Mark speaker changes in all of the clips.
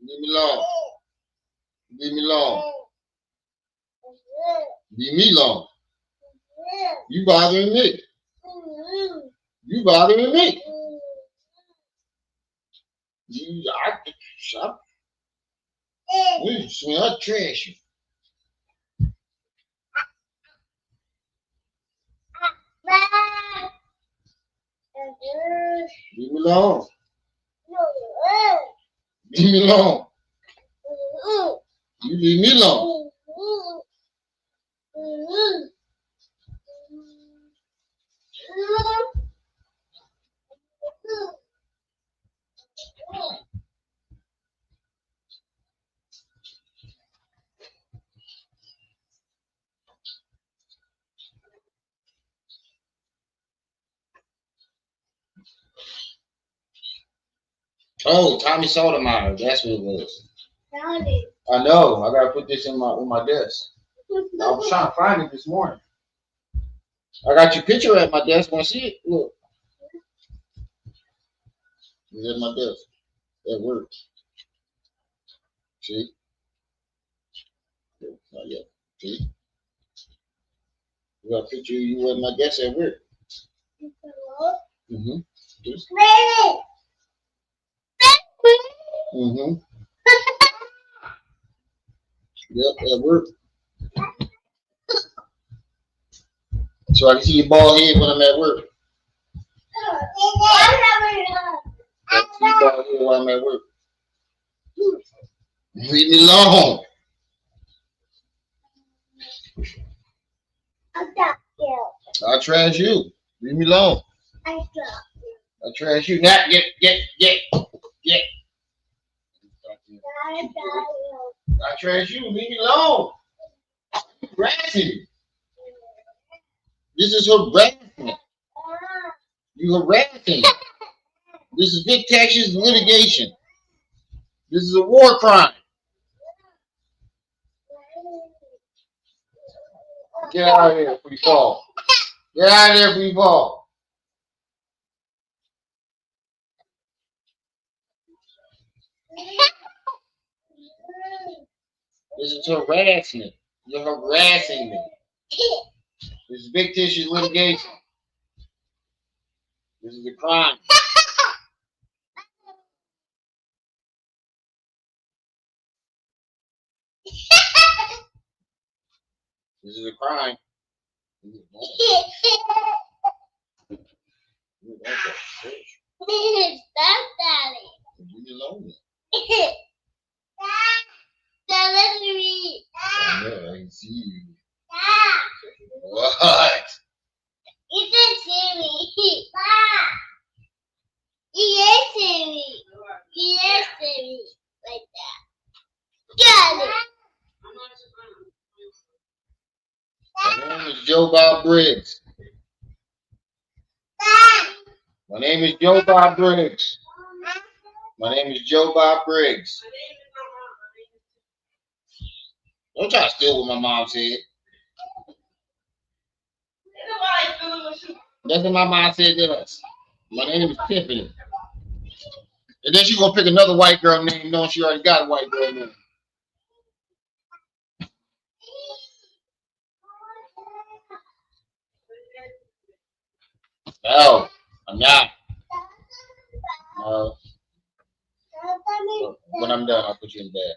Speaker 1: Leave me alone. Leave me alone. Leave me alone. You bothering me. You bothering me. Stop. Swing her trash. Leave me alone. Leave me alone. You leave me alone. Oh, Tommy Sotomayor. That's what it was. I know. I gotta put this in my desk. I was trying to find it this morning. I got your picture at my desk. Want to see it? Look. It's at my desk. At work. See? Not yet. See? We got a picture of you at my desk at work. Mm-hmm. Mm-hmm. Yep, at work. So I can see your bald head when I'm at work. I can see your bald head when I'm at work. Leave me alone. I'll trash you. Leave me alone. I'll trash you. Not get. I trash you. Leave me alone. You harassing me. This is harassment. You harassing me. This is big Texas litigation. This is a war crime. Get out of here before you fall. Get out of there before you fall. This is harassment. You're harassing me. This is big tissue litigation. This is a crime. This is a crime.
Speaker 2: Stop, Daddy.
Speaker 1: Leave me alone.
Speaker 2: Stop letting me.
Speaker 1: I know, I can see you. What?
Speaker 2: You didn't see me. You didn't see me. You didn't see me like that. Got it.
Speaker 1: My name is Joe Bob Briggs. My name is Joe Bob Briggs. My name is Joe Bob Briggs. Don't try to steal what my mom said. That's what my mom said to us. My name is Tiffany. And then she's gonna pick another white girl name knowing she already got a white girl name. No, I'm not. No. When I'm done, I'll put you in bed.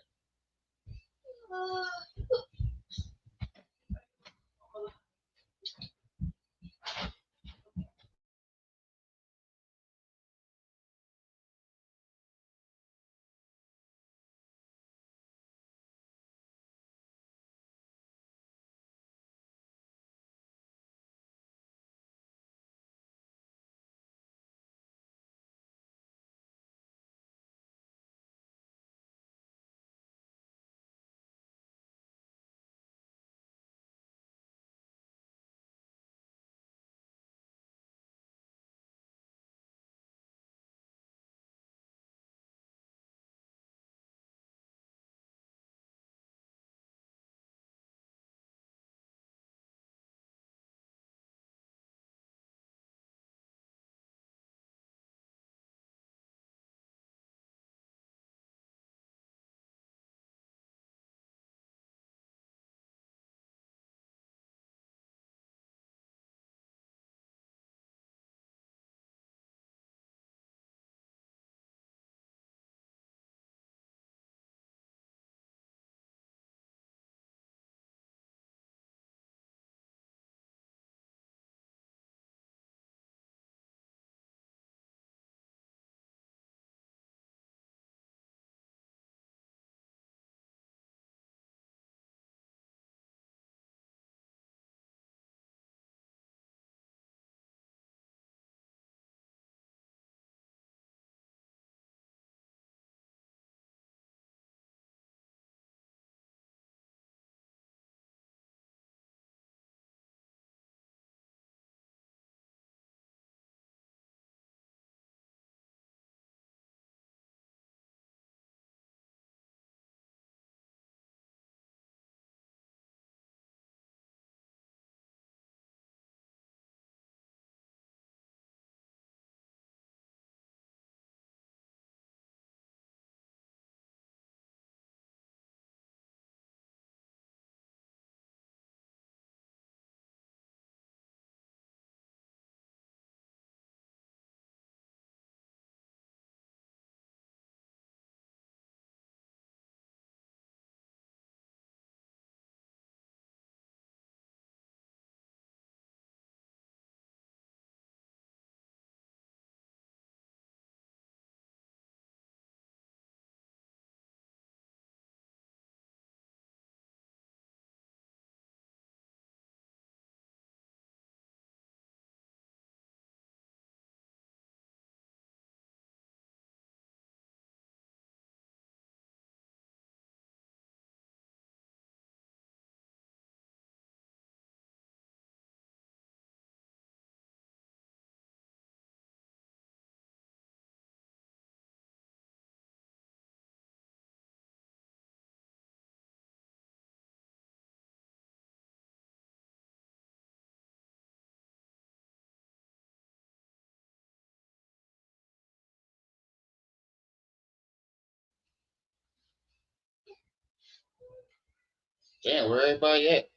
Speaker 1: Damn, where everybody at?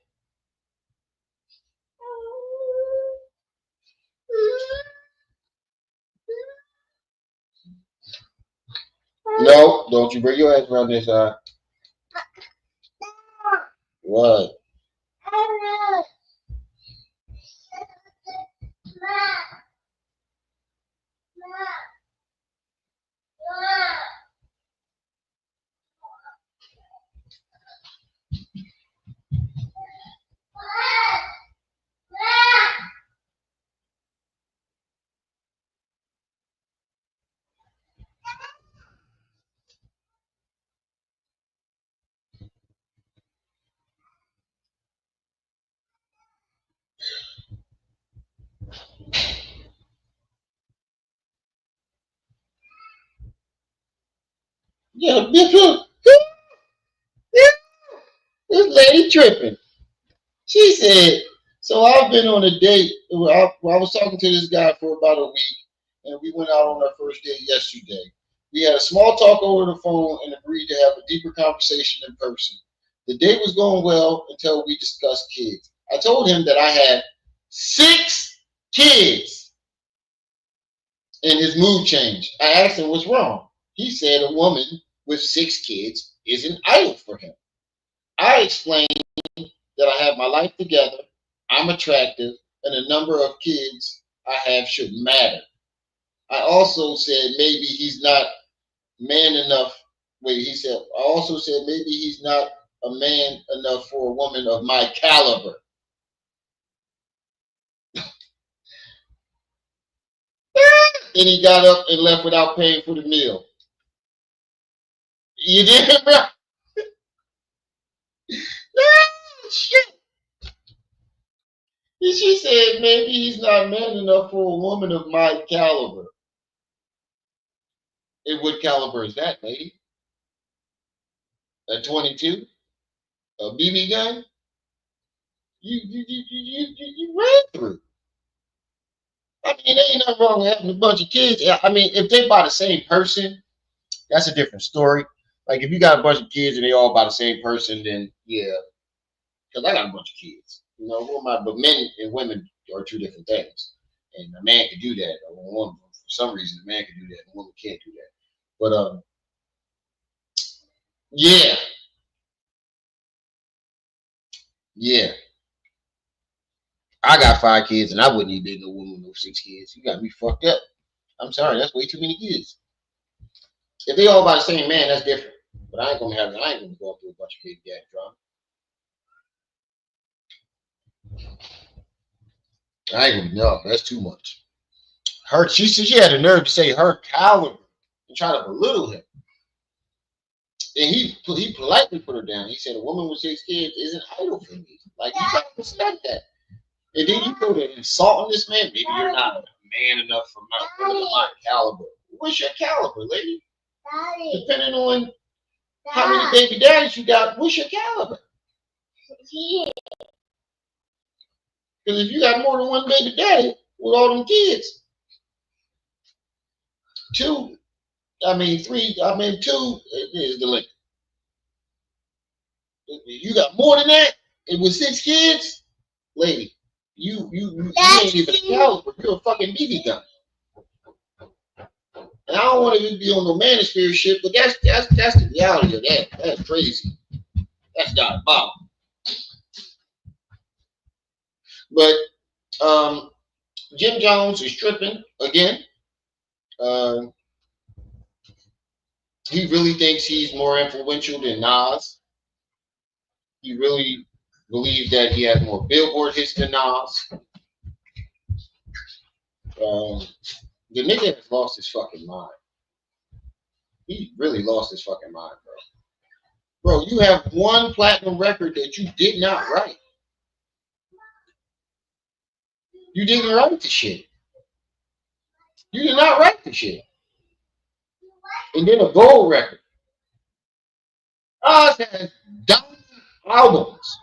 Speaker 1: No, don't you bring your ass around this side. What? Yeah, bitch, this lady tripping. She said, so I've been on a date. I was talking to this guy for about a week, and we went out on our first date yesterday. We had a small talk over the phone and agreed to have a deeper conversation in person. The date was going well until we discussed kids. I told him that I had 6 kids, and his mood changed. I asked him what's wrong. He said a woman with 6 kids is an idol for him. I explained that I have my life together, I'm attractive, and the number of kids I have shouldn't matter. I also said maybe he's not man enough. I also said maybe he's not a man enough for a woman of my caliber. Then he got up and left without paying for the meal. You did, bro? Shit. She said maybe he's not man enough for a woman of my caliber. And what caliber is that, lady? A 22? A BB gun? You ran through. I mean, there ain't nothing wrong with having a bunch of kids. I mean, if they by the same person, that's a different story. Like if you got a bunch of kids and they all by the same person, then yeah. Because I got a bunch of kids. You know, but men and women are 2 different things. And a man can do that. Or a woman, for some reason, a man can do that. And a woman can't do that. But yeah, yeah. I got 5 kids, and I wouldn't even date no woman with 6 kids. You got me fucked up. I'm sorry, that's way too many kids. If they all by the same man, that's different. But I ain't gonna go through a bunch of big daddy drama. I ain't gonna no, that's too much. She said she had the nerve to say her caliber and try to belittle him. And he politely put her down. He said a woman with 6 kids is an idol for me. Like you gotta respect that. And then you go to insulting this man. Maybe you're not a man enough for my caliber. What's your caliber, lady? Daddy. Depending on how many baby daddies you got, what's your caliber? Because if you got more than one baby daddy with all them kids, 2, 3, 2 is the limit. You got more than that, and with 6 kids, lady, you ain't even a caliber. You're a fucking BB gun. And I don't want to be on no manosphere shit, but that's the reality of that. That's crazy. That's diabolical. But Jim Jones is tripping again. He really thinks he's more influential than Nas. He really believes that he has more Billboard hits than Nas. The nigga has lost his fucking mind. He really lost his fucking mind, bro. Bro, you have 1 platinum record that you did not write. You didn't write the shit. You did not write the shit. And then a gold record. Oz has diamond albums.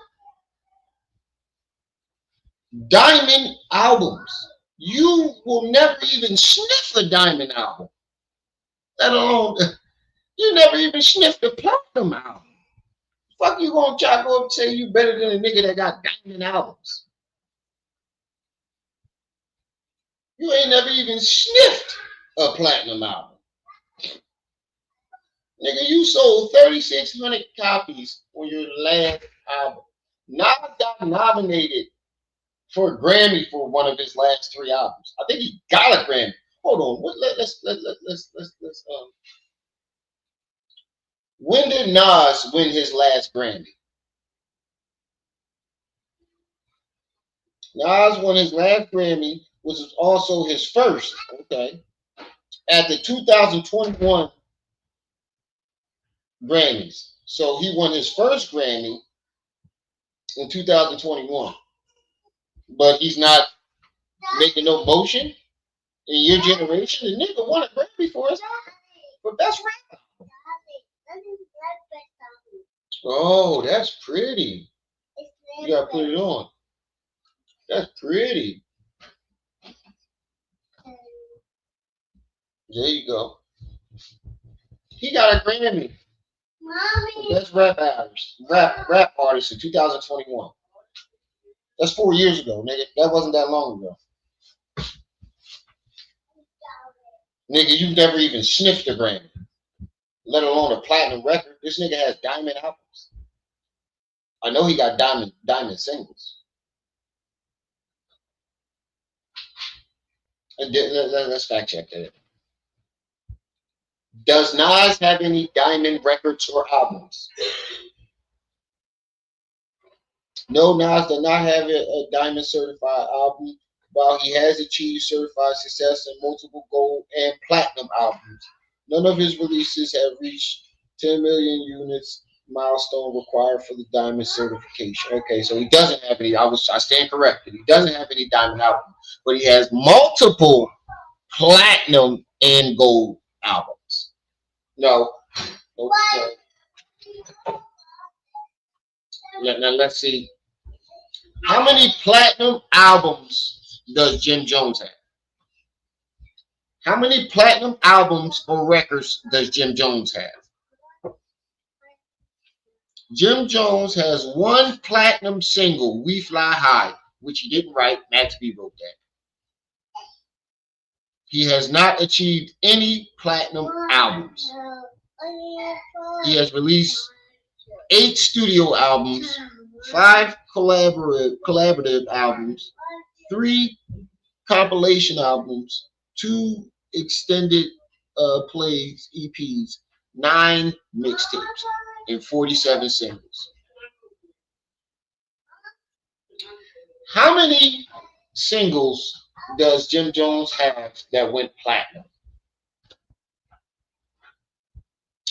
Speaker 1: Diamond albums. You will never even sniff a diamond album. Let alone, you never even sniffed a platinum album. Fuck you gonna try to go up and say you better than a nigga that got diamond albums? You ain't never even sniffed a platinum album. Nigga, you sold 3,600 copies on your last album. Nas got nominated for a Grammy for one of his last 3 albums. I think he got a Grammy. Hold on. Let's when did Nas win his last Grammy? Nas won his last Grammy, which was also his first, okay, at the 2021 Grammys. So he won his first Grammy in 2021. But he's not making no motion in your generation. The nigga won a Grammy for us. But that's rap. Oh, that's pretty. You gotta put it on. That's pretty. There you go. He got a Grammy. Mommy. Best rap artist in 2021. That's 4 years ago, nigga. That wasn't that long ago. Nigga, you've never even sniffed a Grammy, let alone a platinum record. This nigga has diamond albums. I know he got diamond singles. Let's fact check that. Does Nas have any diamond records or albums? No, Nas does not have a diamond certified album, while he has achieved certified success in multiple gold and platinum albums. None of his releases have reached 10 million units milestone required for the diamond certification. Okay, so he doesn't have any. I stand corrected. He doesn't have any diamond albums, but he has multiple platinum and gold albums. No. Now let's see. How many platinum albums does Jim Jones have? How many platinum albums or records does Jim Jones have? Jim Jones has 1 platinum single, We Fly High, which he didn't write. Max B wrote that. He has not achieved any platinum albums. He has released 8 studio albums, 5 collaborative albums, 3 compilation albums, 2 extended plays, EPs, 9 mixtapes, and 47 singles. How many singles does Jim Jones have that went platinum?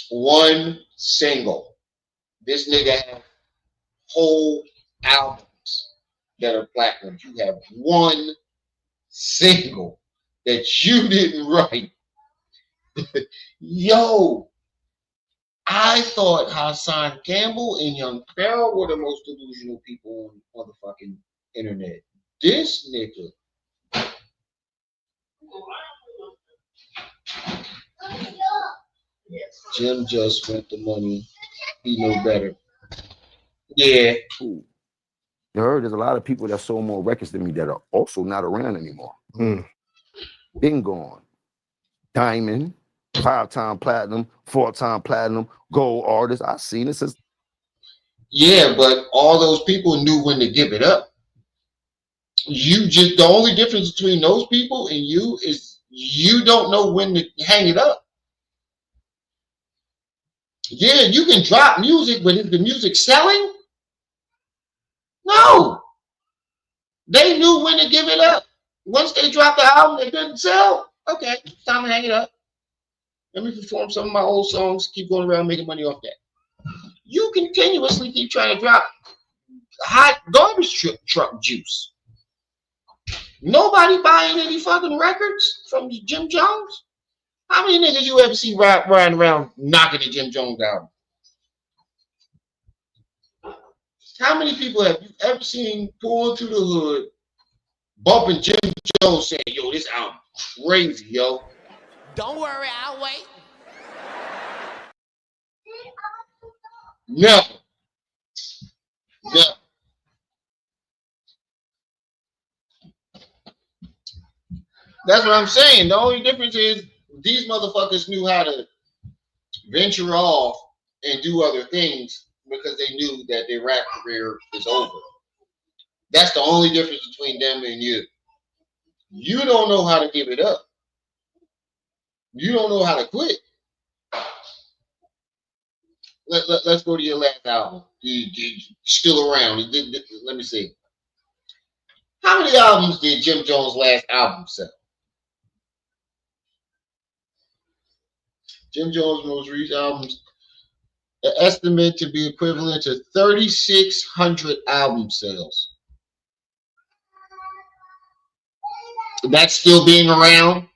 Speaker 1: 1 single. This nigga has whole albums that are platinum. You have 1 single that you didn't write. Yo, I thought Hassan, Campbell, and Young Pharaoh were the most delusional people on the fucking internet. This nigga. Jim just spent the money. He know better. Yeah.
Speaker 3: Ooh. You heard there's a lot of people that sold more records than me that are also not around anymore. Been gone. Diamond, 5-time platinum, 4-time platinum, gold artist. I've seen it since.
Speaker 1: Yeah, but all those people knew when to give it up. The only difference between those people and you is you don't know when to hang it up. Yeah, you can drop music, but is the music selling? No. They knew when to give it up. Once they dropped the album that didn't sell, okay, it's time to hang it up. Let me perform some of my old songs, keep going around making money off that. You continuously keep trying to drop hot garbage truck juice. Nobody buying any fucking records from Jim Jones? How many niggas you ever see riding around knocking the Jim Jones album? How many people have you ever seen pulling through the hood, bumping Jim Jones saying, yo, this album crazy, yo?
Speaker 4: Don't worry, I'll wait.
Speaker 1: Never. That's what I'm saying. The only difference is these motherfuckers knew how to venture off and do other things because they knew that their rap career is over. That's the only difference between them and you. You don't know how to give it up. You don't know how to quit. Let's go to your last album. You still around. Let me see. How many albums did Jim Jones' last album sell? Jim Jones' most recent albums estimate to be equivalent to 3,600 album sales. That's still being around?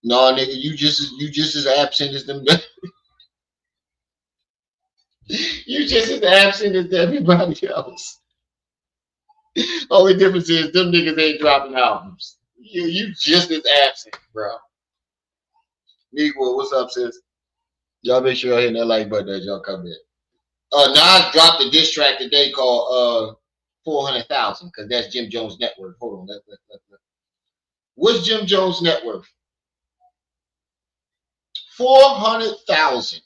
Speaker 1: No, nigga, you just as absent as them. You just as absent as everybody else. Only difference is them niggas ain't dropping albums. You just as absent, bro. Negro, what's up, sis? Y'all make sure y'all hit that like button as y'all come in. Nas dropped a diss track today called 400,000 because that's Jim Jones' net worth. Hold on, let. What's Jim Jones' net worth? 400,000.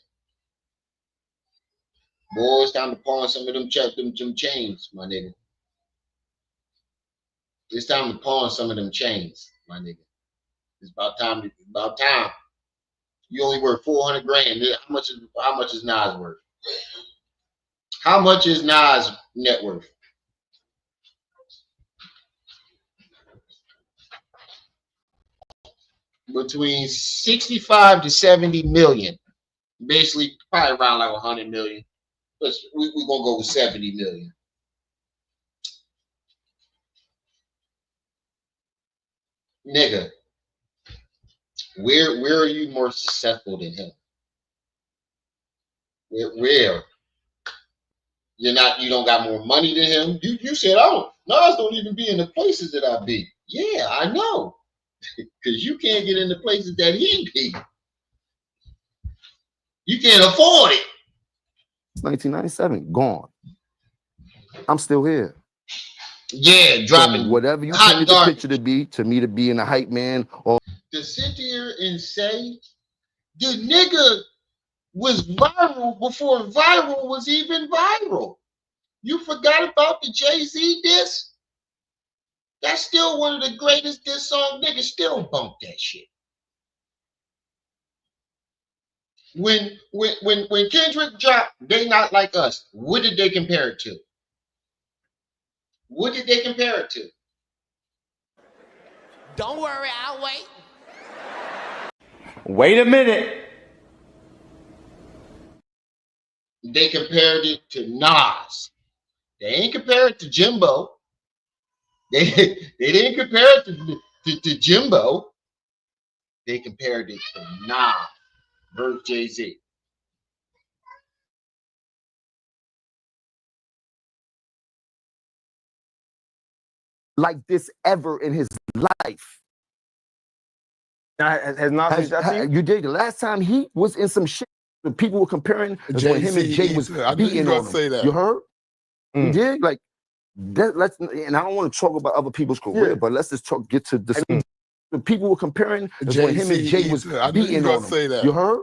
Speaker 1: Boy, it's time to pawn some of them chains, my nigga. It's time to pawn some of them chains, my nigga. It's about time. It's about time. You only worth 400 grand. How much is Nas worth? How much is Nas' net worth? Between 65 to 70 million. Basically, probably around like 100 million. We're gonna go with 70 million. Nigga, where are you more successful than him? Where? You don't got more money than him. You said, oh, Nas don't even be in the places that I be. Yeah, I know. Because you can't get in the places that he be. You can't afford it.
Speaker 3: 1997, gone. I'm still here.
Speaker 1: Yeah, dropping
Speaker 3: from whatever you painted the picture to be, to me to be in a hype man. Or
Speaker 1: to sit here and say the nigga was viral before viral was even viral. You forgot about the Jay-Z diss? That's still one of the greatest diss songs. Niggas still bump that shit. When Kendrick dropped They Not Like Us, what did they compare it to? What did they compare it to?
Speaker 4: Don't worry, I'll wait. Wait a minute.
Speaker 1: They compared it to Nas. They ain't compared it to Jimbo. They didn't compare it to Jimbo. They compared it to Nas versus Jay-Z.
Speaker 3: like this ever in his life.
Speaker 5: Has Nas that to you?
Speaker 3: You did. The last time he was in some shit, the people were comparing when him and Jay was beating on him. You heard? You did? Like that. And I don't want to talk about other people's career, but let's just get to this. The people were comparing when him and Jay was beating on him. You heard?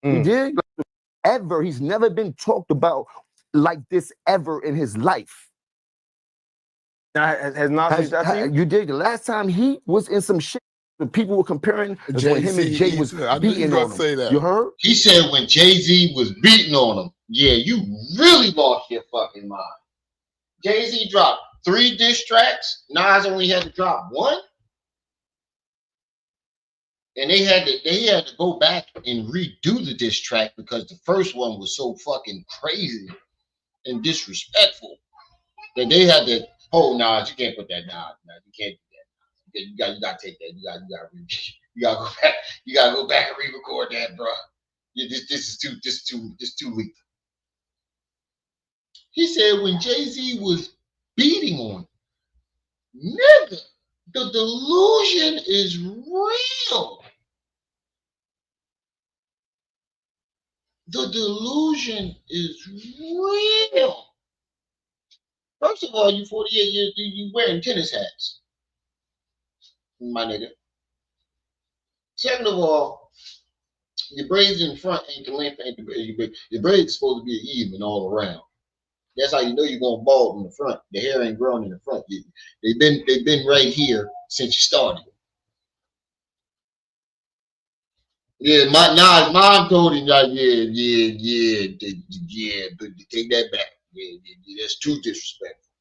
Speaker 3: You did? Like, ever. He's never been talked about like this ever in his life.
Speaker 5: Has Nas that to you?
Speaker 3: You did. The last time he was in some shit, the people were comparing when him and Jay was beating on him. You heard?
Speaker 1: He said when Jay-Z was beating on him. Yeah, you really lost your fucking mind. Jay-Z dropped 3 diss tracks. Nas only had to drop 1. And they had to go back and redo the diss track because the first one was so fucking crazy and disrespectful that they had to. Oh, Nas, you can't put that Nas. You can't do that. You got to take that. You got to go back. You got to go back and re-record that, bro. This is too lethal. He said when Jay-Z was beating on him, nigga, the delusion is real. The delusion is real. First of all, you 48 years, you wearing tennis hats, my nigga. Second of all, your braids in front ain't the length, ain't the your braids supposed to be even all around. That's how you know you're going bald in the front. The hair ain't growing in the front. They've been right here since you started. Yeah, Nas mom told him like, yeah, but take that back. Yeah, that's too disrespectful.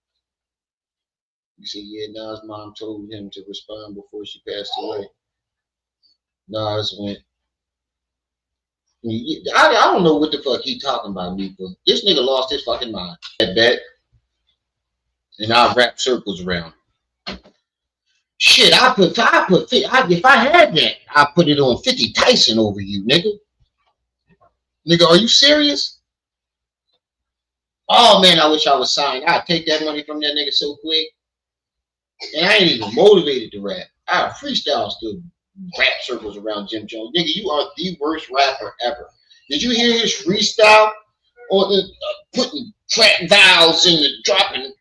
Speaker 1: You said, yeah, Nas mom told him to respond before she passed away. Nas went. I don't know what the fuck he talking about, Nico. This nigga lost his fucking mind. I bet. And I'll wrap circles around. Shit, if I had that, I put it on 50 Tyson over you, nigga. Nigga, are you serious? Oh man, I wish I was signed. I'd take that money from that nigga so quick. And I ain't even motivated to rap. I freestyle still rap circles around Jim Jones. Nigga, you are the worst rapper ever. Did you hear his freestyle on the putting trap vowels in the dropping?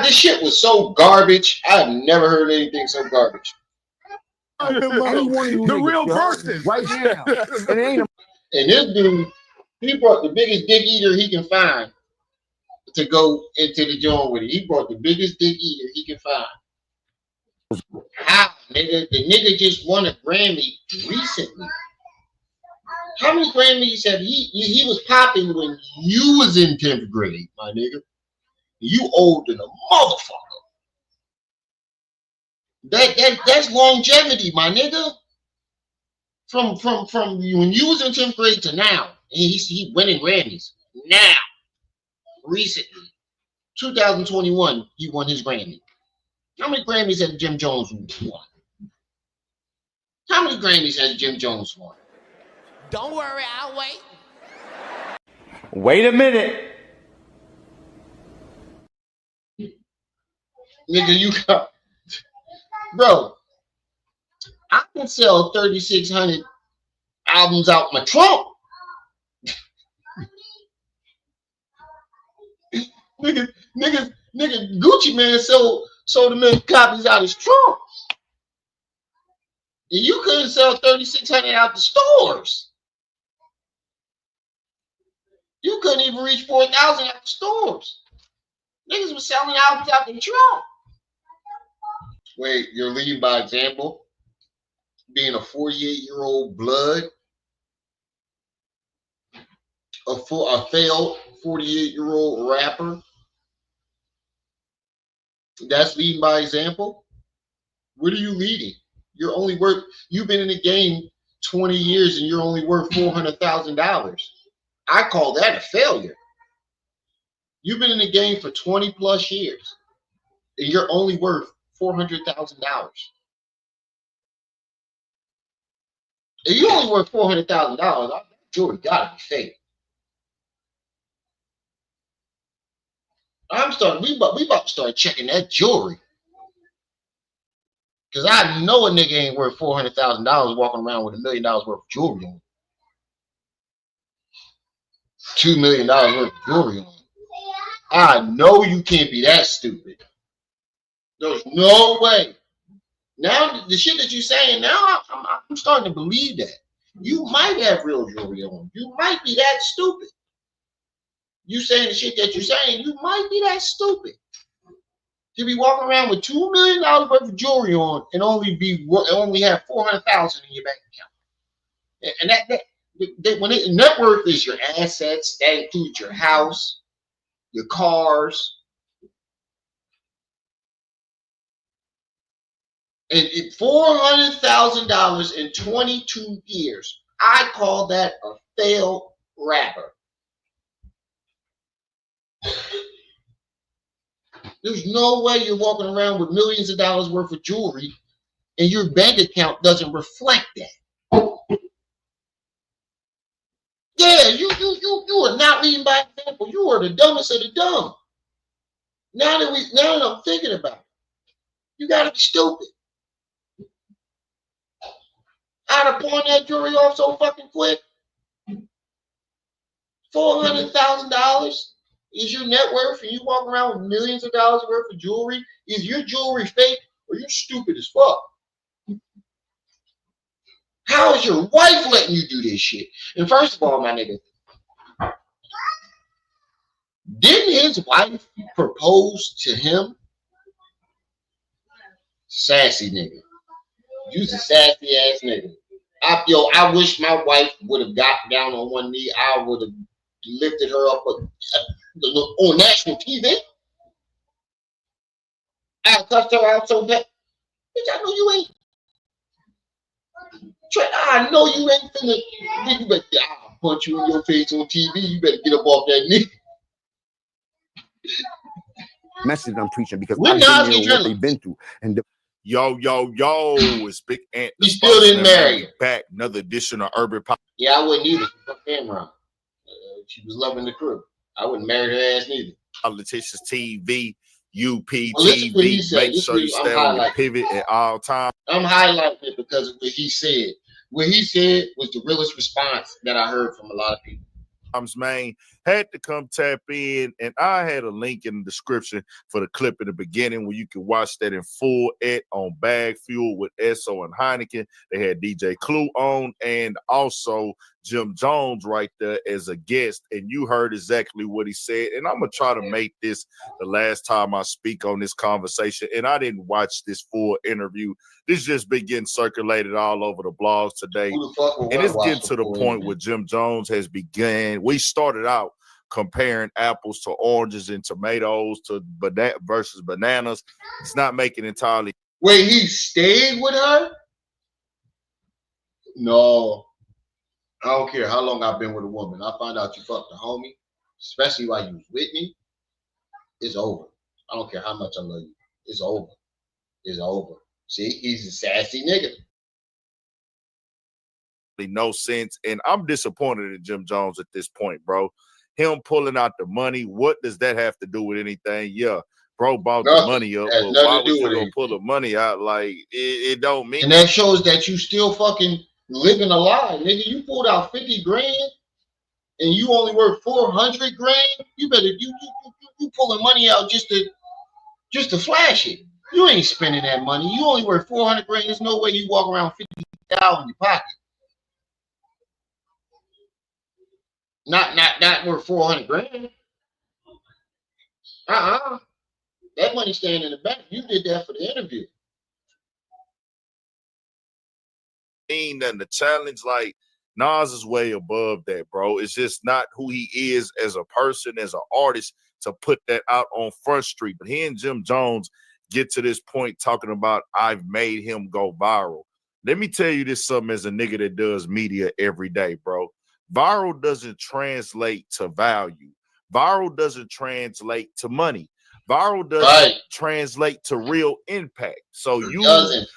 Speaker 1: This shit was so garbage. I've never heard anything so garbage.
Speaker 5: The real verses.
Speaker 3: Right now. It ain't
Speaker 1: And this dude, he brought the biggest dick eater he can find to go into the joint with it. He brought the biggest dick eater he can find. How, nigga? The nigga just won a Grammy recently. How many Grammys have he was popping when you was in 10th grade, my nigga? You old than a motherfucker. That's longevity, my nigga. From when you was in 10th grade to now, and he winning Grammys now. Recently, 2021, he won his Grammy. How many Grammys has Jim Jones won? How many Grammys has Jim Jones won?
Speaker 4: Don't worry, I'll wait. Wait a minute.
Speaker 1: Nigga, you got, bro. I can sell 3,600 albums out my trunk. nigga, Gucci Man sold a million copies out his trunk. And you couldn't sell 3,600 out the stores. You couldn't even reach 4,000 at the stores. Niggas was selling albums out the trunk. Wait, you're leading by example? Being a 48-year-old blood? A failed 48-year-old rapper? That's leading by example? What are you leading? You've been in the game 20 years and you're only worth $400,000. I call that a failure. You've been in the game for 20 plus years and you're only worth $400,000. If you only worth $400,000, jewelry gotta be fake. We about to start checking that jewelry. Cause I know a nigga ain't worth $400,000 walking around with $1 million worth of jewelry on. $2 million worth of jewelry on. I know you can't be that stupid. There's no way. Now the shit that you're saying now, I'm starting to believe that. You might have real jewelry on. You might be that stupid. You saying the shit that you're saying, you might be that stupid. To be walking around with $2 million worth of jewelry on and only have 400,000 in your bank account. And when net worth is your assets, that includes your house, your cars. And $400,000 in 22 years. I call that a failed rapper. There's no way you're walking around with millions of dollars worth of jewelry and your bank account doesn't reflect that. Yeah, you are not leading by example. You are the dumbest of the dumb. Now that I'm thinking about it, you gotta be stupid. I'd have pawned that jewelry off so fucking quick. $400,000 is your net worth, and you walk around with millions of dollars worth of jewelry. Is your jewelry fake or you stupid as fuck? How is your wife letting you do this shit? And first of all, my nigga, didn't his wife propose to him? Sassy nigga. You's a sassy ass nigga. I wish my wife would have got down on one knee. I would have lifted her up on national TV. I cussed her out so bad. Bitch, I know you ain't. I know you ain't finna. You better, I'll punch you in your face on TV. You better get up off that knee.
Speaker 3: Message I'm preaching because
Speaker 1: When
Speaker 3: I've been there what they've been through. And
Speaker 6: yo, it's Big Ant.
Speaker 1: You still didn't marry.
Speaker 6: Back, another edition of Urban Pop.
Speaker 1: Yeah, I wouldn't either. Fuck Cameron. She was loving the crew. I wouldn't marry her ass neither.
Speaker 6: Politicians TV, UPTV.
Speaker 1: Well,
Speaker 6: make sure you stay on your pivot at all times.
Speaker 1: I'm highlighting it because of what he said. What he said was the realest response that I heard from a lot of people.
Speaker 6: Man, had to come tap in, and I had a link in the description for the clip in the beginning where you can watch that in full on Bag Fuel with Esso and Heineken. They had DJ Clue on and also Jim Jones right there as a guest, and you heard exactly what he said. And I'm gonna try to make this the last time I speak on this conversation. And I didn't watch this full interview. This just been getting circulated all over the blogs today. And it's getting to the point where Jim Jones has begun. We started out comparing apples to oranges and tomatoes to versus bananas. It's not making entirely.
Speaker 1: Wait, he stayed with her? No. I don't care how long I've been with a woman. I find out you fucked a homie, especially while you was with me, it's over. I don't care how much I love you. It's over. It's over. See, he's a sassy nigga.
Speaker 6: No sense, and I'm disappointed in Jim Jones at this point, bro. Him pulling out the money, what does that have to do with anything? Yeah, bro bought the money up, but why would you gonna pull the money out? Like, it don't mean.
Speaker 1: And that shows that you still fucking living a lie, nigga. You pulled out 50 grand and you only worth 400 grand. You better you pulling money out just to flash it. You ain't spending that money. You only worth 400 grand. There's no way you walk around 50,000 in your pocket. Not worth 400 grand. That money staying in the bank. You did that for the interview.
Speaker 6: And the challenge, like, Nas is way above that, bro. It's just not who he is as a person, as an artist, to put that out on Front Street. But he and Jim Jones get to this point talking about, I've made him go viral. Let me tell you this something as a nigga that does media every day, bro. Viral doesn't translate to value. Viral doesn't translate to money. Viral doesn't translate to real impact. So you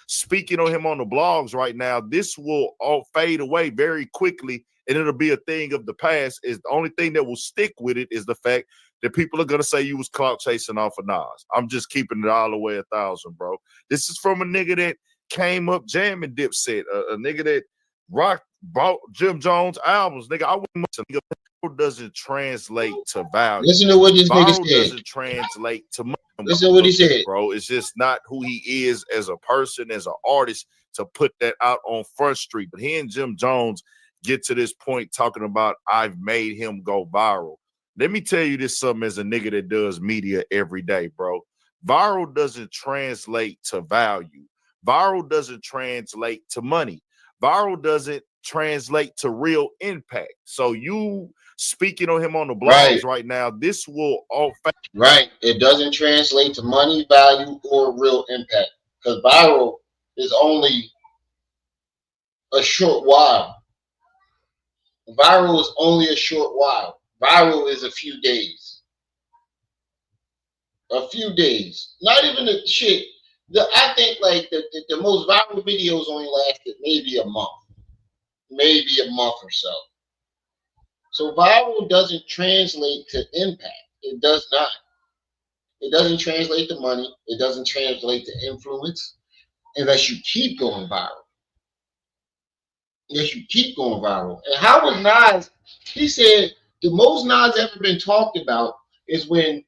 Speaker 6: speaking on him on the blogs right now, this will all fade away very quickly, and it'll be a thing of the past. Is the only thing that will stick with it is the fact that people are gonna say you was clout chasing off of Nas. I'm just keeping it all the way 1,000, bro. This is from a nigga that came up jamming Dipset, a nigga that bought Jim Jones albums, nigga. I wouldn't listen. Nigga, doesn't translate to value.
Speaker 1: Listen to what this nigga said.
Speaker 6: Doesn't translate to money.
Speaker 1: Listen to what he said,
Speaker 6: bro. It's just not who he is as a person, as an artist, to put that out on Front Street. But he and Jim Jones get to this point talking about, I've made him go viral. Let me tell you this something as a nigga that does media every day, bro. Viral doesn't translate to value. Viral doesn't translate to money. Viral doesn't translate to real impact. So you speaking on him on the blogs right now, this will all
Speaker 1: it doesn't translate to money, value, or real impact, because viral is only a short while. Viral is only a short while. Viral is a few days. A few days. Not even the shit. I think like the most viral videos only lasted maybe a month. Maybe a month or so. So viral doesn't translate to impact. It does not. It doesn't translate to money. It doesn't translate to influence unless you keep going viral. Unless you keep going viral. And how was Nas? He said the most Nas ever been talked about is when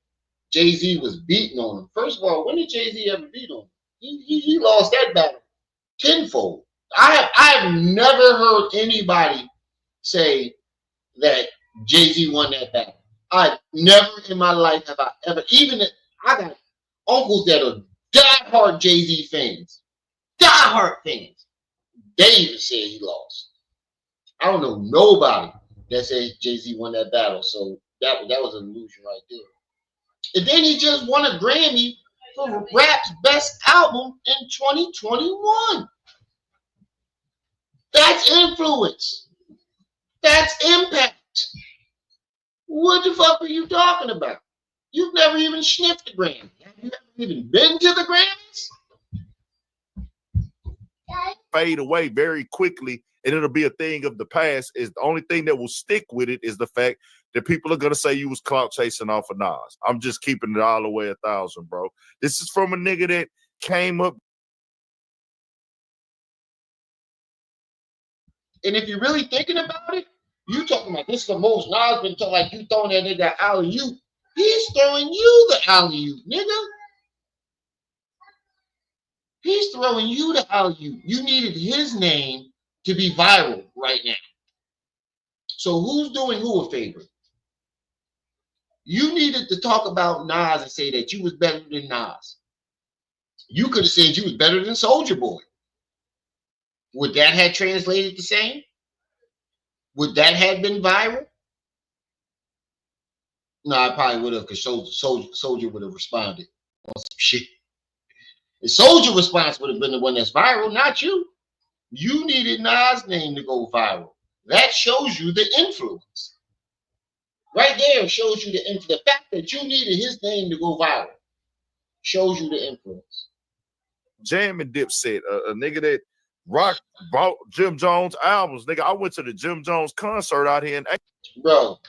Speaker 1: Jay-Z was beating on him. First of all, when did Jay-Z ever beat on him? He lost that battle tenfold. I've never heard anybody say that Jay-Z won that battle. I never in my life have I ever, even I got uncles that are diehard Jay-Z fans. Diehard fans. They even said he lost. I don't know nobody that says Jay-Z won that battle. So that was an illusion right there. And then he just won a Grammy for rap's best album in 2021. That's influence. That's impact. What the fuck are you talking about? You've never even sniffed the Grammy. Have you ever even been to the Grammys?
Speaker 6: Fade away very quickly, and it'll be a thing of the past. Is the only thing that will stick with it is the fact that people are gonna say you was clout chasing off of Nas. I'm just keeping it all the way 1,000, bro. This is from a nigga that came up.
Speaker 1: And if you're really thinking about it, you talking about this is the most Nas been talking like you throwing that nigga alley-oop. He's throwing you the alley-oop, nigga. He's throwing you the alley-oop. You needed his name to be viral right now. So who's doing who a favor? You needed to talk about Nas and say that you was better than Nas. You could have said you was better than Soulja Boy. Would that have translated the same? Would that have been viral? No, I probably would have, because Soulja would have responded on some shit. The Soulja response would have been the one that's viral, not you. You needed Nas' name to go viral. That shows you the influence. Right there shows you the fact that you needed his name to go viral. Shows you the influence.
Speaker 6: Jam and Dipset, a nigga that rock bought Jim Jones albums. Nigga, I went to the Jim Jones concert out here in
Speaker 1: Bro,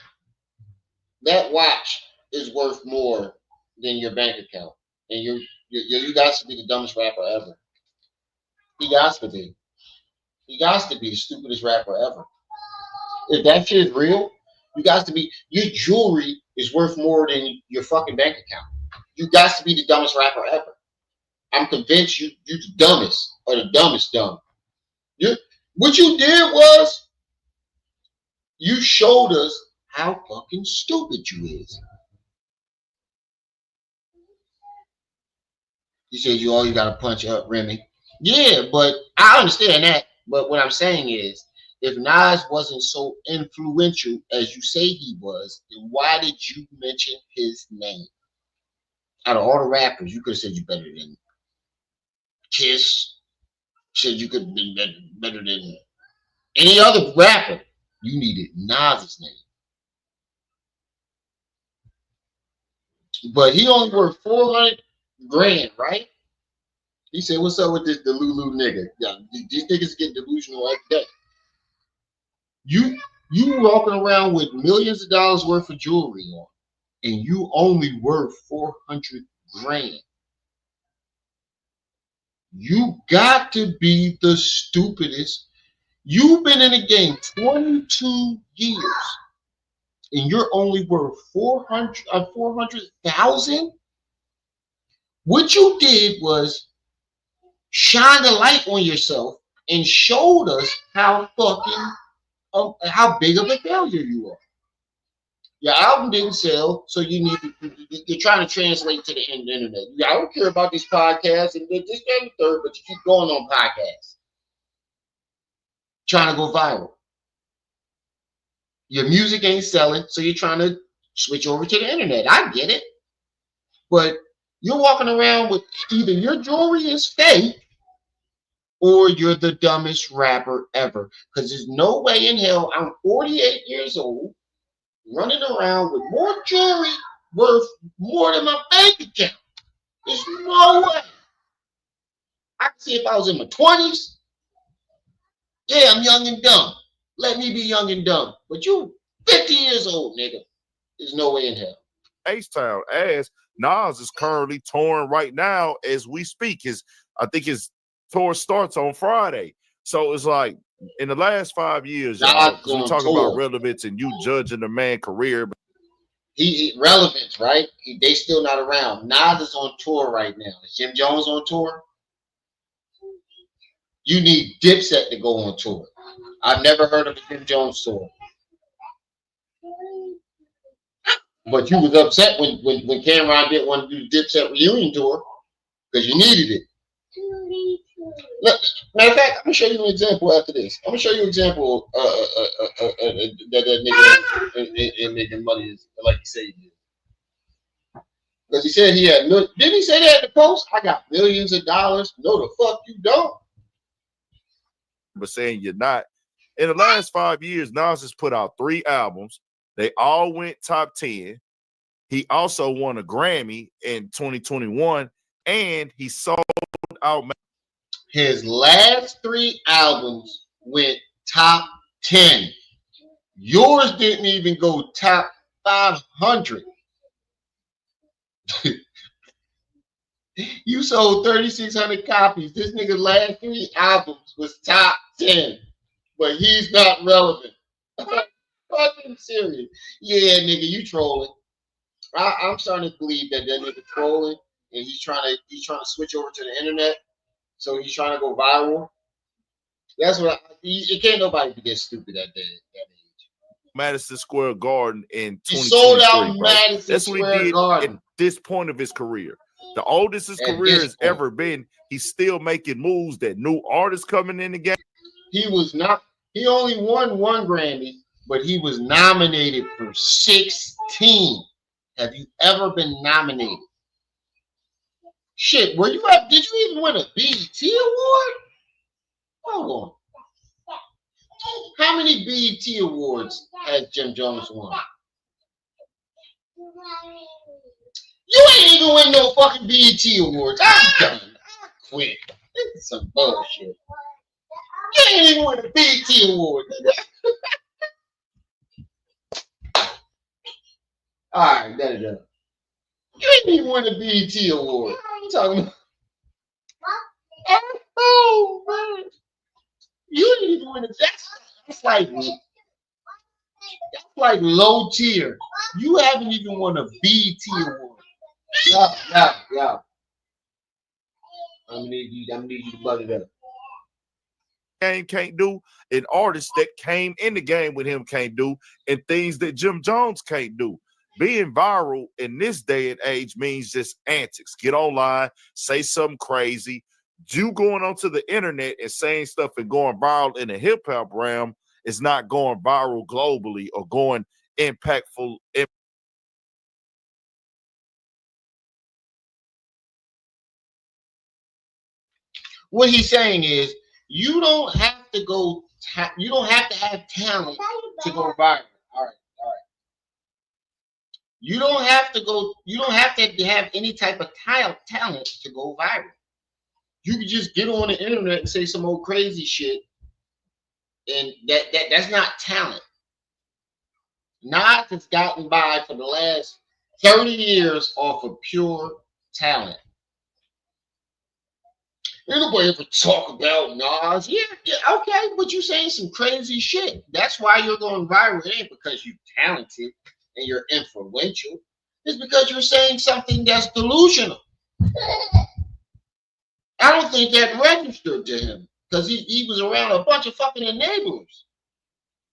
Speaker 1: that watch is worth more than your bank account. And you guys to be the dumbest rapper ever. He got to be. He got to be the stupidest rapper ever. If that shit is real, you got to be. Your jewelry is worth more than your fucking bank account. You got to be the dumbest rapper ever. I'm convinced you're the dumbest or the dumbest dumb. What you did was you showed us how fucking stupid you is. You said you always got to punch up, Remy. Yeah, but I understand that. But what I'm saying is, if Nas wasn't so influential as you say he was, then why did you mention his name? Out of all the rappers, you could have said you better than Kiss. Said you could have been better than any other rapper. You needed Nas's name. But he only worth 400 grand, right? He said, "What's up with this Delulu nigga? Yeah, these niggas get delusional like that. You walking around with millions of dollars worth of jewelry on, and you only worth 400 grand. You got to be the stupidest. You've been in the game 22 years, and you're only worth 400,000. What you did was shine the light on yourself and showed us how fucking how big of a failure you are. Your album didn't sell, so you're trying to translate to the internet. I don't care about these podcasts and this, that, and the third, but you keep going on podcasts, trying to go viral. Your music ain't selling, so you're trying to switch over to the internet. I get it, but you're walking around with either your jewelry is fake or you're the dumbest rapper ever. Because there's no way in hell I'm 48 years old running around with more jewelry worth more than my bank account. There's no way. I can see if I was in my 20s. Yeah, I'm young and dumb. Let me be young and dumb. But you 50 years old, nigga. There's no way in hell.
Speaker 6: H-Town, as Nas is currently touring right now as we speak. I think his tour starts on Friday. So it's like in the last 5 years, y'all, because we talk about relevance and you judging the man's career.
Speaker 1: He relevance, right? They still not around. Nas is on tour right now. Is Jim Jones on tour? You need Dipset to go on tour. I've never heard of a Jim Jones tour. But you was upset when Cameron didn't want to do the Dipset reunion tour because you needed it. Look, matter of fact, I'm gonna show you an example after this. I'm gonna show you an example that nigga ain't making money like he said he did. Because he said he had didn't he say that in the post? I got millions of dollars. No, the fuck you don't.
Speaker 6: But saying you're not. In the last 5 years, Nas has put out 3 albums. They all went top 10. He also won a Grammy in 2021, and he sold out.
Speaker 1: His last 3 albums went top 10. Yours didn't even go top 500. You sold 3,600 copies. This nigga's last 3 albums was top 10, but he's not relevant. Fucking serious. Yeah, nigga, you trolling. I'm starting to believe that nigga trolling, and he's trying to switch over to the internet. So he's trying to go viral. That's what it can't nobody be that stupid at that age.
Speaker 6: Madison Square Garden in 2023.
Speaker 1: He sold out
Speaker 6: bro.
Speaker 1: Madison
Speaker 6: That's what
Speaker 1: Square
Speaker 6: he did
Speaker 1: Garden.
Speaker 6: at this point of his career. The oldest his career has ever been. He's still making moves that new artists coming in the game.
Speaker 1: He only won 1 Grammy, but he was nominated for 16. Have you ever been nominated? Shit, did you even win a BET award? Hold on. How many BET awards has Jim Jones won? You ain't even win no fucking BET awards. I'm done. I quit. This is some bullshit. You ain't even win a BET award. Alright, that is it. You ain't even win a BET award. I'm talking about. Oh man. You didn't even win a that's like low tier. You haven't even won a BET award. Yeah. I'm gonna need you to butt it up.
Speaker 6: Game can't do, and artists that came in the game with him can't do, and things that Jim Jones can't do. Being viral in this day and age means just antics. Get online, say something crazy. You going onto the internet and saying stuff and going viral in the hip hop realm is not going viral globally or going impactful.
Speaker 1: What he's saying is you don't have to go. You don't have to have talent to go viral. All right. You don't have to go. You don't have to have any type of talent to go viral. You can just get on the internet and say some old crazy shit, and that's not talent. Nas has gotten by for the last 30 years off of pure talent. Ain't nobody ever talk about Nas. Yeah, okay, but you saying some crazy shit. That's why you're going viral. It ain't because you're talented and you're influential. It's because you're saying something that's delusional. I don't think that registered to him because he was around a bunch of fucking enablers.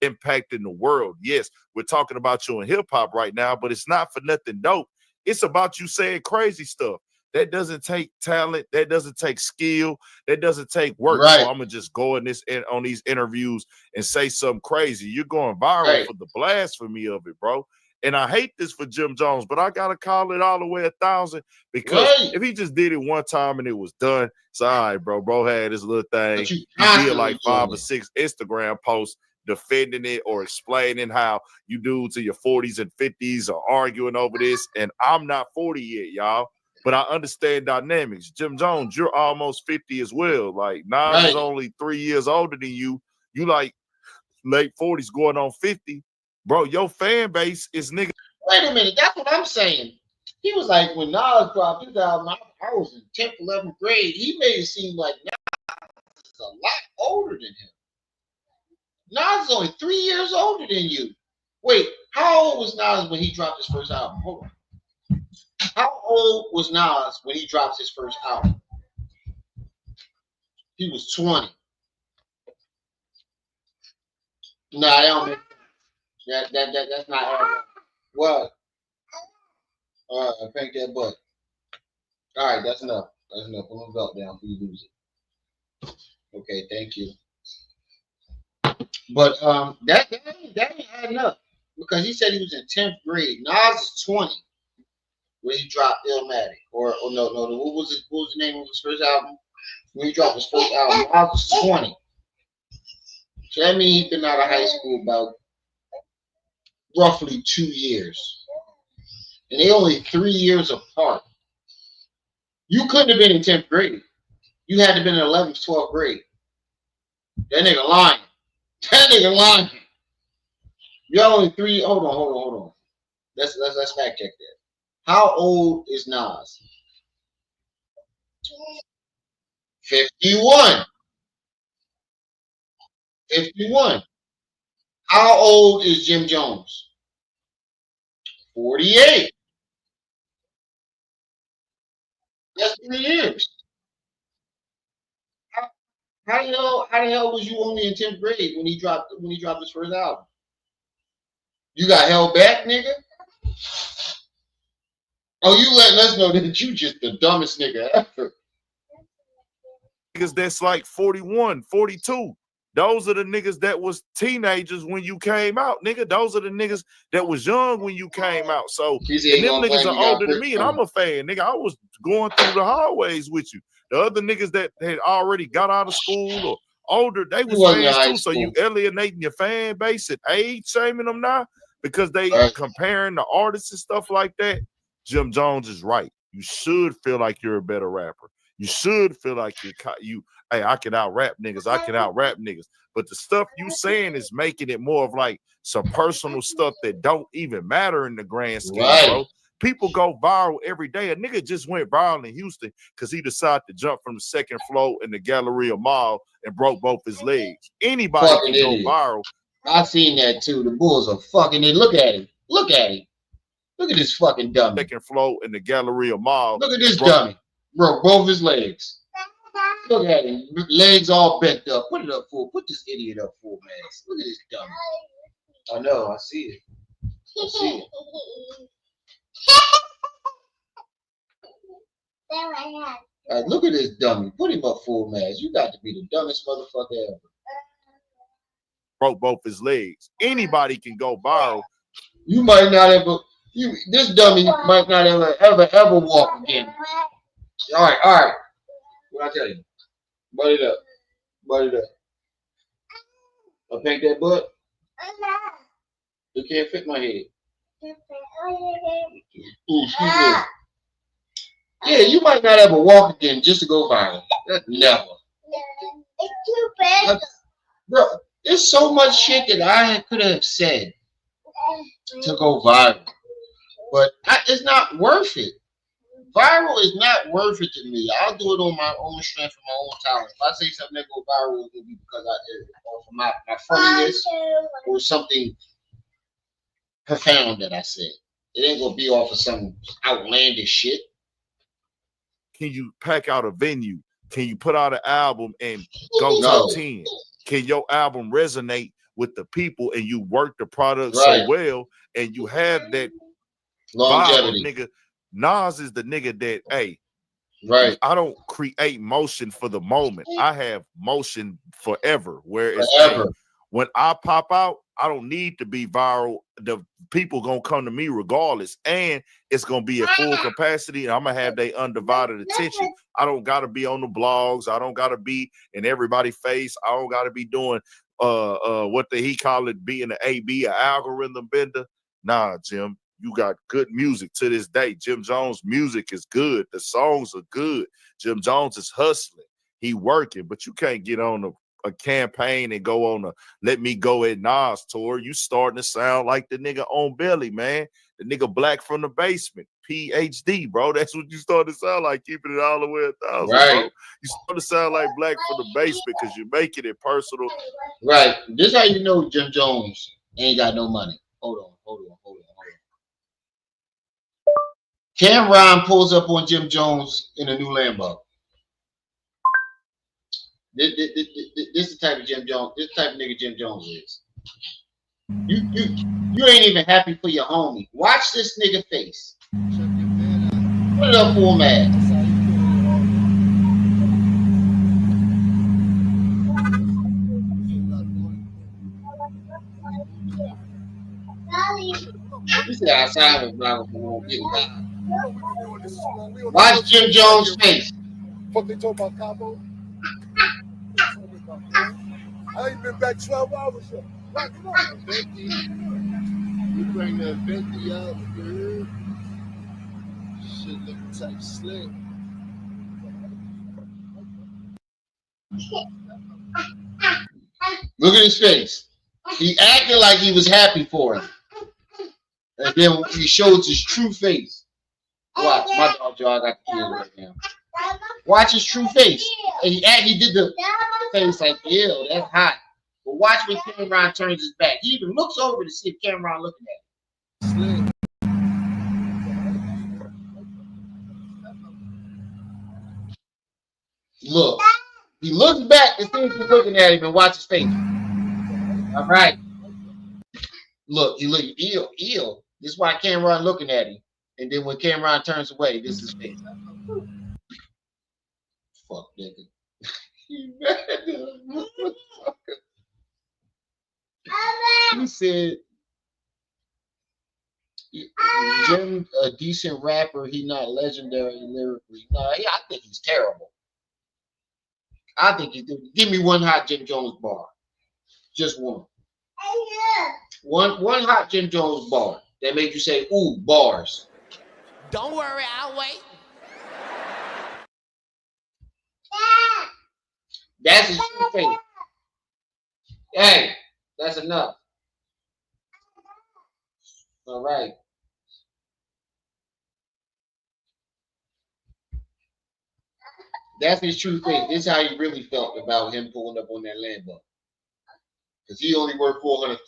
Speaker 6: Impacting the world. Yes, we're talking about you in hip hop right now, but it's not for nothing dope. It's about you saying crazy stuff. That doesn't take talent. That doesn't take skill. That doesn't take work.
Speaker 1: Right.
Speaker 6: So I'm gonna just go on these interviews and say something crazy. You're going viral for the blasphemy of it, bro. And I hate this for Jim Jones, but I gotta call it all the way 1,000 because if he just did it one time and it was done, it's all right, bro. Bro had his little thing. He did like 5 or 6 Instagram posts defending it or explaining how you dudes in your 40s and 50s are arguing over this. And I'm not 40 yet, y'all. But I understand dynamics. Jim Jones, you're almost 50 as well. Like Nas is only 3 years older than you. You like late 40s going on 50. Bro, your fan base is nigga.
Speaker 1: Wait a minute, that's what I'm saying. He was like, when Nas dropped his album, I was in 10th, 11th grade. He made it seem like Nas is a lot older than him. Nas is only 3 years older than you. Wait, how old was Nas when he dropped his first album? Hold on. How old was Nas when he dropped his first album? He was 20. No, I don't make that's not adding up. What? I think that butt. All right, that's enough. That's enough. Put my belt down for you lose it. Okay, thank you. But that ain't adding up because he said he was in 10th grade. Nas is 20 when he dropped Illmatic. Or no, what was the name of his first album? When he dropped his first album, Nas was 20. So that means he's been out of high school about roughly 2 years. And they only 3 years apart. You couldn't have been in 10th grade. You had to have been in 11th, 12th grade. That nigga lying. That nigga lying. You're only 3. Hold on. Let's fact check that. How old is Nas? 51. 51. How old is Jim Jones? 48. That's 3 years. How the hell was you only in 10th grade when he dropped his first album? You got held back, nigga? Oh, you letting us know that you just the dumbest nigga ever.
Speaker 6: Niggas that's like 41, 42. Those are the niggas that was teenagers when you came out, nigga. Those are the niggas that was young when you came out. So and them niggas are older than me, and I'm a fan, nigga. I was going through the hallways with you. The other niggas that had already got out of school or older, they was fans too. So you alienating your fan base and age shaming them now because they comparing the artists and stuff like that. Jim Jones is right. You should feel like you're a better rapper. You should feel like hey, I can out rap niggas. I can out rap niggas. But the stuff you saying is making it more of like some personal stuff that don't even matter in the grand scheme, bro. People go viral every day. A nigga just went viral in Houston because he decided to jump from the second floor in the Galleria Mall and broke both his legs. Anybody can go viral.
Speaker 1: I seen that too. The Bulls are fucking it. Look at him. Look at him. Look at this fucking dummy.
Speaker 6: Second floor in the Galleria Mall.
Speaker 1: Look at this dummy. Broke both his legs. Look at him. Legs all bent up. Put it up full. Put this idiot up full, man. Look at this dummy. I know. I see it. I see it. Look at this dummy. Put him up full, man. You got to be the dumbest motherfucker ever.
Speaker 6: Broke both his legs. Anybody can go viral.
Speaker 1: You might not ever. This dummy might not ever walk again. All right. What I tell you? Butt it up. I paint that butt. You can't fit my head. Ooh, excuse me. Yeah, you might not ever walk again just to go viral. Never.
Speaker 2: It's too bad.
Speaker 1: Bro, there's so much shit that I could have said to go viral. But it's not worth it. Viral is not worth it to me. I'll do it on my own strength and my own talent. If I say something that go viral, it'll be because of my funniness or something profound that I said. It ain't gonna be off of some outlandish shit.
Speaker 6: Can you pack out a venue? Can you put out an album and go top 10? Can your album resonate with the people and you work the product so well and you have that longevity? Nigga, Nas is the nigga that, hey, I don't create motion for the moment. I have motion forever. Whereas when I pop out, I don't need to be viral. The people gonna come to me regardless, and it's gonna be at full capacity, and I'm gonna have their undivided attention. I don't gotta be on the blogs. I don't gotta be in everybody's face. I don't gotta be doing what he call it, being an AB, an algorithm bender. Nah, Jim, you got good music to this day. Jim Jones' music is good. The songs are good. Jim Jones is hustling. He working, but you can't get on a campaign and go on a Let Me Go at Nas tour. You starting to sound like the nigga on Belly, man. The nigga Black from the Basement, PhD, bro. That's what you start to sound like, keeping it all the way 1,000, bro. You start to sound like Black from the Basement because you're making it personal.
Speaker 1: Right. This how you know Jim Jones ain't got no money. Hold on. Cameron pulls up on Jim Jones in a new Lambo. This is the type of Jim Jones. This type of nigga Jim Jones is. You ain't even happy for your homie. Watch this nigga face. Put it up for him, man. You said outside was not going to get it. Watch Jim Jones' face.
Speaker 7: What they talk about Campbell? I ain't been back 12 hours yet. Right, come on. 50. You bring that 50 out, dude. Shit looking type slick.
Speaker 1: Look at his face. He acted like he was happy for him. And then he shows his true face. Watch, my dog Joe, I got the kid right now. Watch his true face. And he did the face like, ew, that's hot. But watch when Cameron turns his back. He even looks over to see if Cameron looking at him. Look. He looks back and see if he's looking at him and watch his face. All right. Look, he look ew. This is why Cameron looking at him. And then when Cameron turns away, this is his face. Fuck nigga. He said Jim a decent rapper, he not legendary lyrically. No, I think he's terrible. I think he's give me one hot Jim Jones bar. Just one. One hot Jim Jones bar that make you say, ooh, bars.
Speaker 4: Don't worry, I'll wait.
Speaker 1: That's his true face. Hey, that's enough. All right. That's his true face. This is how he really felt about him pulling up on that Lambo. Because he only worth $400,000.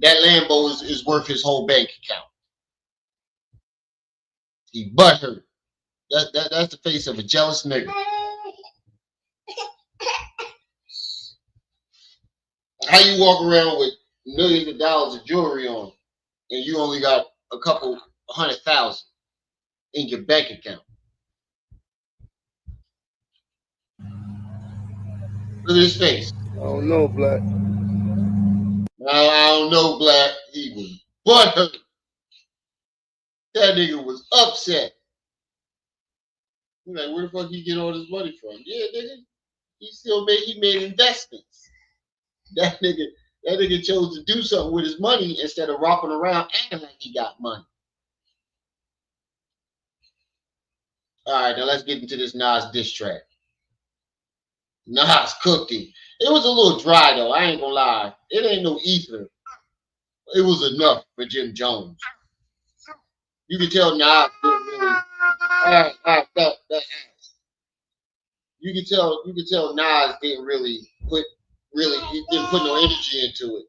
Speaker 1: That Lambo is worth his whole bank account. He butthurt. That's the face of a jealous nigga. How you walk around with millions of dollars of jewelry on, and you only got a couple 100,000 in your bank account? Look at his face.
Speaker 7: I don't know, Black.
Speaker 1: I don't know, Black. He was butthurt. That nigga was upset. You're like, where the fuck he get all this money from? Yeah, nigga. He made investments. That nigga chose to do something with his money instead of rocking around acting like he got money. All right, now let's get into this Nas diss track. Nas cooked him. It was a little dry though. I ain't gonna lie. It ain't no ether. It was enough for Jim Jones. You can tell Nas didn't really. You can tell Nas didn't really he didn't put no energy into it.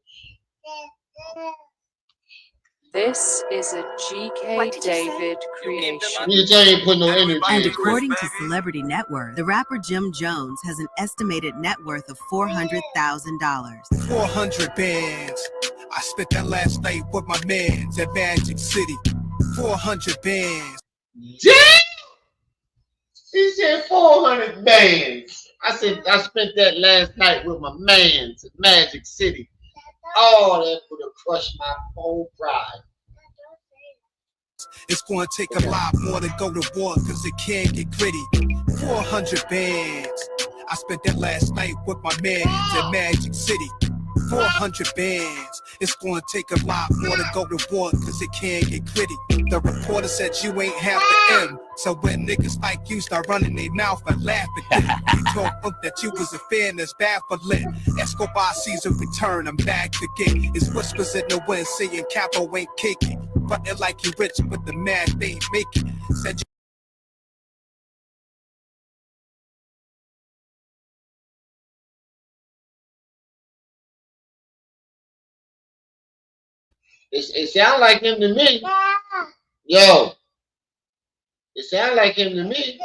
Speaker 8: This is a GK David creation.
Speaker 1: You can tell he didn't put no energy
Speaker 9: And
Speaker 1: into it.
Speaker 9: according to Celebrity Net Worth, the rapper Jim Jones has an estimated net worth of $400,000.
Speaker 10: 400 bands. I spent that last night with my mans at Magic City. 400 bands.
Speaker 1: Damn! He said 400 bands. I said I spent that last night with my mans at Magic City. Oh, that would have crushed my whole pride.
Speaker 10: It's going to take a lot more to go to war because it can't get gritty. 400 bands. I spent that last night with my mans at Magic City. 400 bands. It's going to take a lot more to go to war because it can't get gritty. The reporter said you ain't half the M. So when niggas like you start running their mouth and laugh at them, you talk that you was a fan that's bad for lit. Escobar season return, I'm back again. It's whispers in the wind saying Capo ain't kicking. Frontin' like you rich, but the math ain't making. Said you
Speaker 1: It sound like him to me. Yo. It sound like him to me.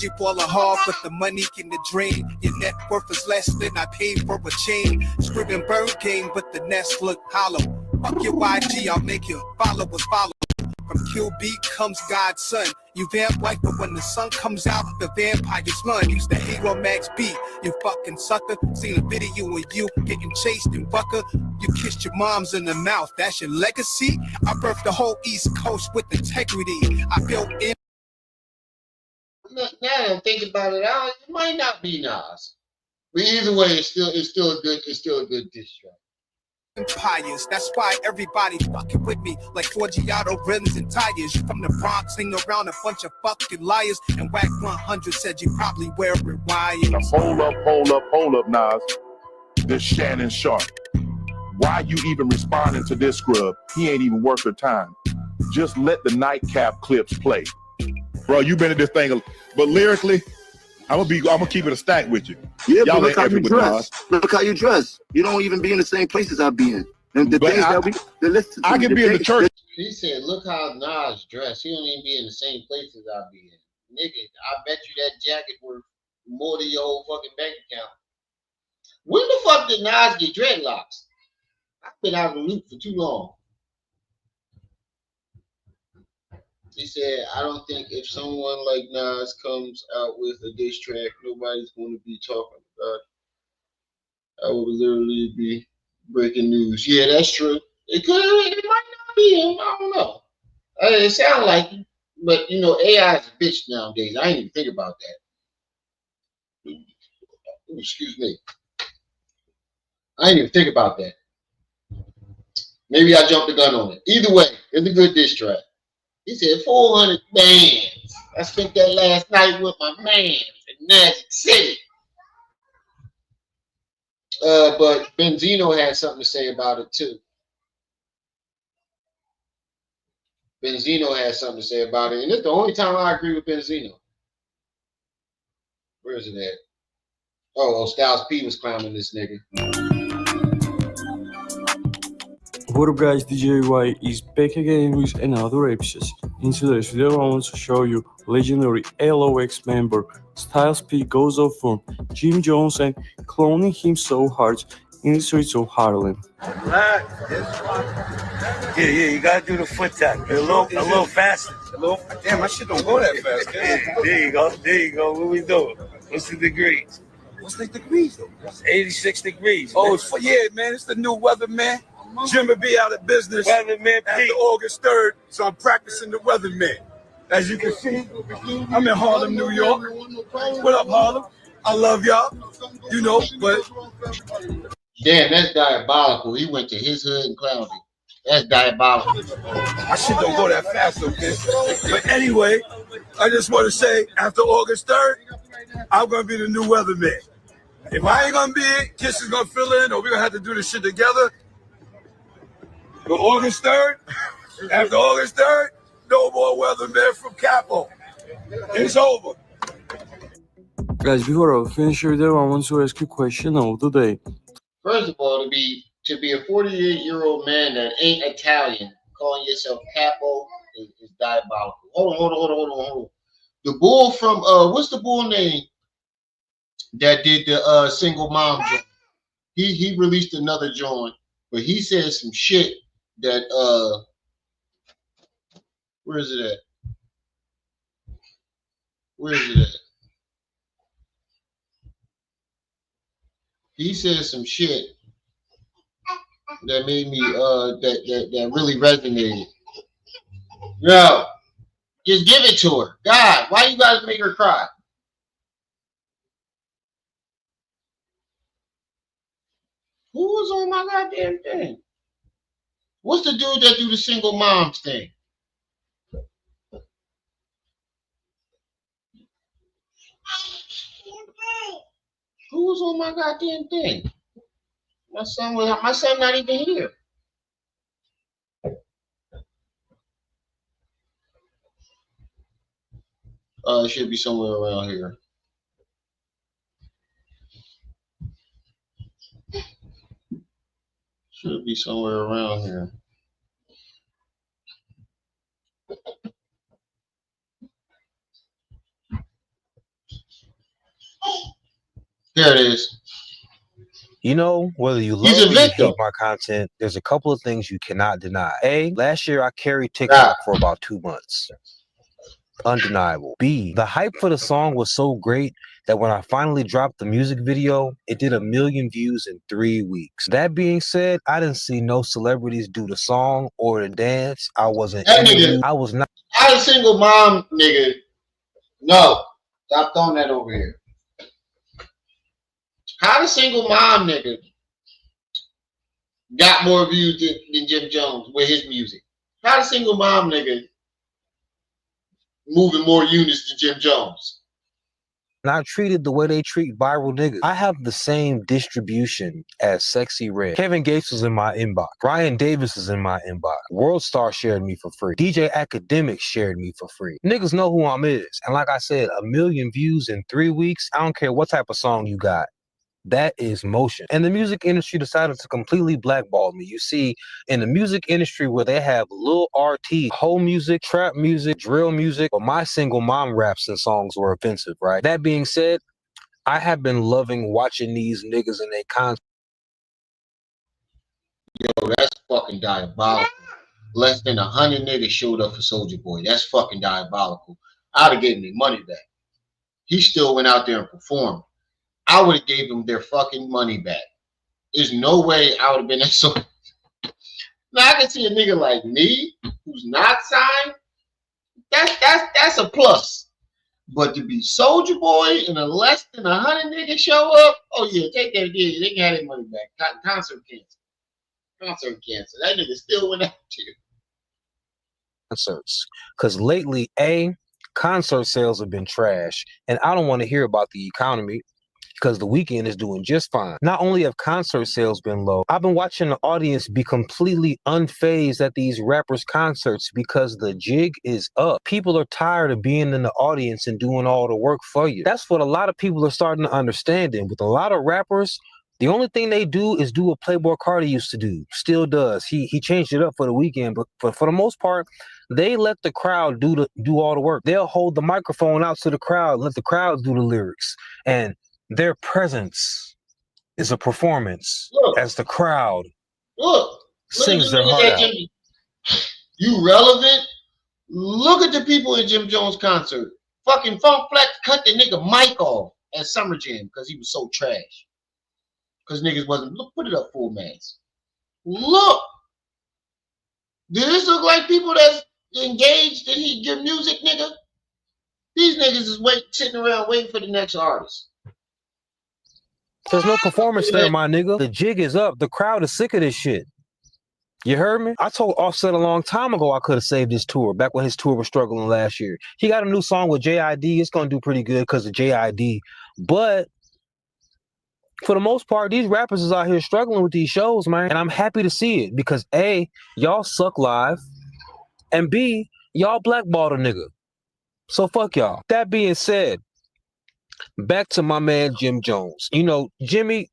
Speaker 10: You falling hard, but the money in the drain. Your net worth is less than I paid for a chain. Scribbling bird game, but the nest look hollow. Fuck your YG, I'll make your followers follow. From QB comes God's son. You vamp like, but when the sun comes out, the vampires run. Used to hate on Max B, you fucking sucker. Seen a video of you getting chased in Bucker. You kissed your moms in the mouth, that's your legacy. I birthed the whole East Coast with integrity. I built in.
Speaker 1: Now that I think about it, it might not be Nas, but either way, it's still a good diss track.
Speaker 10: Empires, that's why everybody fucking with me like Forgiato rims and tires. You from the Bronx, hang around a bunch of fucking liars. And Whack 100 said you probably wear wires.
Speaker 6: Now hold up, Nas. This Shannon Sharp. Why you even responding to this scrub? He ain't even worth your time. Just let the nightcap clips play. Bro, you been at this thing, but lyrically, I'm gonna keep it a stack with you.
Speaker 3: Yeah,
Speaker 6: y'all
Speaker 3: but look how you dress.
Speaker 6: Nas.
Speaker 3: Look how you dress. You don't even be in the same places I be in. And the things that we listen to.
Speaker 6: I can be in the church.
Speaker 1: He said, "Look how Nas dressed. He don't even be in the same places I be in." Nigga, I bet you that jacket worth more than your whole fucking bank account. When the fuck did Nas get dreadlocks? I've been out of the loop for too long. He said, I don't think if someone like Nas comes out with a diss track, nobody's going to be talking about it. I would literally be breaking news. Yeah, that's true. It might not be him. I don't know. It sounds like him. But, you know, AI is a bitch nowadays. I didn't even think about that. Excuse me. I didn't even think about that. Maybe I jumped the gun on it. Either way, it's a good diss track. He said 400 bands. I spent that last night with my man in Magic City. But Benzino had something to say about it too. Benzino had something to say about it, and it's the only time I agree with Benzino. Where is it at? Oh, Styles P was clowning this nigga.
Speaker 11: What up guys, DJ Y is back again with another episode. In today's video I want to show you legendary LOX member Styles P goes off on Jim Jones and cloning him so hard in the streets of Harlem.
Speaker 12: Yeah, you gotta do the foot tap. A little faster.
Speaker 13: Damn, my shit don't go that fast.
Speaker 12: There you go. What we doing? What's the degrees?
Speaker 13: What's the degrees though?
Speaker 12: It's 86 degrees.
Speaker 13: Oh, man, it's the new weatherman. Jim will be out of business
Speaker 12: Weatherman
Speaker 13: after August 3rd, so I'm practicing the weatherman. As you can see, I'm in Harlem, New York. What up, Harlem? I love y'all. You know, but
Speaker 1: damn, that's diabolical. He went to his hood and clowned it. That's diabolical.
Speaker 13: my shit don't go that fast, okay? But anyway, I just want to say, after August 3rd, I'm gonna be the new weatherman. If I ain't gonna be it, Kiss is gonna fill in, or we're gonna have to do this shit together. But August 3rd, after August 3rd, no more weatherman from Campbell. It's over.
Speaker 11: Guys, before I finish your video, I want to ask you a question of the day.
Speaker 1: First of all, to be a 48-year-old man that ain't Italian, calling yourself capo is diabolical. Hold on. The bull from what's the bull name that did the single mom joint? He released another joint, but he said some shit that where is it at? He said some shit that made me that really resonated. Yo, just give it to her. God, why you guys make her cry? Who was on my goddamn thing? What's the dude that do the single moms thing? Who was on my goddamn thing? My son not even here. It should be somewhere around here. Should be somewhere around here. There it is.
Speaker 14: You know, whether you
Speaker 1: He's
Speaker 14: love
Speaker 1: a
Speaker 14: or you
Speaker 1: victim.
Speaker 14: hate my content, there's a couple of things you cannot deny. A, last year I carried TikTok for about 2 months. Undeniable. B, the hype for the song was so great that when I finally dropped the music video, it did 1 million views in 3 weeks. That being said, I didn't see no celebrities do the song or the dance. I wasn't interviewed. I was not.
Speaker 1: I a single mom nigga. No. Stop throwing that over here. How the single mom nigga got more views than Jim Jones with his music? How the single mom nigga moving more units than Jim Jones?
Speaker 14: Not treated the way they treat viral niggas. I have the same distribution as Sexy Red. Kevin Gates was in my inbox. Ryan Davis is in my inbox. World Star shared me for free. DJ Academics shared me for free. Niggas know who I'm is. And like I said, 1 million views in 3 weeks. I don't care what type of song you got. That is motion. And the music industry decided to completely blackball me. You see, in the music industry where they have Lil RT, whole music, trap music, drill music, but my single mom raps and songs were offensive, right? That being said, I have been loving watching these niggas in their concerts.
Speaker 1: Yo, that's fucking diabolical. Less than 100 niggas showed up for Soulja Boy. That's fucking diabolical. I'd have given him money back. He still went out there and performed. I would have gave them their fucking money back. There's no way I would have been that so. Now I can see a nigga like me who's not signed. That's a plus. But to be Soulja Boy and a less than 100 niggas show up, oh yeah, take that. Yeah, they can have their money back. Concert cancel. Concert cancel. That nigga still went out to you.
Speaker 14: Concerts. Because lately, concert sales have been trash, and I don't want to hear about the economy. Because The Weeknd is doing just fine. Not only have concert sales been low, I've been watching the audience be completely unfazed at these rappers' concerts because the jig is up. People are tired of being in the audience and doing all the work for you. That's what a lot of people are starting to understand. And with a lot of rappers, the only thing they do is do what Playboi Carti used to do. Still does. He changed it up for The Weeknd, but for the most part, they let the crowd do all the work. They'll hold the microphone out to the crowd, let the crowd do the lyrics. And their presence is a performance as the crowd sings their heart out.
Speaker 1: You relevant? Look at the people in Jim Jones' concert. Fucking Funk Flex cut the nigga mic off at Summer Jam because he was so trash. Because niggas wasn't. Look, put it up, full mass. Look. Does this look like people that's engaged in your music, nigga? These niggas is sitting around waiting for the next artist.
Speaker 14: There's no performance there, my nigga. The jig is up. The crowd is sick of this shit. You heard me? I told Offset a long time ago I could have saved his tour, back when his tour was struggling last year. He got a new song with JID. It's going to do pretty good because of JID. But for the most part, these rappers is out here struggling with these shows, man. And I'm happy to see it because A, y'all suck live, and B, y'all blackballed a nigga. So fuck y'all. That being said, back to my man Jim Jones. You know, Jimmy,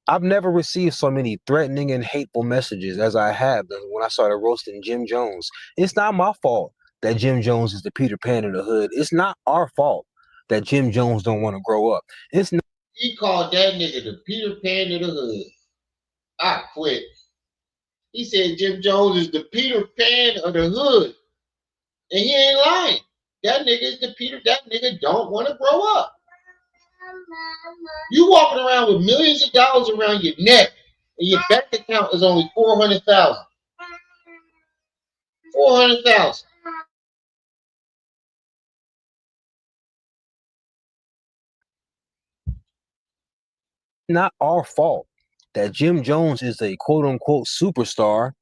Speaker 14: I've never received so many threatening and hateful messages as I have when I started roasting Jim Jones. It's not my fault that Jim Jones is the Peter Pan of the hood. It's not our fault that Jim Jones don't want to grow up. It's not.
Speaker 1: He called that nigga the Peter Pan of the hood. I quit. He said Jim Jones is the Peter Pan of the hood. And he ain't lying. That nigga is the Peter. That nigga don't want to grow up. You walking around with millions of dollars around your neck, and your bank account is only 400,000. 400,000.
Speaker 14: Not our fault that Jim Jones is a quote unquote superstar,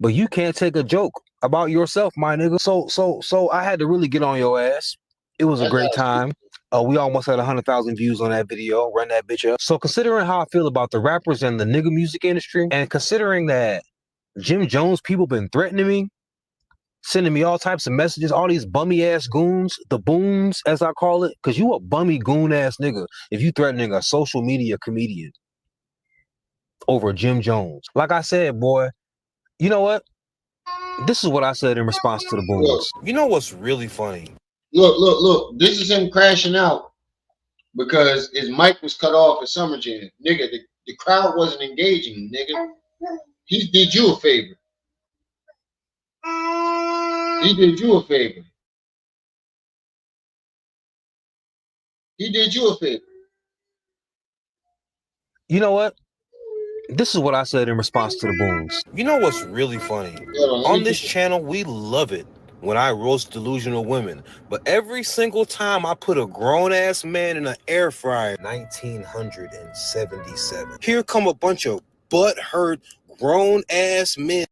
Speaker 14: but you can't take a joke about yourself, my nigga. So I had to really get on your ass. It was a great time. We almost had 100,000 views on that video. Run that bitch up. So considering how I feel about the rappers and the nigga music industry, and considering that Jim Jones people been threatening me, sending me all types of messages, all these bummy ass goons, the boons as I call it, because you a bummy goon ass nigga if you threatening a social media comedian over Jim Jones. Like I said, boy, you know what? This is what I said in response to the boons. You know what's really funny?
Speaker 1: Look. This is him crashing out because his mic was cut off at Summer Jam. Nigga, the crowd wasn't engaging, nigga. He did you a favor. He did you a favor. He did you a favor.
Speaker 14: You know what? This is what I said in response to the booms. You know what's really funny? On this channel, we love it when I roast delusional women. But every single time I put a grown-ass man in an air fryer, 1977, here come a bunch of butt-hurt grown-ass men.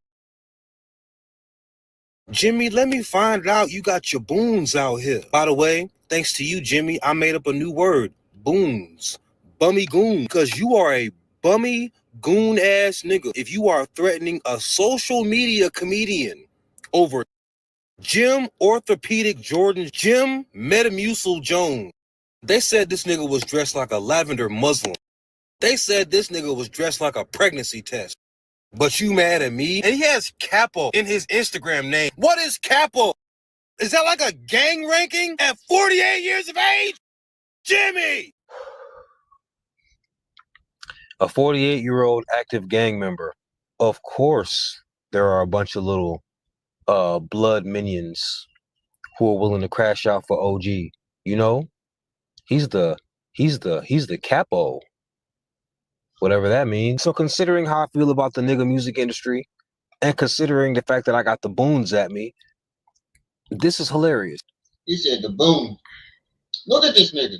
Speaker 14: Jimmy, let me find out you got your boons out here. By the way, thanks to you, Jimmy, I made up a new word, boons. Bummy goon, because you are a bummy goon ass nigga if you are threatening a social media comedian over Jim Orthopedic Jordan, Jim Metamucil Jones. They said this nigga was dressed like a lavender Muslim. They said this nigga was dressed like a pregnancy test. But you mad at me? And he has Capo in his Instagram name. What is Capo? Is that like a gang ranking at 48 years of age? Jimmy! A 48-year-old active gang member. Of course, there are a bunch of little blood minions who are willing to crash out for OG. You know, he's the capo, whatever that means. So considering how I feel about the nigga music industry, and considering the fact that I got the boons at me, this is hilarious.
Speaker 1: He said the boom. Look at this nigga.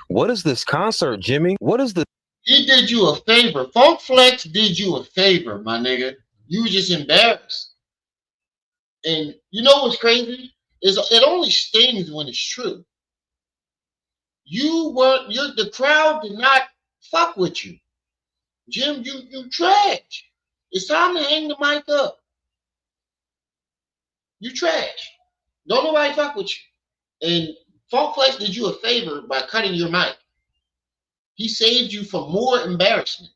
Speaker 14: What is this concert, Jimmy? What is the?
Speaker 1: He did you a favor. Funk Flex did you a favor, my nigga. You were just embarrassed. And you know what's crazy? Is it only stings when it's true. The crowd did not fuck with you. Jim, you trash. It's time to hang the mic up. You trash. Don't nobody fuck with you. And Funk Flex did you a favor by cutting your mic. He saved you from more embarrassment.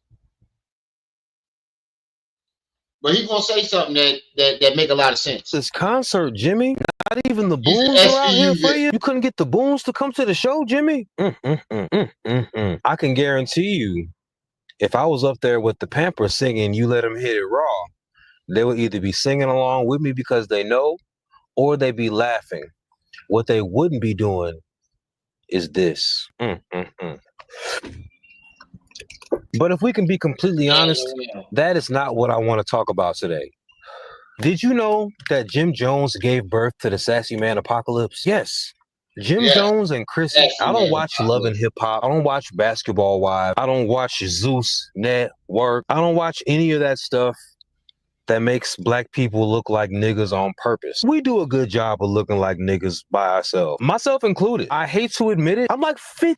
Speaker 1: But he's gonna say something that make a lot of sense.
Speaker 14: This concert, Jimmy. Not even the boons are out here for you. You couldn't get the boons to come to the show, Jimmy. I can guarantee you, if I was up there with the Pampers singing, you let them hit it raw, they would either be singing along with me because they know, or they'd be laughing. What they wouldn't be doing is this. But if we can be completely honest, that is not what I want to talk about today. Did you know that Jim Jones gave birth to the Sassy Man Apocalypse? Yes. Jim Jones and Chrissy. I don't watch Love and Hip Hop. I don't watch Basketball Wives. I don't watch Zeus Network. I don't watch any of that stuff that makes black people look like niggas on purpose. We do a good job of looking like niggas by ourselves, myself included. I hate to admit it. I'm like 50.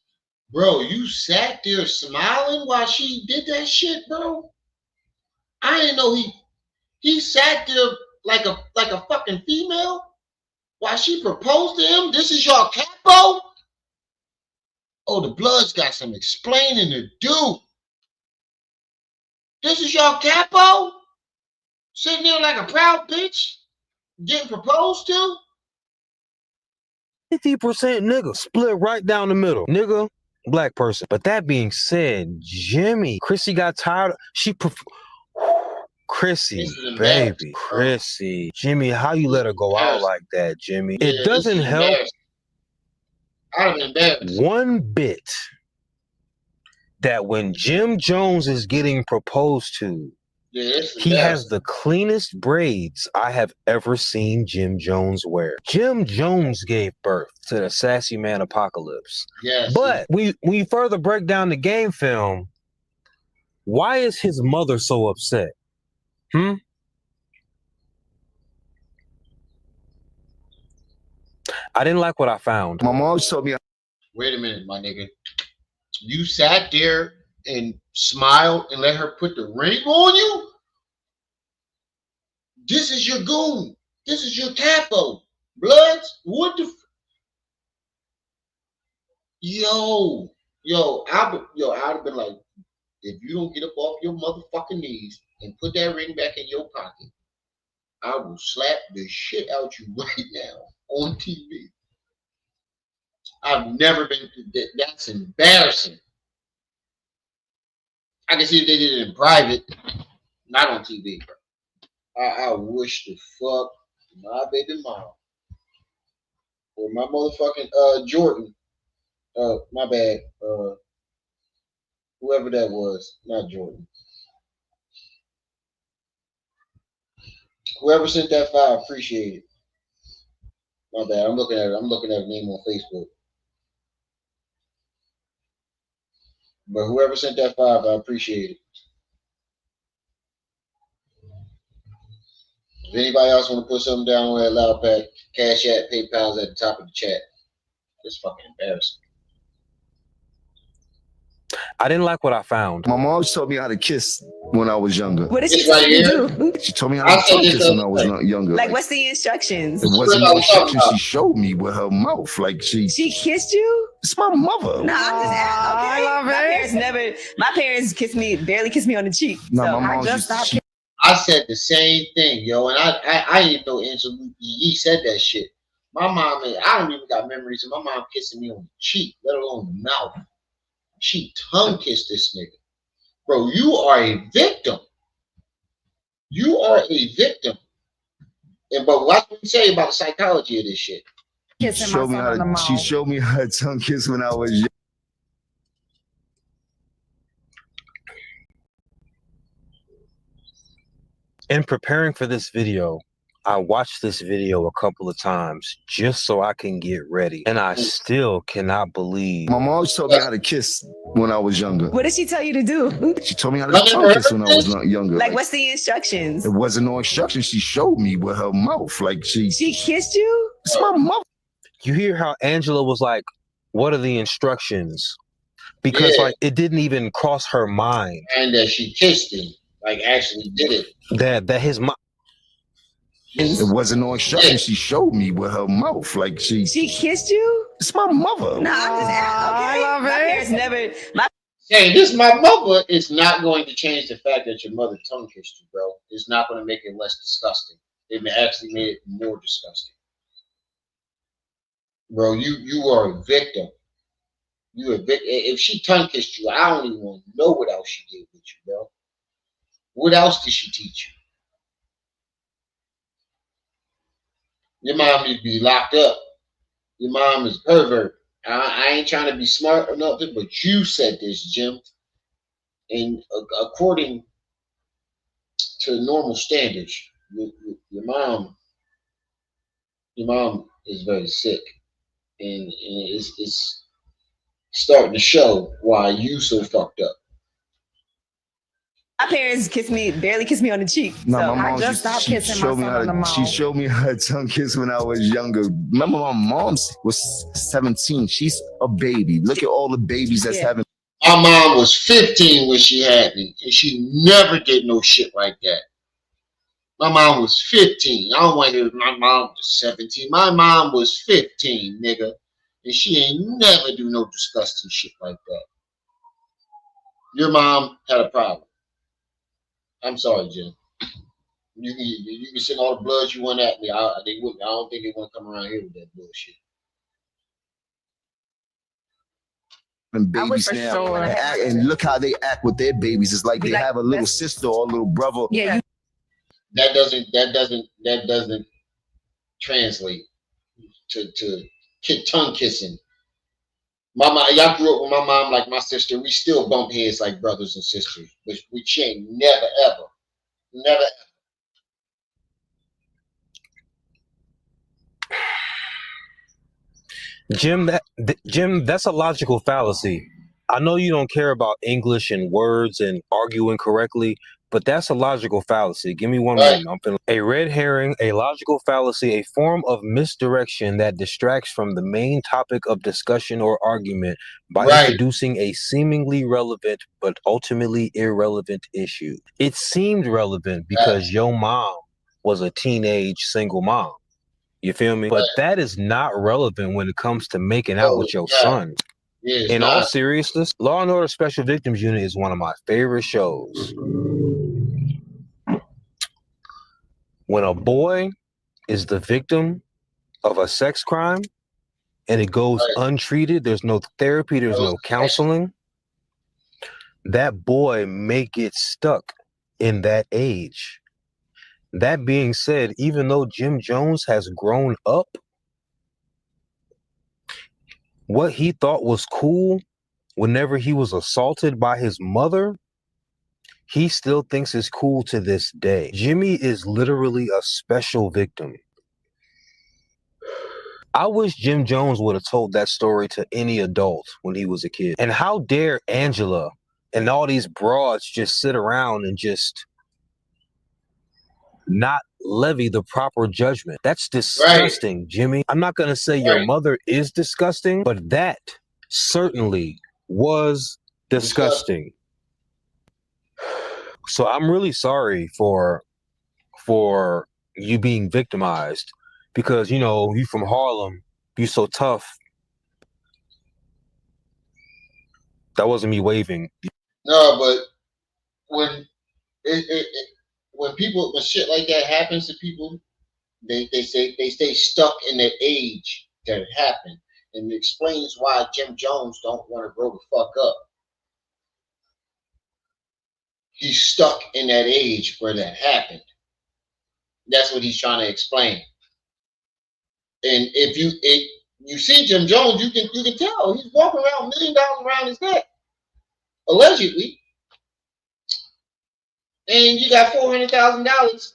Speaker 1: Bro, you sat there smiling while she did that shit, bro. I didn't know he sat there like a fucking female while she proposed to him. This is your capo? Oh, the Bloods got some explaining to do. This is your capo? Sitting there like a proud bitch getting proposed to?
Speaker 14: 50% nigga, split right down the middle. Nigga, black person. But that being said, Jimmy, Chrissy got tired. Chrissy, baby, Chrissy. Jimmy, how you let her go out like that, Jimmy? It doesn't help one bit that when Jim Jones is getting proposed to, he has the cleanest braids I have ever seen Jim Jones wear. Jim Jones gave birth to the Sassy Man Apocalypse.
Speaker 1: Yes.
Speaker 14: But when you further break down the game film, why is his mother so upset? I didn't like what I found.
Speaker 3: My mom told me.
Speaker 1: Wait a minute, my nigga. You sat there and smiled and let her put the ring on you? This is your goon. This is your capo. Bloods? What the I'd have been like, if you don't get up off your motherfucking knees and put that ring back in your pocket, I will slap the shit out you right now on TV. I've never been. That's embarrassing. I can see if they did it in private, not on TV, bro. I wish the fuck my baby mom or my motherfucking Jordan. My bad. Whoever that was, not Jordan. Whoever sent that file, appreciate it. My bad. I'm looking at it. I'm looking at the name on Facebook. But whoever sent that file, I appreciate it. If anybody else want to put something down on that loud pack, Cash App, PayPal's at the top of the chat. It's fucking embarrassing.
Speaker 14: I didn't like what I found.
Speaker 3: My mom taught me how to kiss when I was younger.
Speaker 15: What did she tell you to do?
Speaker 3: She told me how to tongue kiss when I was younger.
Speaker 15: Like, what's the instructions?
Speaker 3: It wasn't no instructions. She showed me with her mouth. Like she
Speaker 15: kissed you?
Speaker 3: It's my mother.
Speaker 15: No, I'm just asking. Okay. My parents barely kissed me on the cheek.
Speaker 3: No,
Speaker 15: so
Speaker 3: my mom
Speaker 15: I just stopped.
Speaker 1: I said the same thing, yo, and I didn't know he said that shit. My mom, I don't even got memories of my mom kissing me on the cheek, let alone the mouth. She tongue kissed this nigga. Bro, you are a victim. You are a victim. But what can you say about the psychology of this shit?
Speaker 3: She showed me how to tongue kiss when I was young.
Speaker 14: In preparing for this video, I watched this video a couple of times just so I can get ready. And I still cannot believe.
Speaker 3: My mom taught me how to kiss when I was younger.
Speaker 15: What did she tell you to do?
Speaker 3: She told me how to tongue kiss when I was younger.
Speaker 15: Like, what's the instructions?
Speaker 3: It wasn't no instructions. She showed me with her mouth. Like she
Speaker 15: kissed you?
Speaker 3: It's my mother.
Speaker 14: You hear how Angela was like, what are the instructions? Because like it didn't even cross her mind.
Speaker 1: And that she kissed him. Like actually did it.
Speaker 14: That his mom.
Speaker 3: It wasn't no instructions. She showed me with her mouth. Like she
Speaker 15: kissed you?
Speaker 3: It's my mother.
Speaker 15: No, I'm just asking. Okay. My parents never.
Speaker 1: Saying this my mother is not going to change the fact that your mother tongue kissed you, bro. It's not going to make it less disgusting. It actually made it more disgusting. Bro, you are a victim. You a victim. If she tongue kissed you, I don't even want to know what else she did with you, bro. What else did she teach you? Your mom needs to be locked up. Your mom is a pervert. I ain't trying to be smart or nothing, but you said this, Jim. And according to normal standards, your mom is very sick, and it's starting to show why you so fucked up.
Speaker 15: My parents barely kissed me on the cheek.
Speaker 3: No,
Speaker 15: so
Speaker 3: my mom
Speaker 15: I just stopped kissing my son on the mouth.
Speaker 3: She showed me how to tongue kiss when I was younger. Remember, my mom was 17. She's a baby. Look at all the babies that's having.
Speaker 1: My mom was 15 when she had me, and she never did no shit like that. My mom was 15. I don't want to hear my mom was 17. My mom was 15, nigga, and she ain't never do no disgusting shit like that. Your mom had a problem. I'm sorry, Jim. You can send all the bloods you want at me. I don't think they want to come around here with that bullshit.
Speaker 3: And babies now, and look how they act with their babies. It's like they have a little sister or a little brother.
Speaker 15: Yeah.
Speaker 1: That doesn't translate to tongue kissing. Y'all grew up with my mom like my sister. We still bump heads like brothers and sisters, but we ain't never ever.
Speaker 14: Jim, that's a logical fallacy. I know you don't care about English and words and arguing correctly, but that's a logical fallacy. Give me one moment. A red herring, a logical fallacy, a form of misdirection that distracts from the main topic of discussion or argument by introducing a seemingly relevant but ultimately irrelevant issue. It seemed relevant because your mom was a teenage single mom. You feel me? But that is not relevant when it comes to making out with your son. In all seriousness, Law and Order Special Victims Unit is one of my favorite shows. When a boy is the victim of a sex crime and it goes untreated, there's no therapy, there's no counseling, that boy may get stuck in that age. That being said, even though Jim Jones has grown up, what he thought was cool whenever he was assaulted by his mother, he still thinks is cool to this day. Jimmy is literally a special victim. I wish Jim Jones would have told that story to any adult when he was a kid. And how dare Angela and all these broads just sit around and just not levy the proper judgment. That's disgusting, Jimmy. I'm not going to say your mother is disgusting, but that certainly was disgusting. So I'm really sorry for you being victimized because, you know, you from Harlem, you so tough. That wasn't me waving.
Speaker 1: No, but when when shit like that happens to people, they stay stuck in that age that it happened, and it explains why Jim Jones don't want to grow the fuck up. He's stuck in that age where that happened. That's what he's trying to explain. And if you see Jim Jones, you can tell he's walking around $1 million around his neck, allegedly. And you got $400,000.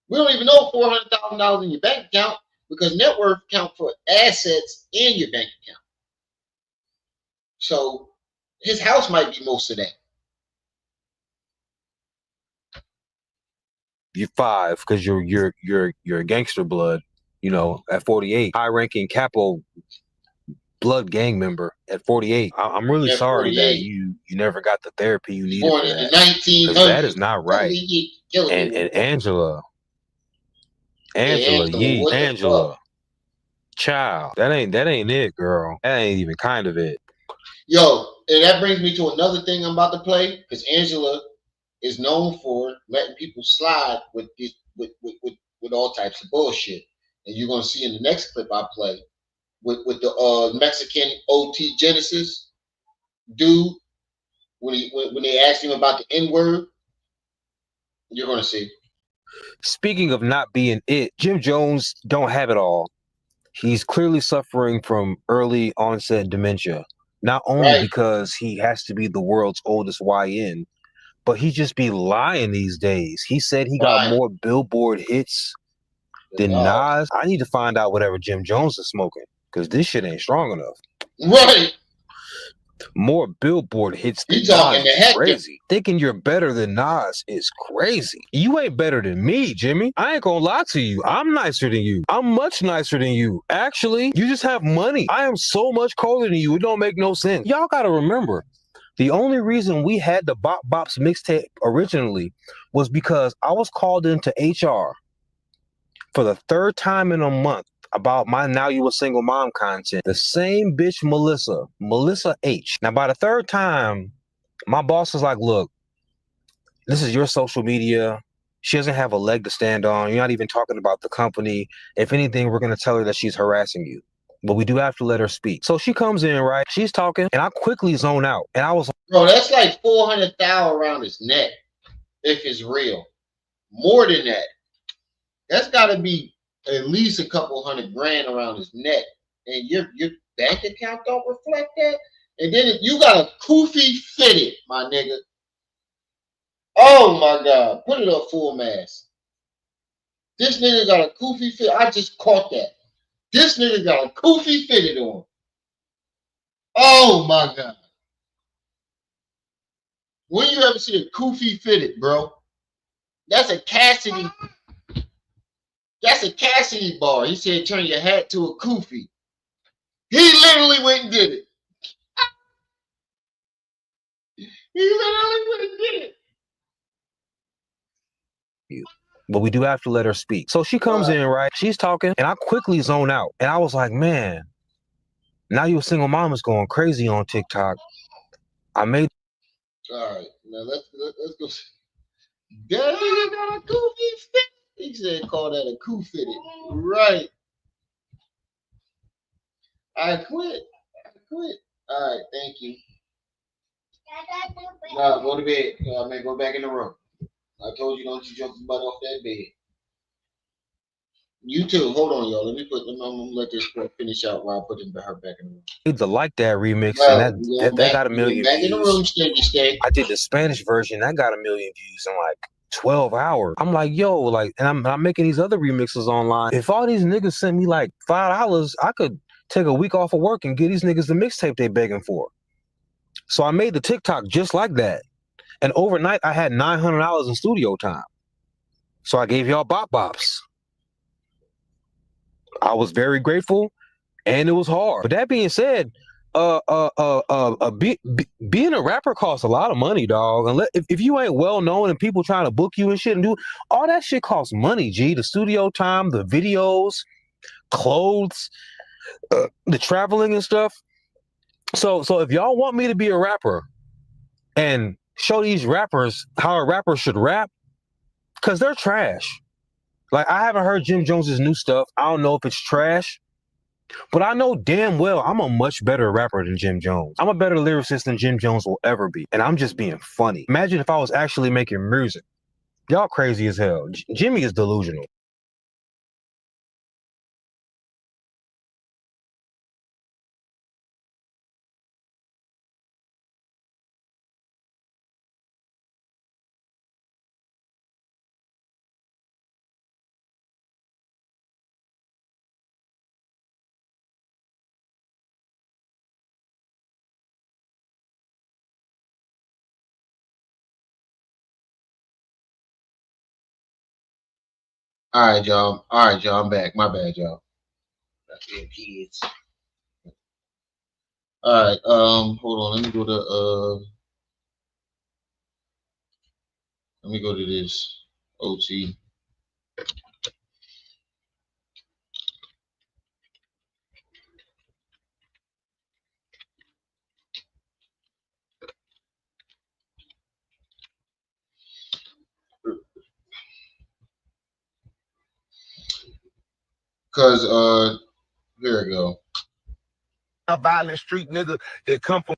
Speaker 1: We don't even know $400,000 in your bank account because net worth count for assets in your bank account. So his house might be most of that.
Speaker 14: You're 5 because you're a gangster blood, you know, at 48. High-ranking capo blood gang member at 48. I'm really sorry that you never got the therapy you needed for that. 1900s. That is not right. And Angela, child, that ain't it, girl. That ain't even kind of it.
Speaker 1: Yo, and that brings me to another thing I'm about to play because Angela is known for letting people slide with all types of bullshit, and you're gonna see in the next clip I play with the Mexican OT Genesis dude when they asked him about the N-word. You're gonna see.
Speaker 14: Speaking of not being it, Jim Jones don't have it all. He's clearly suffering from early onset dementia, not only because he has to be the world's oldest YN, but he just be lying these days. He said he got more Billboard hits than Nas. I need to find out whatever Jim Jones is smoking because this shit ain't strong enough.
Speaker 1: Right.
Speaker 14: More Billboard hits than Nas is crazy. Thinking you're better than Nas is crazy. You ain't better than me, Jimmy. I ain't gonna lie to you. I'm nicer than you. I'm much nicer than you. Actually, you just have money. I am so much colder than you. It don't make no sense. Y'all gotta remember, the only reason we had the Bop Bops mixtape originally was because I was called into HR for the 3rd time in a month about my Now You a Single Mom content. The same bitch, Melissa H. Now, by the 3rd time, my boss was like, look, this is your social media. She doesn't have a leg to stand on. You're not even talking about the company. If anything, we're going to tell her that she's harassing you. But we do have to let her speak. So she comes in, right? She's talking, and I quickly zone out. And I was like,
Speaker 1: bro, that's like 400,000 around his neck, if it's real. More than that. That's got to be at least a couple $100,000 around his neck, and your bank account don't reflect that. And then you got a kufi fitted, my nigga. Oh my God, put it up full mass. This nigga got a kufi fit. I just caught that. This nigga got a kufi fitted on. Oh my God. When you ever see a kufi fitted, bro? That's a Cassidy. That's a Cassidy bar. He said, turn your hat to a kufi. He literally went and did it. He literally went and did it.
Speaker 14: But we do have to let her speak. So she comes in, right? She's talking, and I quickly zone out. And I was like, man, Now You a Single Mom is going crazy on TikTok. I made.
Speaker 1: All right, now let's go. That nigga got a kufi fit. He said, call that a coup fitted. Right. I quit. All right, thank you. No, go to bed. I mean, go back in the room. I told you don't you jump your butt off that bed. You too. Hold on, y'all. I'm gonna let this girl finish out while I put her back in the room.
Speaker 14: I did the Like That remix,
Speaker 1: Well,
Speaker 14: and that got a million
Speaker 1: back in the room,
Speaker 14: views.
Speaker 1: stay.
Speaker 14: I did the Spanish version, that got a million views in like 12 hours. I'm like, yo, like, and I'm making these other remixes online. If all these niggas sent me like $5, I could take a week off of work and get these niggas the mixtape they begging for. So I made the TikTok just like that. And overnight, I had $900 in studio time. So I gave y'all bops. I was very grateful, and it was hard. But that being said, being a rapper costs a lot of money, dog. And if you ain't well known and people trying to book you and shit and do all that shit costs money. G, the studio time, the videos, clothes, the traveling and stuff. So if y'all want me to be a rapper and show these rappers how a rapper should rap, because they're trash. Like, I haven't heard Jim Jones's new stuff. I don't know if it's trash, but I know damn well I'm a much better rapper than Jim Jones. I'm a better lyricist than Jim Jones will ever be, and I'm just being funny. Imagine if I was actually making music. Y'all crazy as hell. Jimmy is delusional.
Speaker 1: All right, y'all. I'm back. My bad, y'all. That's it, kids. All right. Hold on. Let me go to this OT. Cause here we go.
Speaker 13: A violent street nigga that come from.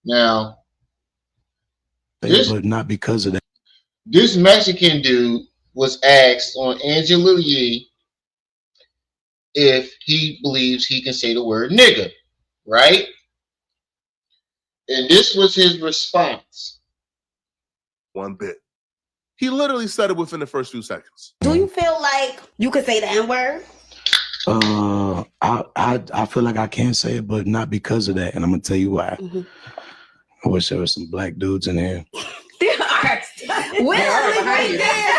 Speaker 1: Now,
Speaker 16: but not because of that.
Speaker 1: This Mexican dude was asked on Angela Yee if he believes he can say the word nigga, right? And this was his response.
Speaker 17: One bit. He literally said it within the first few seconds.
Speaker 18: Do you feel like you could say the N-word?
Speaker 16: I feel like I can say it, but not because of that, and I'm gonna tell you why. I wish there were some black dudes in here.
Speaker 18: There are. Right there.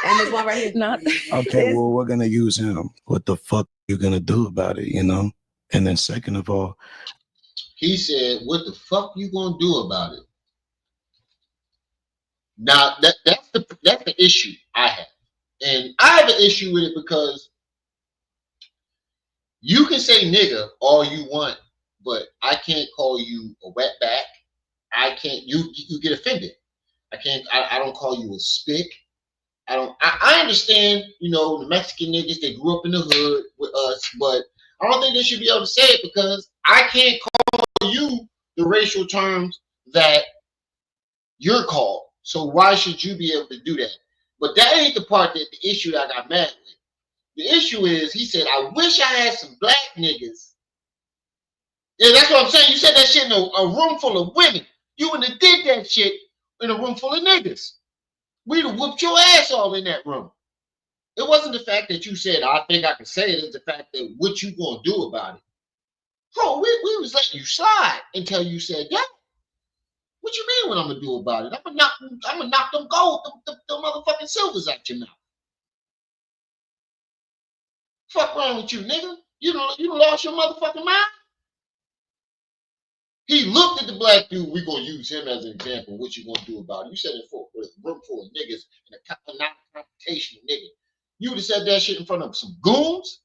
Speaker 18: And there's one right here. Not.
Speaker 16: Okay, well, we're gonna use him. What the fuck you gonna do about it, you know? And then second of all,
Speaker 1: he said, "What the fuck you gonna do about it?" Now that's the issue I have, and I have an issue with it because you can say nigga all you want, but I can't call you a wetback. I can't. You get offended. I can't. I don't call you a spick. I understand. You know, the Mexican niggas, they grew up in the hood with us, but I don't think they should be able to say it because I can't call you the racial terms that you're called. So why should you be able to do that? But that ain't the part that the issue that I got mad with. The issue is he said, "I wish I had some black niggas." Yeah, that's what I'm saying. You said that shit in a room full of women. You wouldn't have did that shit in a room full of niggas. We'd have whooped your ass all in that room. It wasn't the fact that you said, "I think I can say it." It's the fact that what you gonna do about it. Oh, we was letting you slide until you said, "Yeah." What you mean what I'm gonna do about it? I'm gonna knock them gold, them motherfucking silvers out your mouth. Fuck wrong with you, nigga? You lost your motherfucking mind? He looked at the black dude. We gonna use him as an example. What you gonna do about it? You said it for a room full of niggas and a non-confrontational nigga. You would have said that shit in front of some goons.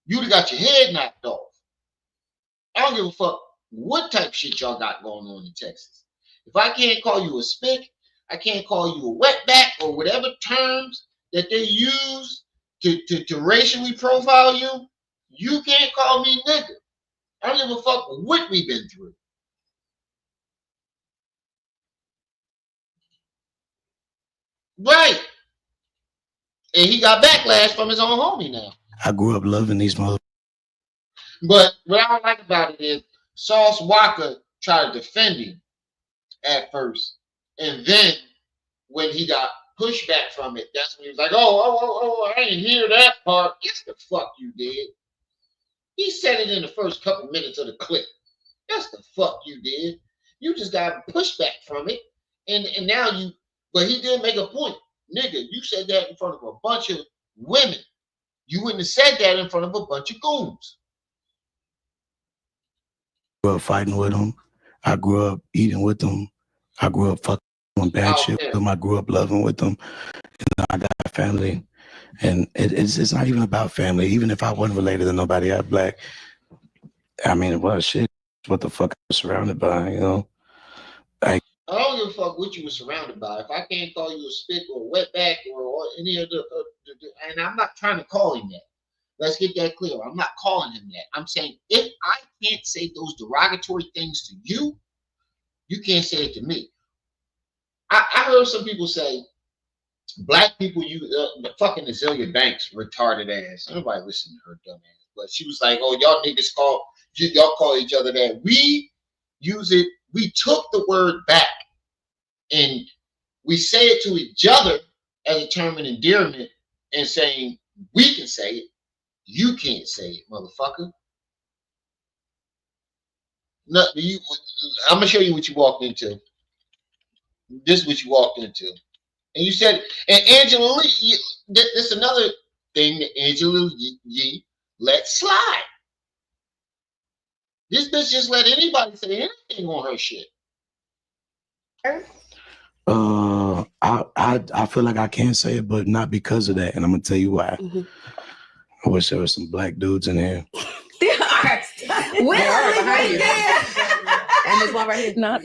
Speaker 1: You'd have got your head knocked off. I don't give a fuck what type of shit y'all got going on in Texas. If I can't call you a spick, I can't call you a wetback or whatever terms that they use to racially profile you, you can't call me nigga. I don't give a fuck what we've been through. Right. And he got backlash from his own homie now.
Speaker 16: I grew up loving these motherfuckers.
Speaker 1: But what I don't like about it is Sauce Walker tried to defend him at first. And then when he got pushback from it, that's when he was like, oh, I didn't hear that part. Yes, the fuck you did. He said it in the first couple minutes of the clip. Yes, the fuck you did. You just got pushback from it. And now you, but he did make a point. Nigga, you said that in front of a bunch of women. You wouldn't have said that in front of a bunch of goons.
Speaker 16: I grew up fighting with them. I grew up eating with them. I grew up fucking doing bad shit with them. I grew up loving with them. And I got a family. And it's not even about family. Even if I wasn't related to nobody, I'm black. I mean, it was shit. What the fuck I was surrounded by, you know?
Speaker 1: I don't give a fuck what you were surrounded by. If I can't call you a spit or a wetback or any of the and I'm not trying to call him that. Let's get that clear. I'm not calling him that. I'm saying if I can't say those derogatory things to you, you can't say it to me. I heard some people say, black people, you the fucking Azealia Banks retarded ass. Nobody listen to her dumb ass. But she was like, oh, y'all niggas y'all call each other that. We use it. We took the word back and we say it to each other as a term of endearment and saying we can say it. You can't say it, motherfucker. No, I'm gonna show you what you walked into. This is what you walked into. And you said, and Angela Lee, this is another thing that Angela Yee let slide. This bitch just let anybody say anything on her shit.
Speaker 16: I feel like I can't say it, but not because of that. And I'm gonna tell you why. I wish there was some black dudes in here.
Speaker 18: There are. Where behind you? And this one right here. Not.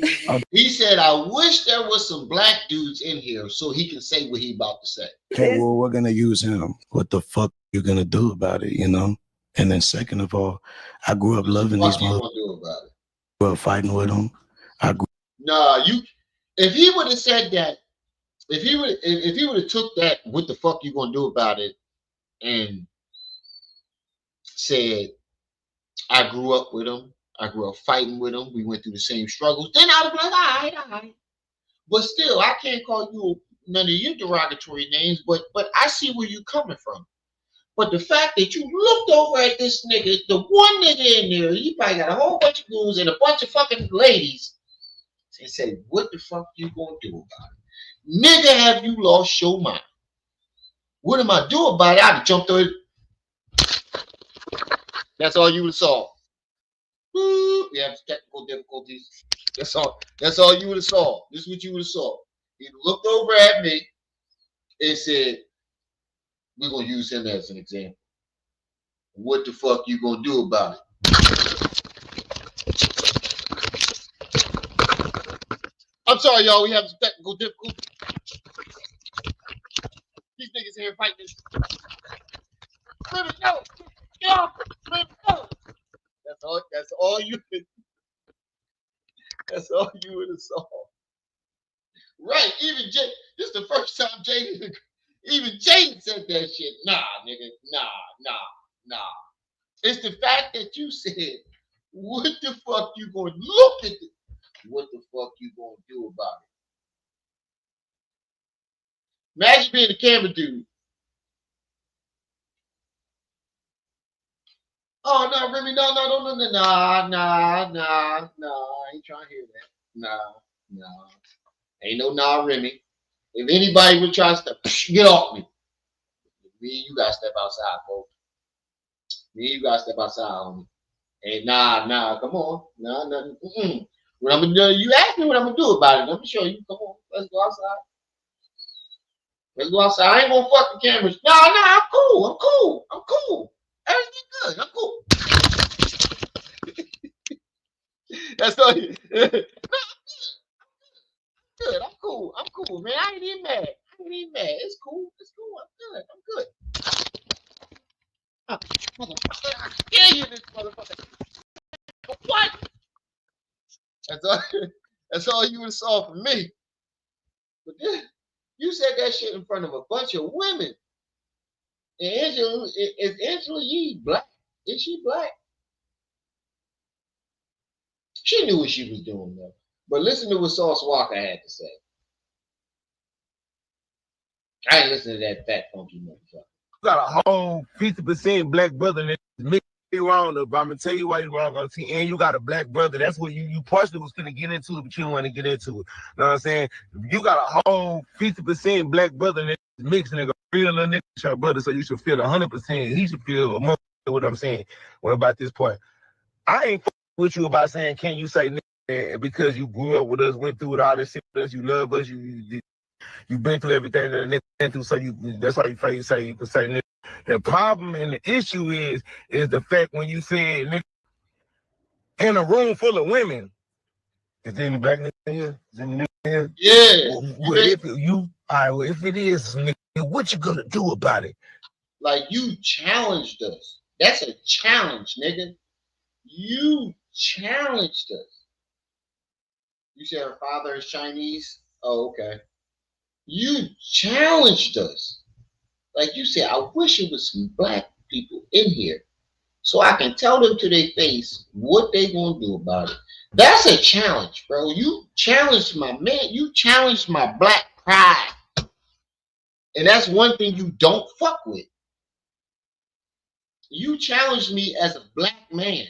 Speaker 1: He said, I wish there was some black dudes in here so he can say what he about to say.
Speaker 16: Okay, well, we're gonna use him. What the fuck you gonna do about it, you know? And then second of all, I grew up loving these motherfuckers.
Speaker 1: What you gonna do about it?
Speaker 16: Grew up fighting with them.
Speaker 1: Nah, if he would have said that, if he would have took that, what the fuck you gonna do about it, and said, I grew up with him, I grew up fighting with him, we went through the same struggles, then I'd have been like, all right. But still, I can't call you none of your derogatory names, but I see where you're coming from. But the fact that you looked over at this nigga, the one nigga in there, he probably got a whole bunch of goons and a bunch of fucking ladies, and say, what the fuck you gonna do about it? Nigga, have you lost your mind? What am I do about it? I'd have jumped through it. That's all you would have saw. We have technical difficulties. That's all you would have saw. This is what you would have saw. He looked over at me and said, we're gonna use him as an example. What the fuck you gonna do about it? I'm sorry, y'all. We have some technical difficulties. These niggas here fighting this. Let it go. Get off. Let it go. That's all you would have saw. Right. Even Jay, this is the first time even Jaden said that shit. Nah, nigga. Nah. It's the fact that you said, what the fuck you gonna look at it? What the fuck you gonna do about it? Imagine being a camera dude. Oh no, Remy, no, nah. I ain't trying to hear that. Nah. Ain't no nah, Remy. If anybody would try to get off me, you gotta step outside, folks. You gotta step outside, homie. Hey, nah, come on. Nah. What I'm gonna do, you ask me what I'm gonna do about it. I'm gonna show you. Come on, let's go outside. I ain't gonna fuck the cameras. Nah, I'm cool. Everything good. I'm cool. That's all you. No, I'm good. I'm cool, man. I ain't even mad. It's cool. I'm good. Motherfucker, I kill you, this motherfucker. What? That's all you saw from me. But then, you said that shit in front of a bunch of women. And Angela, is Angela Yee black? Is she black? She knew what she was doing, though. But listen to what Sauce Walker had to say. I ain't listening to that fat funky motherfucker.
Speaker 12: You got a whole 50% black brother that makes you wrong, but I'm gonna tell you why you're wrong. And you got a black brother. That's what you partially was gonna get into it, but you don't want to get into it. You know what I'm saying? You got a whole 50% black brother that mixed nigga, real little nigga, your brother. So you should feel 100%. He should feel more. What I'm saying. What about this point? I ain't with you about saying, can you say nigga because you grew up with us, went through all this shit with us, you love us, you've been through everything that a nigga been through, so that's why you can say nigga. The problem and the issue is the fact when you say nigga in a room full of women, is there any black nigga here? Is there any nigga here?
Speaker 1: Yeah.
Speaker 12: Well, if it is, nigga, what you gonna do about it?
Speaker 1: Like, you challenged us. That's a challenge, nigga. You challenged us. You said her father is Chinese? Oh, okay. You challenged us. Like you said, I wish it was some black people in here so I can tell them to their face what they gonna do about it. That's a challenge, bro. You challenged my man. You challenged my black pride. And that's one thing you don't fuck with. You challenged me as a black man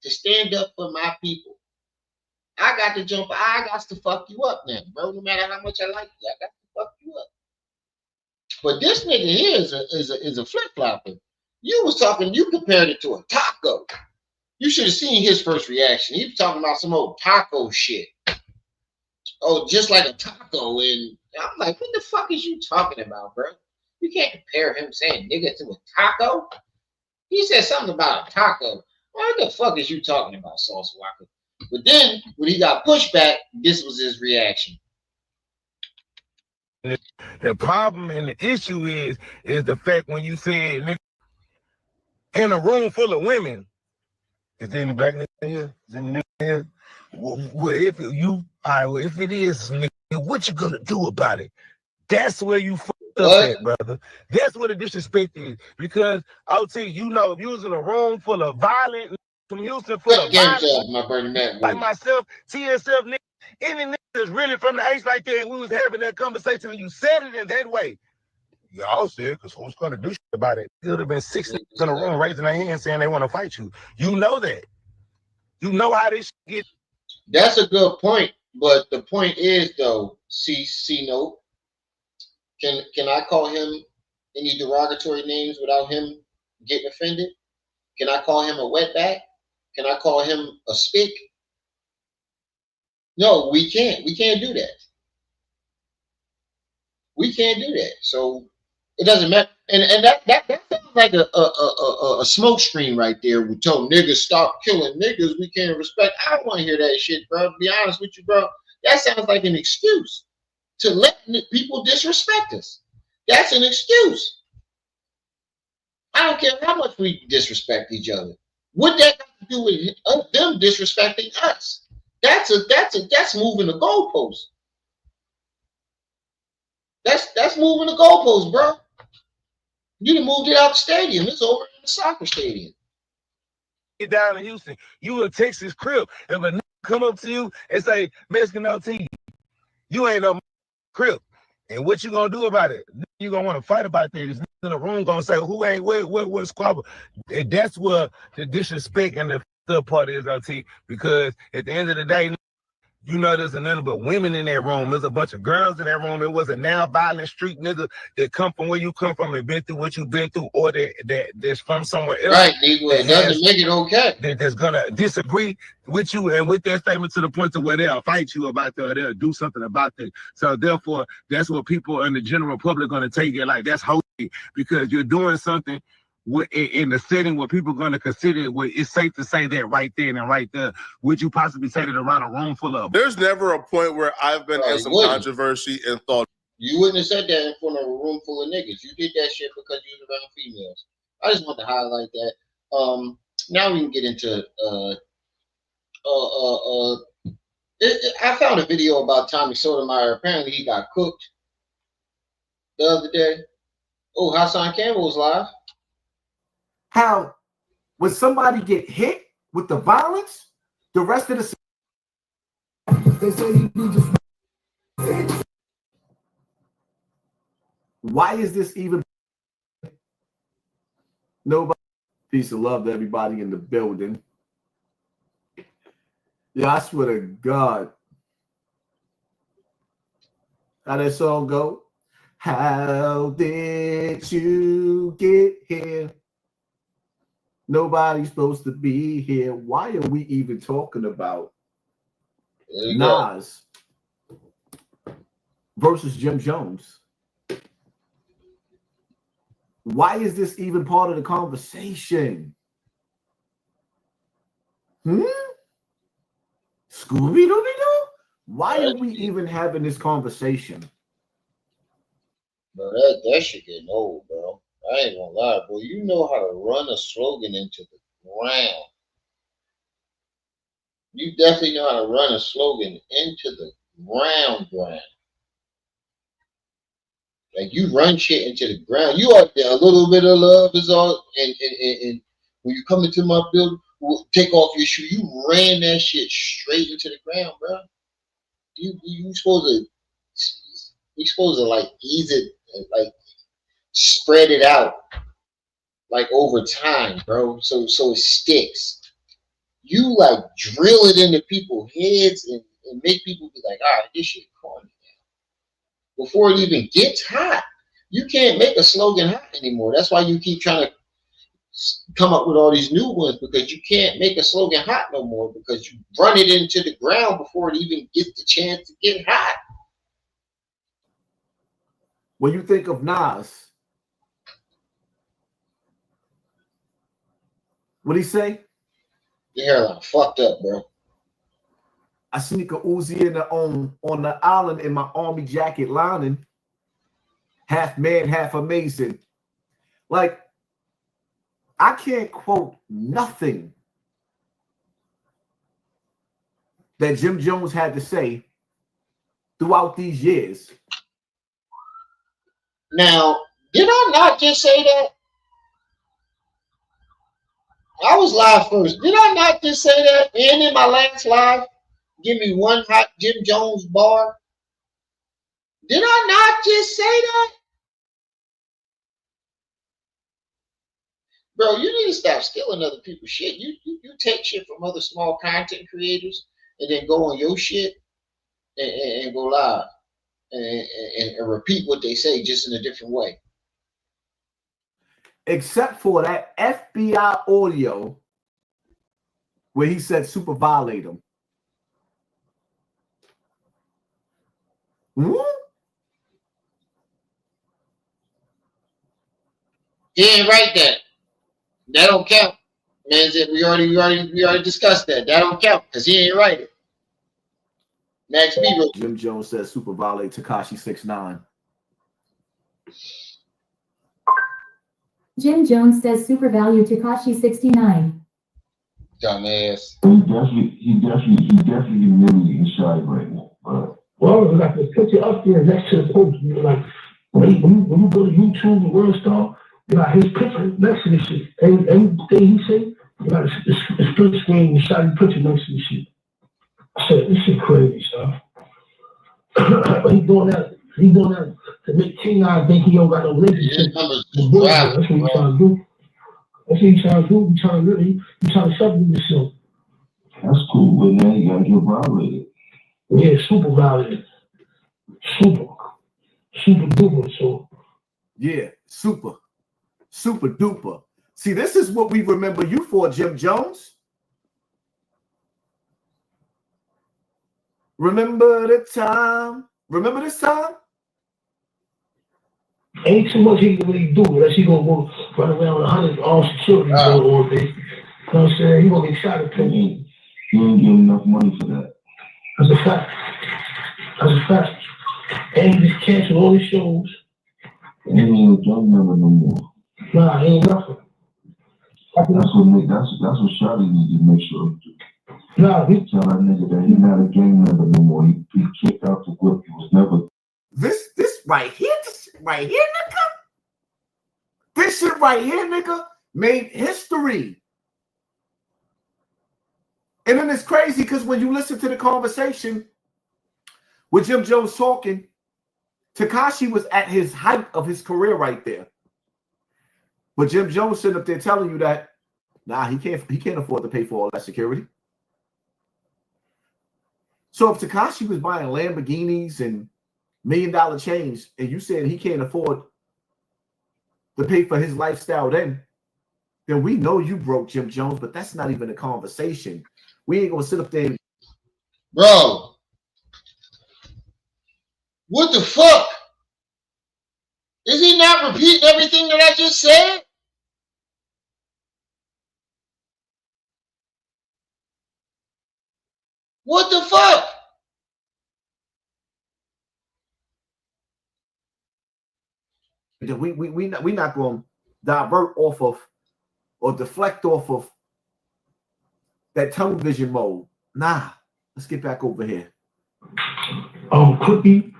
Speaker 1: to stand up for my people. I got to jump. I got to fuck you up now, bro. No matter how much I like you, I got to fuck you up. But this nigga here is a flip flopper. You was talking. You compared it to a taco. You should have seen his first reaction. He was talking about some old taco shit. Oh, just like a taco. And I'm like, what the fuck is you talking about, bro? You can't compare him saying nigga to a taco. He said something about a taco. What the fuck is you talking about, Sauce Walker? But then, when he got pushed back, this was his reaction.
Speaker 12: The problem and the issue is the fact when you say nigga in a room full of women, is there any black nigga here? Is there any nigga here? Well, if it is, nigga, what you gonna do about it? That's where you fucked up at, brother. That's where the disrespect is. Because I'll tell you, if you was in a room full of violent, from Houston full of violent, like myself, TSF, nigga, any nigga that's really from the H like that, and we was having that conversation, and you said it in that way. Y'all said, because who's gonna do shit about it? There would have been 6 niggas in a room raising their hands saying they want to fight you. You know that. You know how this shit gets.
Speaker 1: That's a good point, but the point is though, C-Note. Can I call him any derogatory names without him getting offended? Can I call him a wetback? Can I call him a spick? No, we can't. We can't do that. We can't do that. So it doesn't matter. And that sounds like a smoke screen right there. We told niggas stop killing niggas. We can't respect. I don't want to hear that shit, bro. To be honest with you, bro. That sounds like an excuse to let people disrespect us. That's an excuse. I don't care how much we disrespect each other. What that got to do with them disrespecting us? That's moving the goalpost. That's moving the goalpost, bro. You done moved it out the stadium. It's over in the soccer stadium.
Speaker 12: Get down in Houston. You a Texas Crip. If a nigga come up to you and say, Mexican LT, you ain't no Crip. And what you gonna do about it? You gonna want to fight about that. This nigga in the room gonna say, who ain't what squabble? And that's where the disrespect and the third part is, LT. Because at the end of the day, there's nothing but women in that room. There's a bunch of girls in that room. It was a now violent street nigga that come from where you come from and been through what you've been through, or that's from somewhere else.
Speaker 1: Right, it doesn't make it okay.
Speaker 12: That's gonna disagree with you and with that statement to the point to where they'll fight you about that, or they'll do something about that. So therefore, that's what people in the general public gonna take it like that's holy, because you're doing something in the setting where people are going to consider it, where it's safe to say that right then and right there. Would you possibly say that around a room full of them?
Speaker 17: There's never a point where I've been in some controversy and thought.
Speaker 1: You wouldn't have said that in front of a room full of niggas. You did that shit because you was around females. I just want to highlight that. Now we can get into I found a video about Tommy Sotomayor. Apparently he got cooked the other day. Oh, Hassan Campbell was live.
Speaker 19: How when somebody get hit with the violence, the rest of the they say he just. Why is this even? Nobody. Peace of love to everybody in the building. Yeah, I swear to God. How that song go? How did you get here? Nobody's supposed to be here. Why are we even talking about Nas versus Jim Jones? Why is this even part of the conversation? Scooby-Dooby-Doo? Why are we even having this conversation?
Speaker 1: Bro, that shit getting old, bro. I ain't gonna lie, bro. You know how to run a slogan into the ground. You definitely know how to run a slogan into the ground. Like you run shit into the ground. You out there, a little bit of love is all, and when you come into my building, take off your shoe. You ran that shit straight into the ground, bro. You supposed to like ease it, like spread it out, like over time, bro. So it sticks. You like drill it into people's heads and make people be like, all right, this shit corny now. Before it even gets hot, you can't make a slogan hot anymore. That's why you keep trying to come up with all these new ones, because you can't make a slogan hot no more because you run it into the ground before it even gets the chance to get hot.
Speaker 19: When you think of Nas, what'd he say?
Speaker 1: Your hairline fucked up, bro.
Speaker 19: I sneak a Uzi in on the island in my army jacket lining. Half man, half amazing. Like, I can't quote nothing that Jim Jones had to say throughout these years.
Speaker 1: Now, did I not just say that? I was live first. Did I not just say that? And in my last live, give me one hot Jim Jones bar. Did I not just say that? Bro, you need to stop stealing other people's shit. You take shit from other small content creators and then go on your shit and go live and repeat what they say just in a different way.
Speaker 19: Except for that FBI audio where he said super violate him.
Speaker 1: He ain't right that. That don't count. Man, we already discussed that. That don't count because he ain't right it. Max B.
Speaker 19: Jim Jones says super violate Tekashi 6ix9ine.
Speaker 20: Jim Jones says super value Tekashi 69.
Speaker 1: Dumbass.
Speaker 21: He definitely humiliating Shai right now.
Speaker 22: Well, like the picture up there next to the post, you know, like when you go to YouTube and World Star, you got his picture next to this shit. Everything he say, you got a split screen and Shai picture next to this shit. I said, this shit crazy stuff. But he doing that to make T9 think he don't got no relationship. That's what he trying to do. That's what he trying to do. He trying to supplement himself.
Speaker 21: That's cool, but now you gotta get violated.
Speaker 22: Yeah, super violated. Super duper. So
Speaker 19: yeah, super duper. See, this is what we remember you for, Jim Jones. Remember the time? Remember this time?
Speaker 22: Ain't too much he can really do unless he gonna go run around with 100 armed security all day. You know what I'm saying? He gonna get shot at penny.
Speaker 21: You ain't getting enough money for that.
Speaker 22: That's a fact. And he just canceled all his shows.
Speaker 21: He ain't a drug member no more.
Speaker 22: Nah, he ain't nothing.
Speaker 21: That's what Shotty need to make sure. Nah, he tell that nigga that he's not a gang member no more. He kicked out the whip. He was never.
Speaker 19: This right here, nigga. This shit right here, nigga, made history. And then it's crazy because when you listen to the conversation with Jim Jones talking, Tekashi was at his height of his career right there. But Jim Jones sitting up there telling you that, nah, he can't afford to pay for all that security. So if Tekashi was buying Lamborghinis and $1 million chains, and you said he can't afford to pay for his lifestyle, then we know you broke, Jim Jones, but that's not even a conversation. We ain't gonna sit up there and...
Speaker 1: Bro, what the fuck? Is he not repeating everything that I just said? What the fuck?
Speaker 19: We not going to divert off of or deflect off of that tunnel vision mode. Nah, let's get back over here.
Speaker 22: Cookie.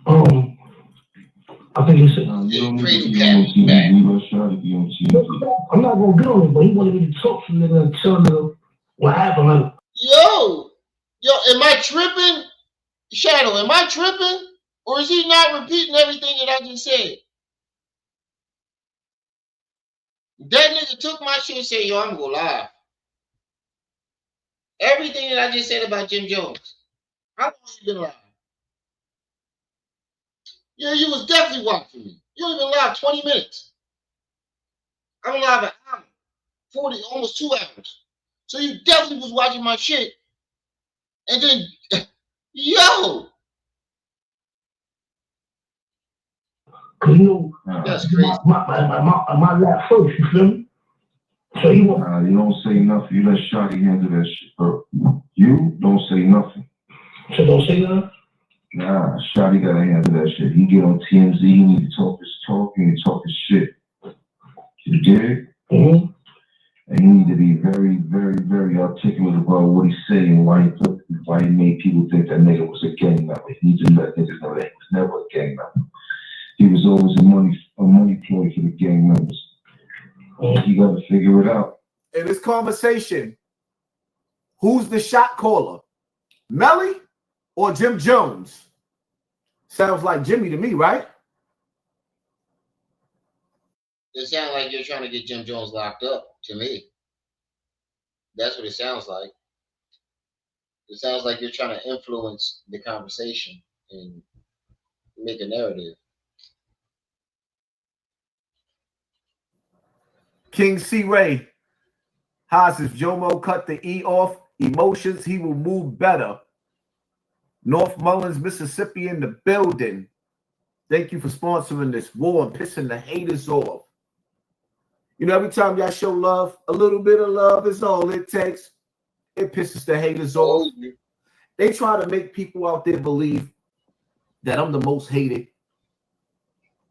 Speaker 22: I think he said, I'm not gonna get on him, but he wanted me to talk to him and tell him what happened.
Speaker 1: Yo, am I tripping? Shadow, am I tripping? Or is he not repeating everything that I just said? That nigga took my shit and said, yo, I'm gonna go live. Everything that I just said about Jim Jones. How long you been live? Yeah, you was definitely watching me. You only been live 20 minutes. I'm live an hour, 40, almost 2 hours. So you definitely was watching my shit. And then, yo.
Speaker 22: Cause you know,
Speaker 1: that's crazy.
Speaker 22: My lap first, you feel me? So
Speaker 21: you don't say nothing. You let Shotty handle that shit, bro. You don't say nothing.
Speaker 22: So don't say nothing?
Speaker 21: Nah, Shotty gotta handle that shit. He get on TMZ, he need to talk his talk, he need to talk his shit. You dig?
Speaker 22: Mm-hmm.
Speaker 21: And he need to be very, very, very articulate about what he's saying, why he made people think that nigga was a gang member. He need to let niggas know that he was never a gang member. He was always a money ploy for the gang members. You gotta figure it out.
Speaker 19: In this conversation, who's the shot caller? Melly or Jim Jones? Sounds like Jimmy to me, right?
Speaker 1: It sounds like you're trying to get Jim Jones locked up to me. That's what it sounds like. It sounds like you're trying to influence the conversation and make a narrative.
Speaker 19: King C. Ray. Haas, if Jomo cut the E off emotions, he will move better. North Mullins, Mississippi in the building. Thank you for sponsoring this war and pissing the haters off. You know, every time y'all show love, a little bit of love is all it takes. It pisses the haters off. They try to make people out there believe that I'm the most hated.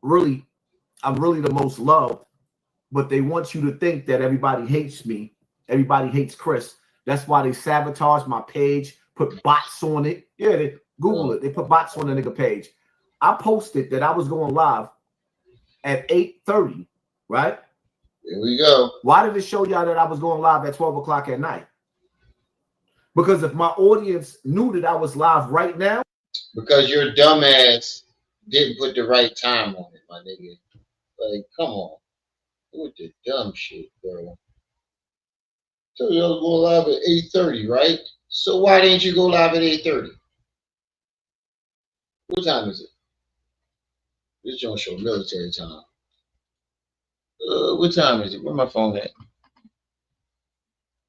Speaker 19: Really, I'm really the most loved. But they want you to think that everybody hates me. Everybody hates Chris. That's why they sabotage my page, put bots on it. Yeah, they Google it. They put bots on the nigga page. I posted that I was going live at 8:30, right?
Speaker 1: Here we go.
Speaker 19: Why did it show y'all that I was going live at 12 o'clock at night? Because if my audience knew that I was live right now.
Speaker 1: Because your dumbass didn't put the right time on it, my nigga. Like, come on. With the dumb shit, bro. So you was going live at 8:30, right? So why didn't you go live at 8:30? What time is it? This don't show military time. What time is it? Where my phone at?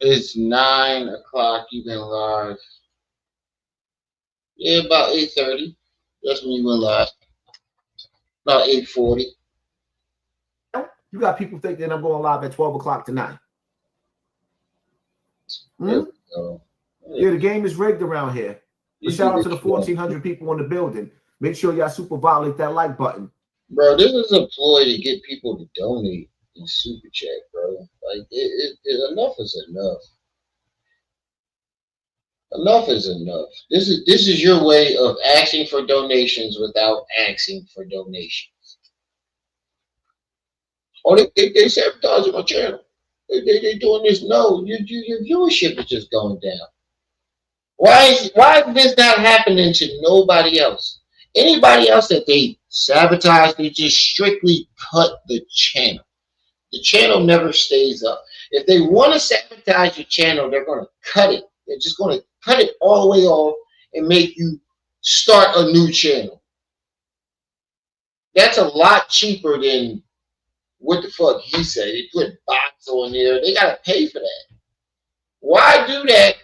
Speaker 1: It's 9 o'clock. You've been live. Yeah, about 8:30. That's when you went live. About 8:40.
Speaker 19: You got people thinking I'm going live at 12 o'clock tonight. Yeah, the game is rigged around here. But shout out to the 1,400 people in the building. Make sure y'all super violate that like button.
Speaker 1: Bro, this is a ploy to get people to donate. super chat, bro. Like enough is enough. Enough is enough. This is your way of asking for donations without asking for donations. Oh, they sabotaging my channel. They doing this. No, your viewership is just going down. Why is this not happening to nobody else? Anybody else that they sabotage, they just strictly cut the channel. The channel never stays up. If they want to sabotage your channel, they're going to cut it. They're just going to cut it all the way off and make you start a new channel. That's a lot cheaper than what the fuck he said. They put bots on there. They got to pay for that. Why do that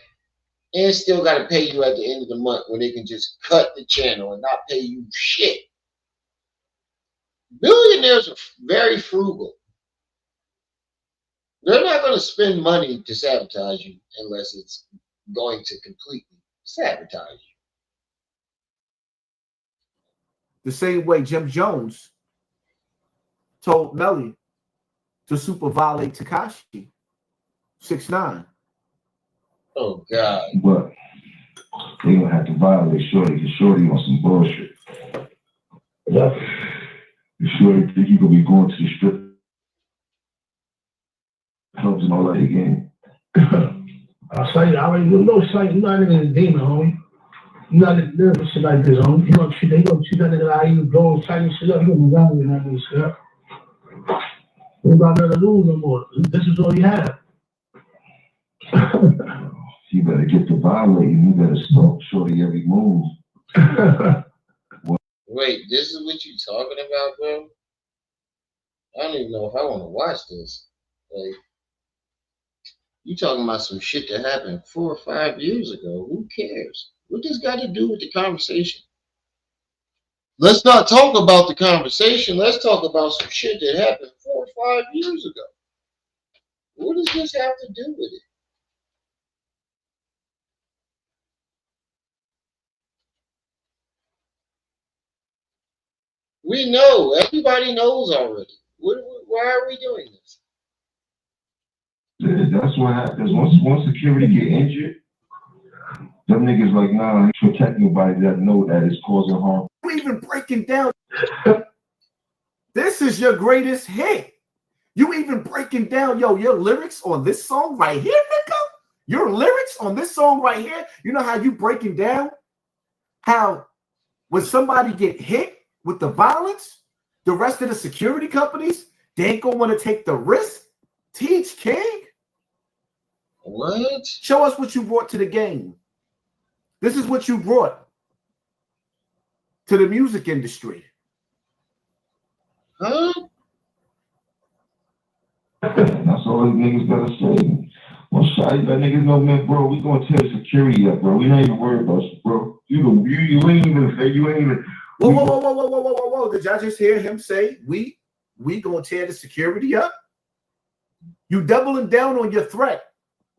Speaker 1: and still got to pay you at the end of the month when they can just cut the channel and not pay you shit? Billionaires are very frugal. They're not going to spend money to sabotage you unless it's going to completely sabotage you.
Speaker 19: The same way Jim Jones told Melly to super violate Tekashi 6ix9ine.
Speaker 1: Oh God!
Speaker 21: But they gonna have to violate Shorty because Shorty on some bullshit. Yeah. Shorty think you gonna be going to the strip clubs and all that again.
Speaker 22: I say, I already know, you're not even a demon, homie. You're not nervous shit like this, homie. You gonna treat that nigga how you go and tighten shit up. You gonna be down with that nigga shit up. You got nothing to lose no more. This is all you have.
Speaker 21: You better get to violating. You better stalk Shorty every move.
Speaker 1: Wait, this is what you talking about, bro? I don't even know if I want to watch this. Like, you talking about some shit that happened 4 or 5 years ago. Who cares? What this got to do with the conversation? Let's not talk about the conversation. Let's talk about some shit that happened 4 or 5 years ago. What does this have to do with it? We know. Everybody knows already. Why are we doing this?
Speaker 21: That's what happens. Once security get injured, them niggas like, nah, protect nobody that know that it's causing harm.
Speaker 19: You even breaking down. This is your greatest hit. You even breaking down, your lyrics on this song right here, nigga? Your lyrics on this song right here? You know how you breaking down how when somebody get hit with the violence, the rest of the security companies, they ain't gonna want to take the risk. Teach, King.
Speaker 1: What?
Speaker 19: Show us what you brought to the game. This is what you brought to the music industry.
Speaker 1: Huh?
Speaker 21: That's all these niggas gotta say. Well, shy, that niggas know, man, bro, we gonna tear security up, bro. We ain't even worried about you, bro. You ain't even say, you ain't even.
Speaker 19: Whoa. Did y'all just hear him say, we gonna tear the security up? You doubling down on your threat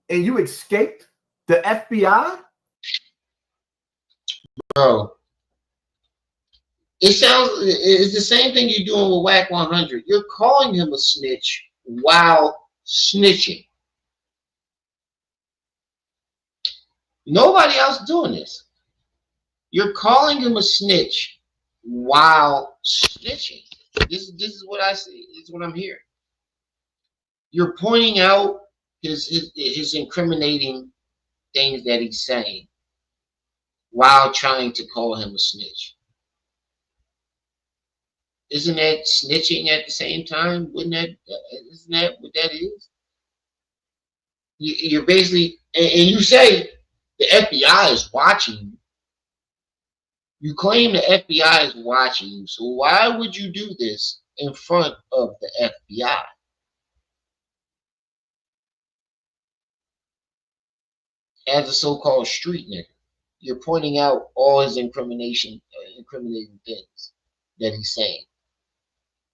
Speaker 19: and you escaped the FBI?
Speaker 1: Bro, it's the same thing you're doing with Whack 100. You're calling him a snitch while snitching. Nobody else doing this. You're calling him a snitch while snitching. This is what I see. This is what I'm hearing. You're pointing out his incriminating things that he's saying while trying to call him a snitch. Isn't that snitching at the same time? Isn't that what that is? You're basically, and you say the FBI is watching you. You claim the FBI is watching you. So why would you do this in front of the FBI? As a so-called street nigga, you're pointing out all his incriminating things that he's saying.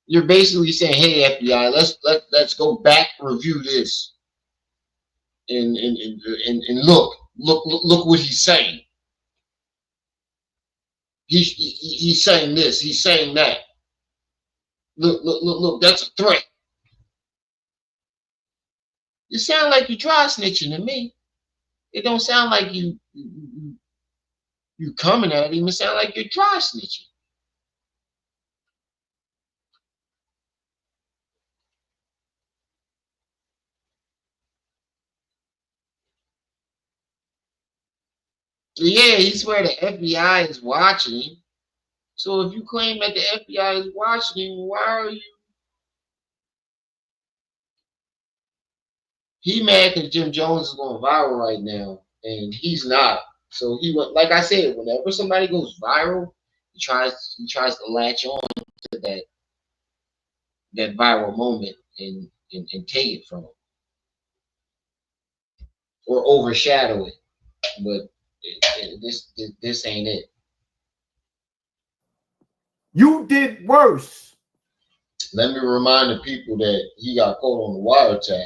Speaker 1: You're basically saying, "Hey FBI, let's go back, review this, and look what he's saying. He's saying this, he's saying that. Look, that's a threat. You sound like you dry snitching to me. It don't sound like you coming at him. It sound like you're dry snitching. Yeah, he swear the FBI is watching him. So if you claim that the FBI is watching him, why are you? He mad because Jim Jones is going viral right now, and he's not. So he went, like I said, whenever somebody goes viral, he tries to latch on to that viral moment and take it from him or overshadow it. But this ain't it.
Speaker 19: You did worse.
Speaker 1: Let me remind the people that he got caught on the wiretap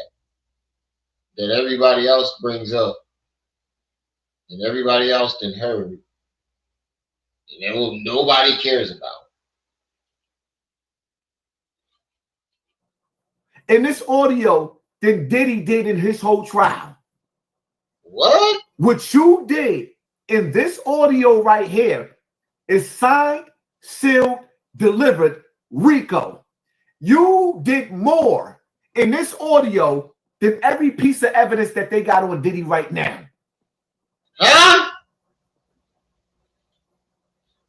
Speaker 1: that everybody else brings up and everybody else didn't heard and nobody cares about.
Speaker 19: In this audio than Diddy did in his whole trial.
Speaker 1: What?
Speaker 19: What you did in this audio right here is signed, sealed, delivered RICO. You did more in this audio than every piece of evidence that they got on Diddy right now.
Speaker 1: Huh?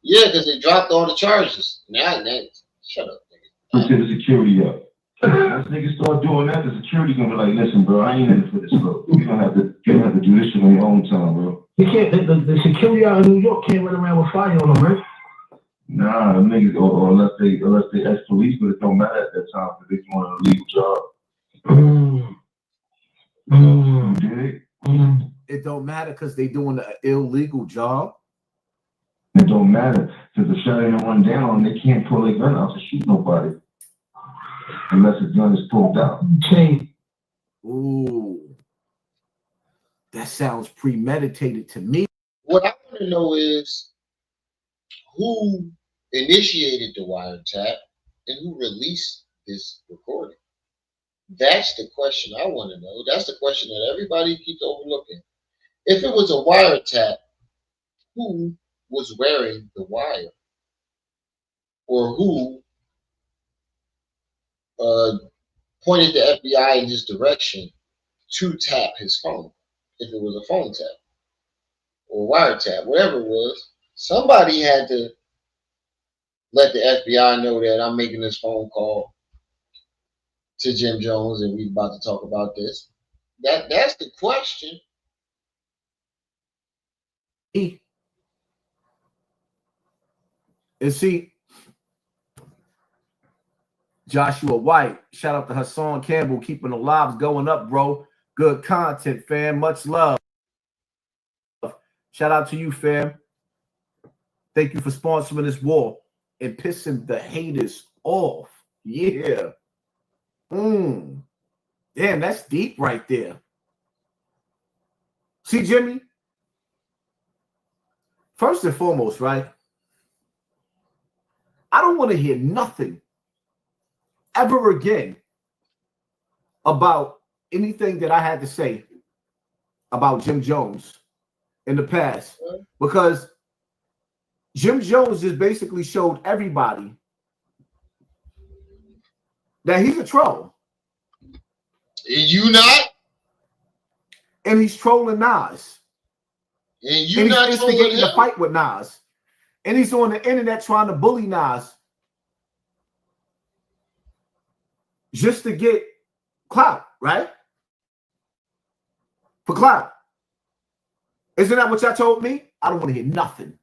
Speaker 1: Yeah, because they dropped all the charges. Now, shut up, nigga.
Speaker 21: Until the security up. Once niggas start doing that, the security gonna be like, listen, bro, I ain't in it for this, bro. You're gonna have to do this shit on your own time, bro.
Speaker 22: You can't. The security out in New York can't run around with fire on them, right?
Speaker 21: Nah, them niggas, or unless they ex-police, but it don't matter at that time because they doing an illegal job.
Speaker 19: It don't matter because they doing an illegal job.
Speaker 21: It don't matter because the shot ain't run down. They can't pull their gun out to shoot nobody unless the gun is pulled out.
Speaker 19: Ooh, that sounds premeditated to me.
Speaker 1: What I want to know is who initiated the wiretap and who released this recording. That's the question I want to know. That's the question that everybody keeps overlooking. If it was a wiretap, who was wearing the wire? Or who pointed the FBI in his direction to tap his phone? If it was a phone tap or wiretap, whatever it was, somebody had to let the FBI know that I'm making this phone call to Jim Jones and we're about to talk about this. That's the question.
Speaker 19: And see, Joshua White, shout out to Hassan Campbell, keeping the lives going up, bro. Good content, fam. Much love. Shout out to you, fam. Thank you for sponsoring this war and pissing the haters off. Yeah. Damn, that's deep right there. See, Jimmy? First and foremost, right? I don't want to hear nothing ever again about anything that I had to say about Jim Jones in the past, because Jim Jones just basically showed everybody that he's a troll.
Speaker 1: You not?
Speaker 19: And he's trolling Nas.
Speaker 1: And you not
Speaker 19: instigating a fight with Nas. And he's on the internet trying to bully Nas just to get clout, right? For clout. Isn't that what y'all told me? I don't want to hear nothing.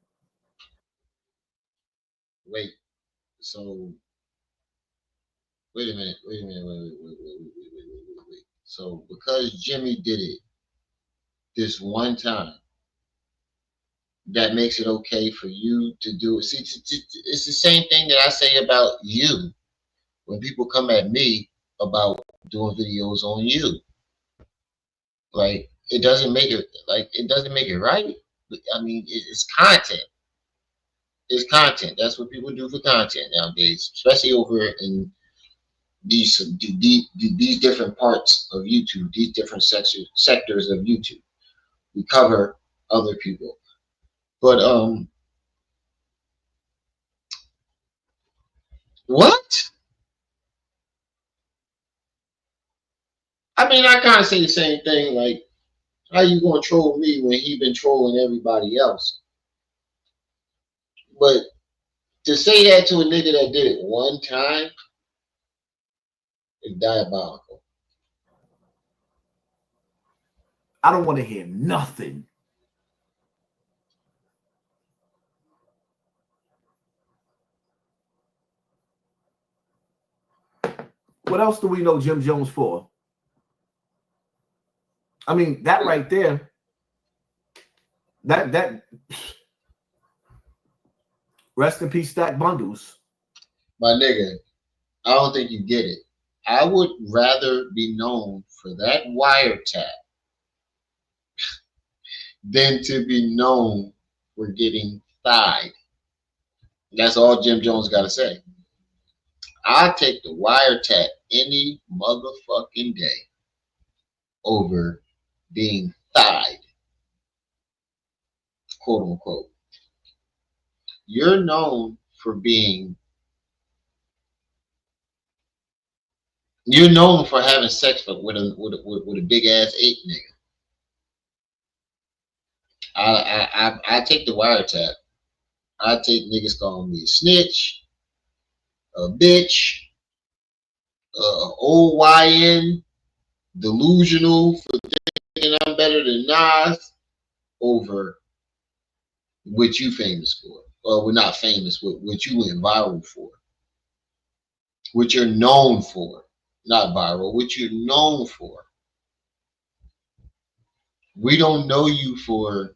Speaker 1: Wait. So, wait a minute. Wait. So, because Jimmy did it this one time, that makes it okay for you to do it. See, it's the same thing that I say about you when people come at me about doing videos on you. Like, it doesn't make it right. I mean, it's content. It's content. That's what people do for content nowadays, especially over in these different parts of YouTube, these different sectors of YouTube. We cover other people, but what? I mean, I kind of say the same thing. Like, how you gonna troll me when he been trolling everybody else? But to say that to a nigga that did it one time is diabolical.
Speaker 19: I don't want to hear nothing. What else do we know Jim Jones for? I mean, that right there, that rest in peace, Stack Bundles.
Speaker 1: My nigga, I don't think you get it. I would rather be known for that wiretap than to be known for getting thighed. That's all Jim Jones got to say. I'll take the wiretap any motherfucking day over being thighed, quote unquote. You're known for having sex with a big ass ape nigga. I take the wiretap. I take niggas calling me a snitch, a bitch, OYN, delusional for thinking I'm better than Nas over what you famous for. Well, we're not famous, what you went viral for. What you're known for. Not viral, what you're known for. We don't know you for.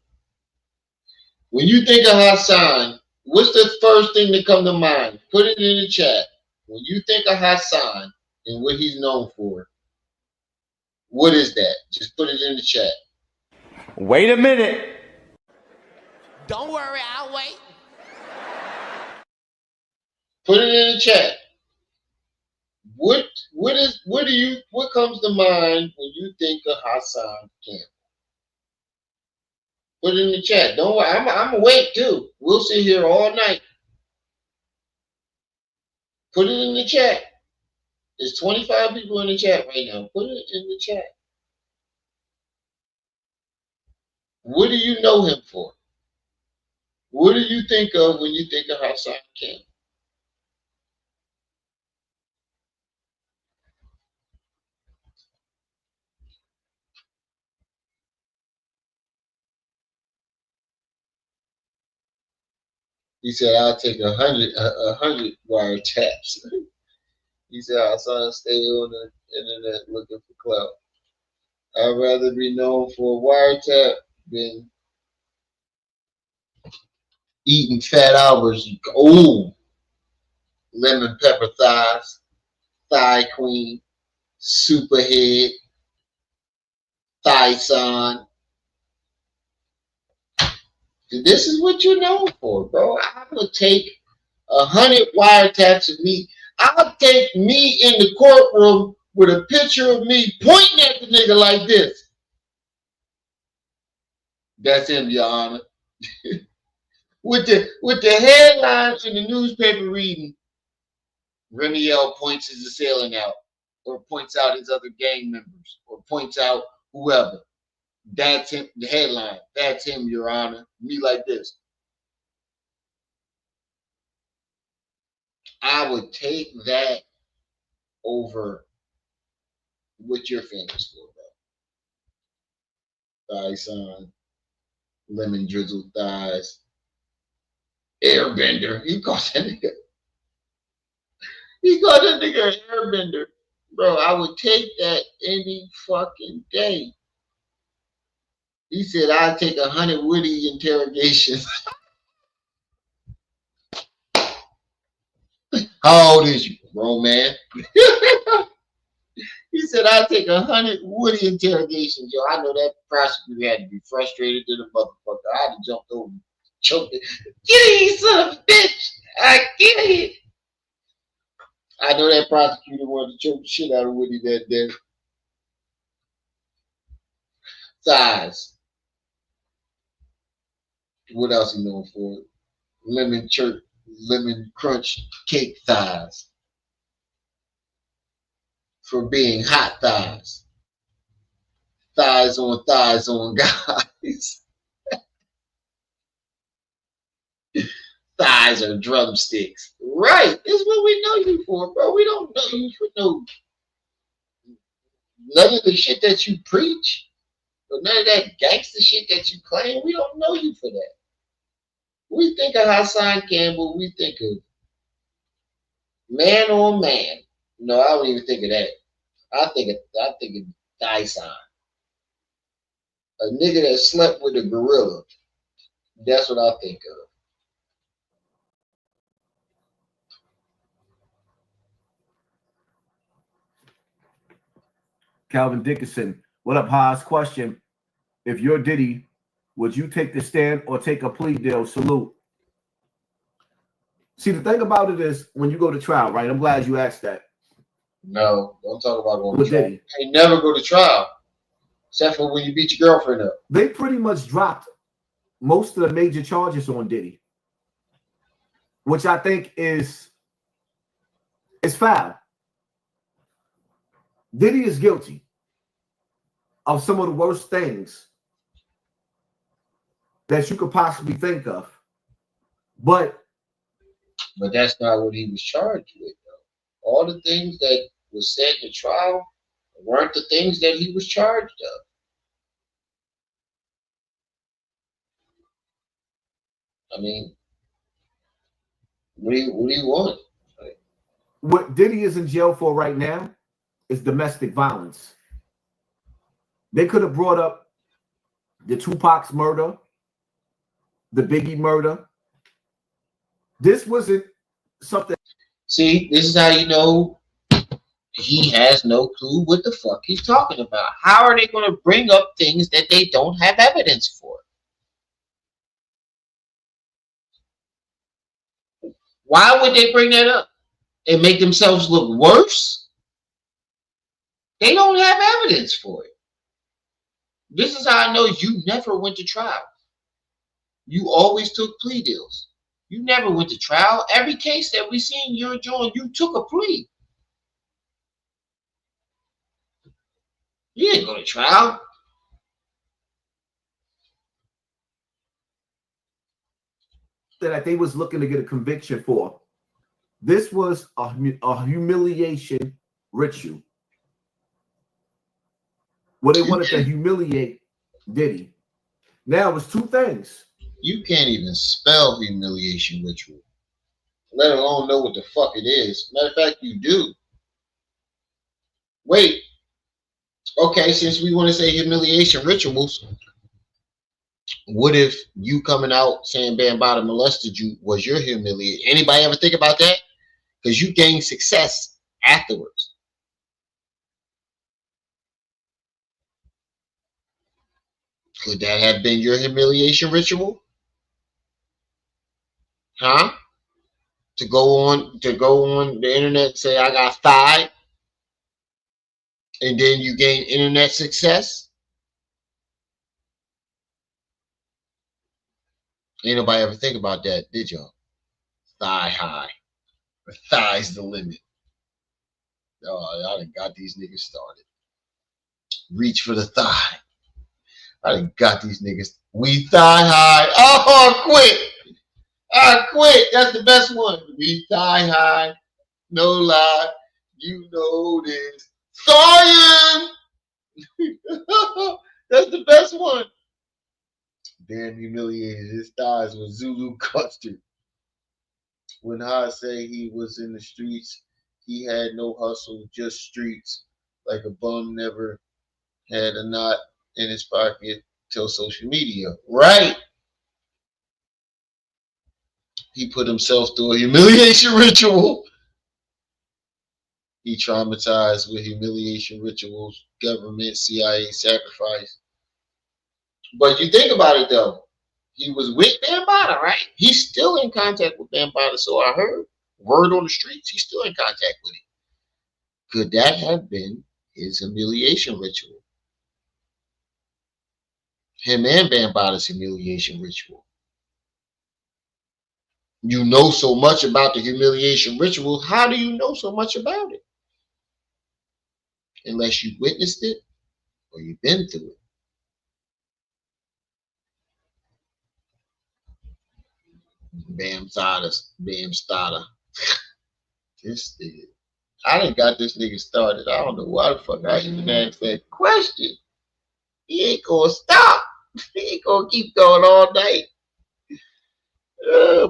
Speaker 1: When you think of Hassan, what's the first thing that come to mind? Put it in the chat. When you think of Hassan and what he's known for, what is that? Just put it in the chat.
Speaker 2: Wait a minute.
Speaker 4: Don't worry, I'll wait.
Speaker 1: Put it in the chat. What comes to mind when you think of Hassan Campbell? Put it in the chat. Don't worry, I'm awake too. We'll sit here all night. Put it in the chat. There's 25 people in the chat right now. Put it in the chat. What do you know him for? What do you think of when you think of Hassan Campbell? He said, I'll take 100 wiretaps. He said, Hassan stay on the internet looking for clout. I'd rather be known for a wiretap than eating Fat Albert's old lemon pepper thighs, thigh queen, superhead, thigh son. This is what you're known for, bro. I would take 100 wiretaps of me. I'll take me in the courtroom with a picture of me pointing at the nigga like this. That's him, Your Honor. with the headline in the newspaper reading, Remiel points his assailant out, or points out his other gang members, or points out whoever. That's him, the headline. That's him, Your Honor. Me like this. I would take that over what you're famous for, bro. Thigh son, lemon drizzled thighs, airbender. He called that nigga. He called that nigga an airbender. Bro, I would take that any fucking day. He said, I'd take 100 witty interrogations. How old is you, grown man? He said, I'd take 100 witty interrogations. Yo, I know that prosecutor had to be frustrated to the motherfucker. I had to jump over and choke it. Get it, you son of a bitch. I get it. I know that prosecutor wanted to choke the shit out of Woody that day. Thighs. What else he known for? Lemon crunch cake thighs. For being hot thighs. Thighs on guys. Thighs are drumsticks. Right. This is what we know you for, bro. We don't know you for none of the shit that you preach. But none of that gangster shit that you claim. We don't know you for that. We think of Hassan Campbell. We think of man on man. No, I don't even think of that. I think of Dyson. A nigga that slept with a gorilla. That's what I think of.
Speaker 19: Calvin Dickinson. What up, Haas? Question. If you're Diddy, would you take the stand or take a plea deal? Salute. See, the thing about it is when you go to trial, right? I'm glad you asked that.
Speaker 1: No, don't talk about going
Speaker 19: With
Speaker 1: to trial.
Speaker 19: Diddy.
Speaker 1: They never go to trial. Except for when you beat your girlfriend up.
Speaker 19: They pretty much dropped most of the major charges on Diddy, which I think is foul. Diddy is guilty of some of the worst things that you could possibly think of. But
Speaker 1: that's not what he was charged with, though. All the things that was said in the trial weren't the things that he was charged of. I mean, what do you want?
Speaker 19: what Diddy is in jail for right now is domestic violence. They could have brought up the Tupac's murder, the Biggie murder. This wasn't something.
Speaker 1: See, this is how you know he has no clue what the fuck he's talking about. How are they going to bring up things that they don't have evidence for? Why would they bring that up and make themselves look worse? They don't have evidence for it. This is how I know you never went to trial. You always took plea deals. You never went to trial. Every case that we seen you enjoying, you took a plea. You didn't go to trial.
Speaker 19: That they was looking to get a conviction for. This was a humiliation ritual. Where they wanted to humiliate Diddy. Now it was two things.
Speaker 1: You can't even spell humiliation ritual, let alone know what the fuck it is. Matter of fact, you do. Wait. Okay, since we want to say humiliation rituals, what if you coming out saying Bambaataa molested you was your humiliation? Anybody ever think about that? Because you gained success afterwards. Could that have been your humiliation ritual? Huh? To go on the internet and say I got fired, and then you gain internet success? Ain't nobody ever think about that, did y'all? Thigh high. The thigh's the limit. Oh, I done got these niggas started. Reach for the thigh. I done got these niggas. We thigh high. Oh, quit. I quit. That's the best one. We thigh high. No lie. You know this. Zion! That's the best one. Damn humiliated. His thighs with Zulu custard. When I say he was in the streets, he had no hustle, just streets. Like a bum never had a knot in his pocket till social media. Right. He put himself through a humiliation ritual. He traumatized with humiliation rituals, government, CIA sacrifice. But you think about it though. He was with Bambaataa, right? He's still in contact with Bambaataa, so I heard. word on the streets, he's still in contact with him. Could that have been his humiliation ritual? Him and Bambaata's humiliation ritual. You know so much about the humiliation ritual. How do you know so much about it? Unless you witnessed it or you've been through it. Bam Stada. This nigga. I done got this nigga started. I don't know why the fuck I even asked that question. He ain't gonna stop. He ain't gonna keep going all night.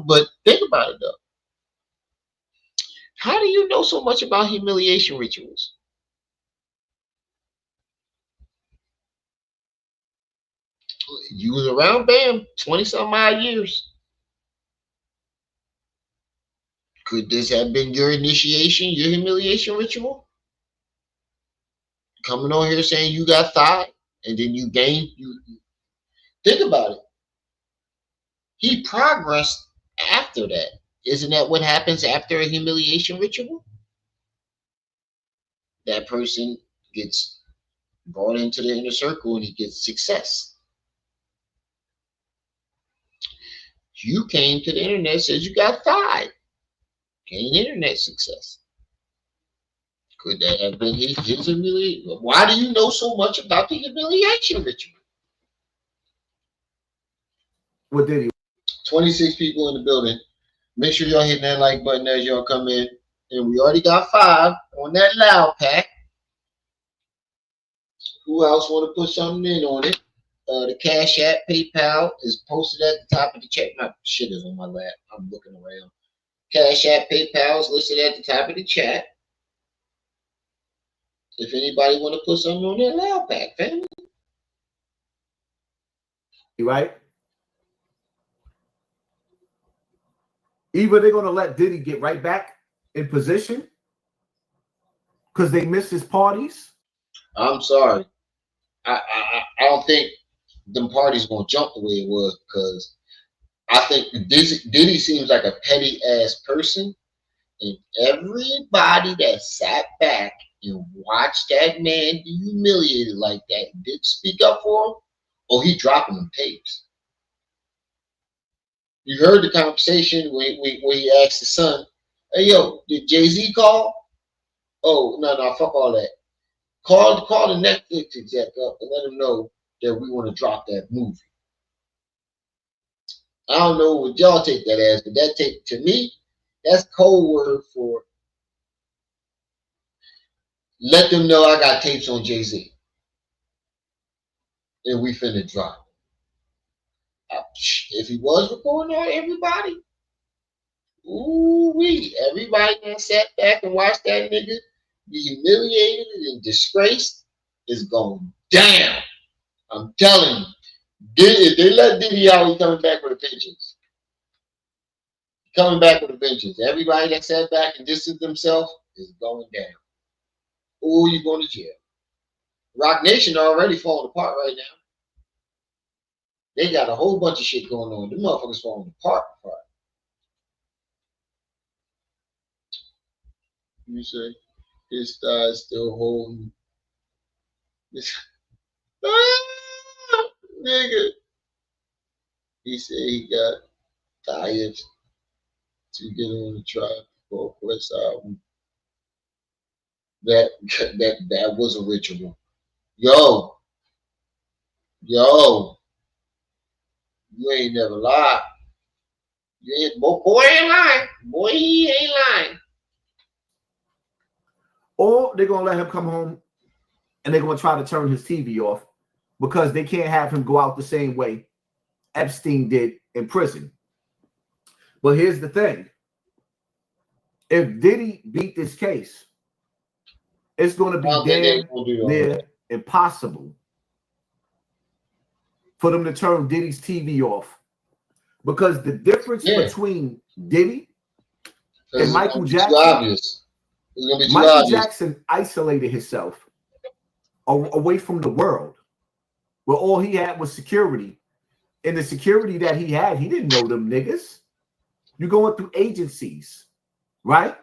Speaker 1: But think about it though. How do you know so much about humiliation rituals? You was around Bam 20-some odd years. Could this have been your initiation, your humiliation ritual? Coming on here saying you got thigh and then you gained. Think about it. He progressed after that. Isn't that what happens after a humiliation ritual? That person gets brought into the inner circle and he gets success. You came to the internet, says you got thigh. Gained internet success. Could that have been his humiliation? Why do you know so much about the humiliation ritual?
Speaker 19: What did he?
Speaker 1: 26 people in the building. Make sure y'all hit that like button as y'all come in. And we already got 5 on that loud pack. Who else want to put something in on it? The Cash App, PayPal is posted at the top of the chat. My shit is on my lap. I'm looking around. Cash App, PayPal is listed at the top of the chat. If anybody want to put something on that loud pack, family.
Speaker 19: You right? Either they're going to let Diddy get right back in position because they missed his parties.
Speaker 1: I'm sorry. I don't think them parties going to jump the way it was because I think Diddy seems like a petty ass person. And everybody that sat back and watched that man be humiliated like that didn't speak up for him, oh, he dropping them tapes. You heard the conversation where he asked his son, hey, yo, did Jay-Z call? Oh, no, fuck all that. Call the Netflix exec up and let him know that we want to drop that movie. I don't know what y'all take that as, but that take, to me, that's code word for let them know I got tapes on Jay-Z. And we finna drop. If he was recording on everybody, ooh-wee, everybody that sat back and watched that nigga be humiliated and disgraced is going down. I'm telling you. If they let Diddy out, he's coming back with a vengeance. Coming back with a vengeance. Everybody that sat back and distanced themselves is going down. Ooh, you're going to jail. Rock Nation already falling apart right now. They got a whole bunch of shit going on. The motherfuckers falling apart. You say his thigh is still holding. Nigga. He said he got tired to get on the Tribe Called Quest album. That was a ritual. Yo, you ain't never lied. You ain't, boy ain't lying. Boy, he ain't lying.
Speaker 19: Or they're going to let him come home and they're going to try to turn his TV off because they can't have him go out the same way Epstein did in prison. But here's the thing. If Diddy beat this case, it's going to be damn near impossible for them to turn Diddy's TV off because the difference between Diddy and Michael Jackson, Michael Jackson isolated himself away from the world where all he had was security. And the security that he had, he didn't know them niggas. You're going through agencies. right?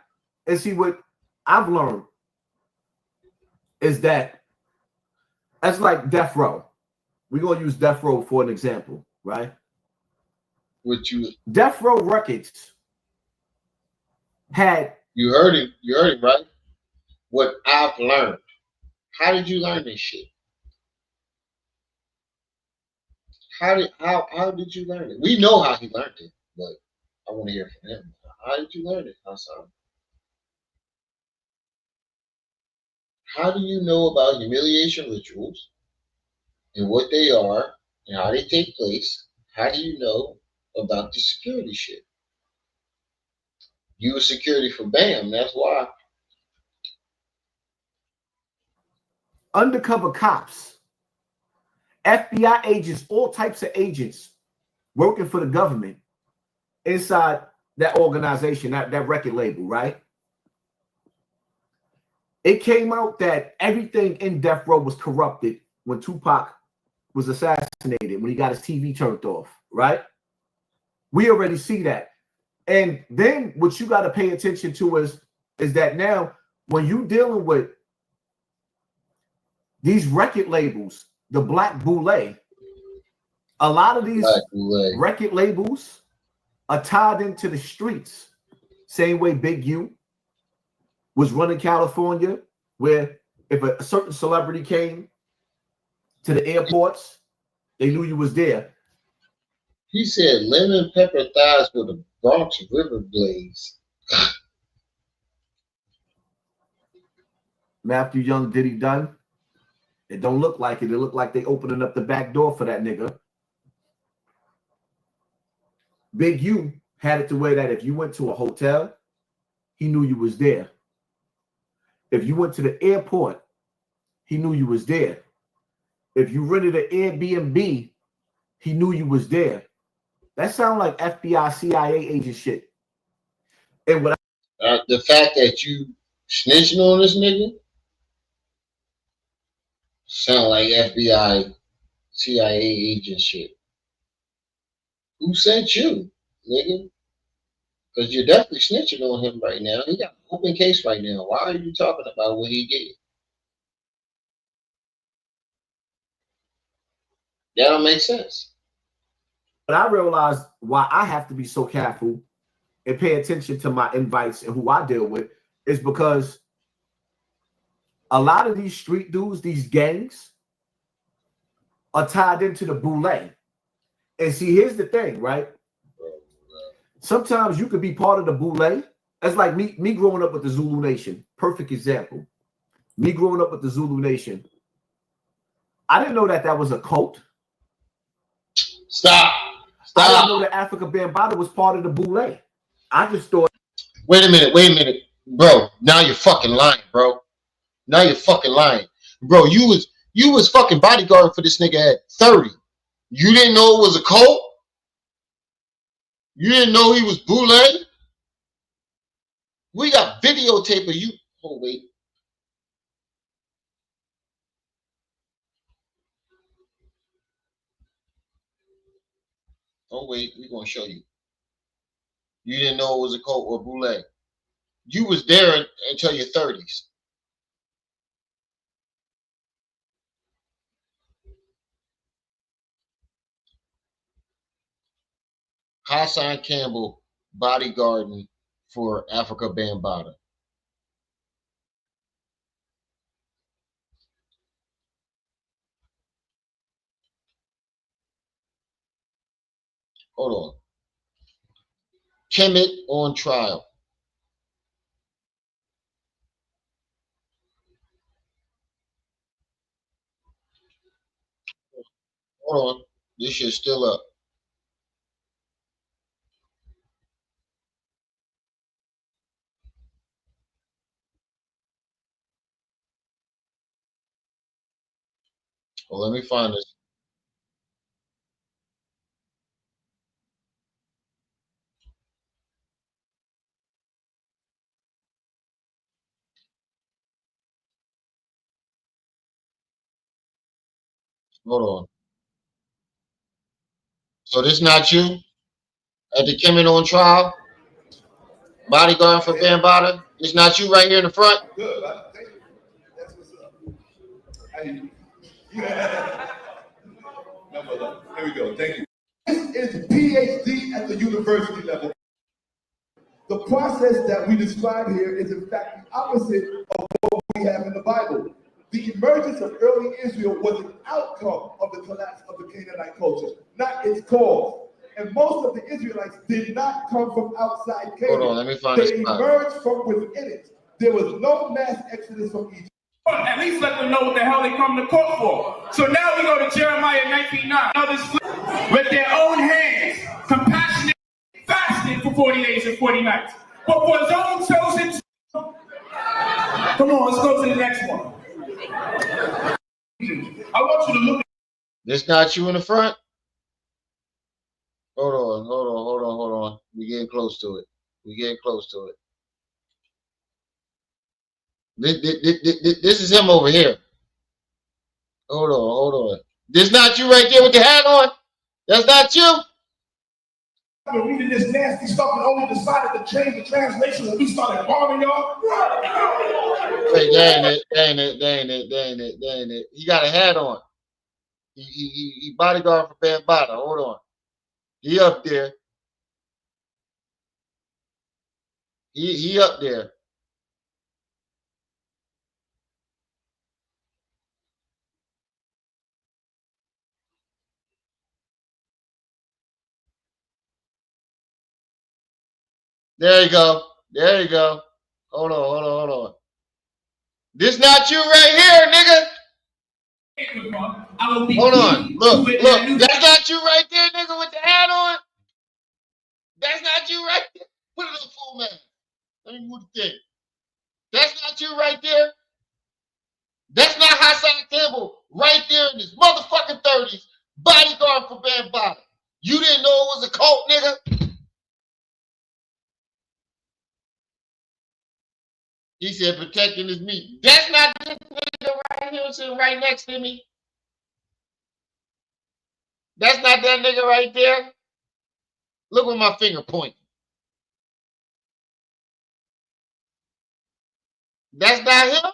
Speaker 19: And see, what I've learned is that that's like death row. We're gonna use death row for an example, right? Death Row Records had
Speaker 1: you heard it right? What I've learned. How did you learn this shit? How did you learn it? We know how he learned it, but I want to hear from him. How did you learn it, Hassan? How do you know about humiliation rituals and what they are and how they take place? How do you know about the security shit? You were security for BAM, that's why.
Speaker 19: Undercover cops, FBI agents, all types of agents working for the government inside that organization, that record label, right? It came out that everything in Death Row was corrupted when Tupac was assassinated, when he got his TV turned off, right? We already see that. And then what you got to pay attention to is that now when you dealing with these record labels, the Black Boule, a lot of these record labels are tied into the streets. Same way Big U was running California, where if a certain celebrity came to the airports, they knew you was there.
Speaker 1: He said lemon pepper thighs with a Bronx River blaze.
Speaker 19: Matthew Young, Diddy done. It don't look like it. It look like they opening up the back door for that nigga. Big U had it the way that if you went to a hotel, he knew you was there. If you went to the airport, he knew you was there. If you rented an Airbnb, he knew you was there. That sound like FBI, CIA agent shit. And what
Speaker 1: the fact that you snitching on this nigga sound like FBI, CIA agent shit. Who sent you, nigga? Because you're definitely snitching on him right now. He got an open case right now. Why are you talking about what he did? That don't make sense.
Speaker 19: But I realized why I have to be so careful and pay attention to my invites and who I deal with is because a lot of these street dudes, these gangs, are tied into the boule. And see, here's the thing, right? Sometimes you could be part of the boule. That's like me growing up with the Zulu Nation. Perfect example. Me growing up with the Zulu Nation. I didn't know that was a cult.
Speaker 1: Stop.
Speaker 19: I didn't know that Africa Bambaataa was part of the boule. I just thought.
Speaker 1: Wait a minute. Bro, now you're fucking lying, bro. Now you're fucking lying. Bro, you was fucking bodyguarding for this nigga at 30. You didn't know it was a cult? You didn't know he was boule? We got videotape of you. Oh, wait. Oh, wait. We're going to show you. You didn't know it was a cult or boule. You was there until your 30s. Hassan Campbell bodyguarding for Africa Bambaataa. Hold on. Kemet on trial. Hold on. This shit's still up. Well, let me find this. Hold on. So this not you at the Kemet on trial? Bodyguard for Bambaataa. It's not you right here in the front.
Speaker 5: Good. Thank you. That's what's up. Hey. No, here we go. Thank you. This is PhD at the university level. The process that we describe here is in fact the opposite of what we have in the Bible. The emergence of early Israel was an outcome of the collapse of the Canaanite culture, not its cause. And most of the Israelites did not come from outside Canaan.
Speaker 1: Hold on, let me find this spot.
Speaker 5: They emerged from within it. There was no mass exodus from Egypt.
Speaker 7: At least let them know what the hell they come to court for. So now we go to Jeremiah 19:9. With their own hands, compassionate, fasted for 40 days and 40 nights. But for his own chosen. Come on, let's go to the next one. I want you to look.
Speaker 1: This not you in the front? Hold on. We getting close to it. This is him over here. Hold on. This not you right there with the hat on? That's not you?
Speaker 5: I've been reading this nasty stuff and only decided to change the translation when we started bombing y'all.
Speaker 1: Wait, dang it. He got a hat on. He bodyguard for Bambaataa. Hold on. He up there. He up there. There you go. Hold on. This not you right here, nigga. Hold on. Look. That's not you right there, nigga, with the hat on. That's not you right there. Put it on full man. Let me move the thing. That's not you right there. That's not Hassan Campbell right there in his motherfucking 30s. Bodyguard for Bambaataa. You didn't know it was a cult, nigga? He said protecting his meat. That's not this nigga right here sitting right next to me. That's not that nigga right there. Look with my finger pointing. That's not him?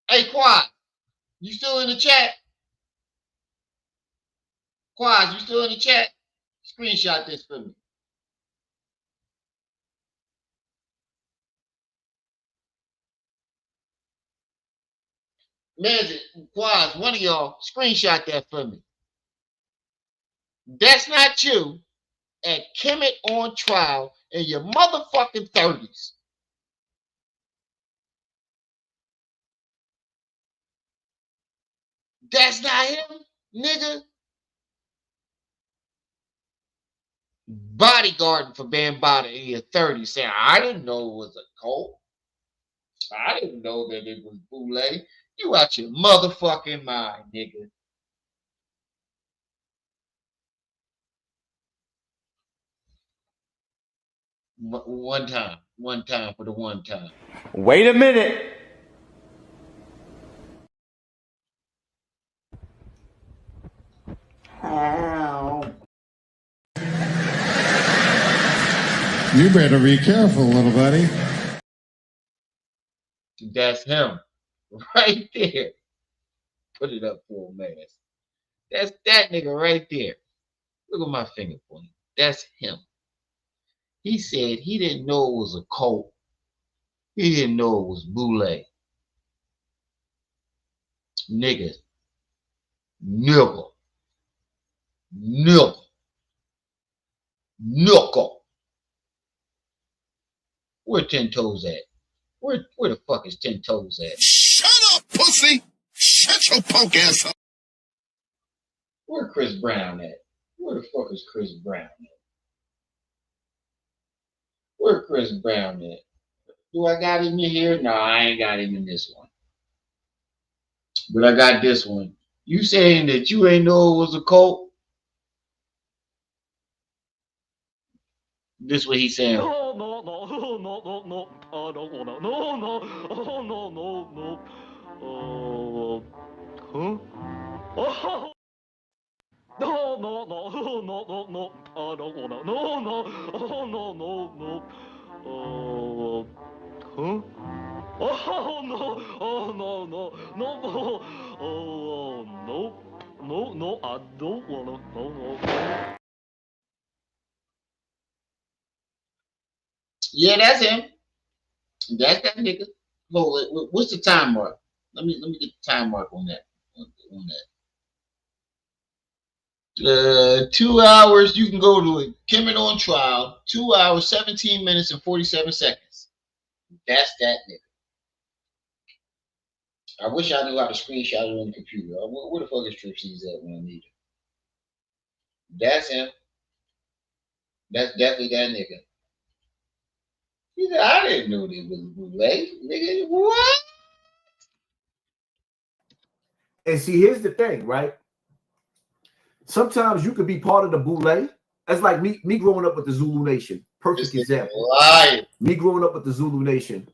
Speaker 1: Hey, Quad, you still in the chat? Quad, you still in the chat? Screenshot this for me. Magic, Quad, one of y'all, screenshot that for me. That's not you at Kemet on trial in your motherfucking 30s. That's not him, nigga. Bodyguarding for Bambaataa in your 30s saying, I didn't know it was a cult. I didn't know that it was boule. You out your motherfucking mind, nigga. One time for the one time.
Speaker 2: Wait a minute.
Speaker 23: You better be careful, little buddy.
Speaker 1: That's him right there. Put it up for a man. That's that nigga right there. Look at my finger pointing. That's him. He said he didn't know it was a cult. He didn't know it was boule. Nigga. Knuckle. Where 10 Toes at? Where the fuck is 10 Toes at?
Speaker 24: Shut up, pussy! Shut your punk ass up!
Speaker 1: Where Chris Brown at? Where the fuck is Chris Brown at? Where Chris Brown at? Do I got him in here? No, I ain't got him in this one. But I got this one. You saying that you ain't know it was a cult? This what he's saying.
Speaker 6: No, no, no, no, no, no. I don't wanna. No, no. Oh, no, no, no. Oh, huh? Oh, no. Oh, no, no. No, no. Oh, no. No, no, I don't wanna. No, no.
Speaker 1: Yeah, that's him. That's that nigga. Hold it. What's the time mark? Let me get the time mark on that. On that. 2 hours. You can go to it. Kimmon on trial. 2 hours, 17 minutes, and 47 seconds. That's that nigga. I wish I knew how to screenshot it on the computer. Where the fuck is Trixie's at when I need it? That's him. That's definitely that nigga. He said, I didn't know they was bootleg. Nigga, what?
Speaker 19: And see, here's the thing, right? Sometimes you could be part of the bootleg. That's like me growing up with the Zulu Nation. Perfect example.
Speaker 1: Right.
Speaker 19: Me growing up with the Zulu Nation.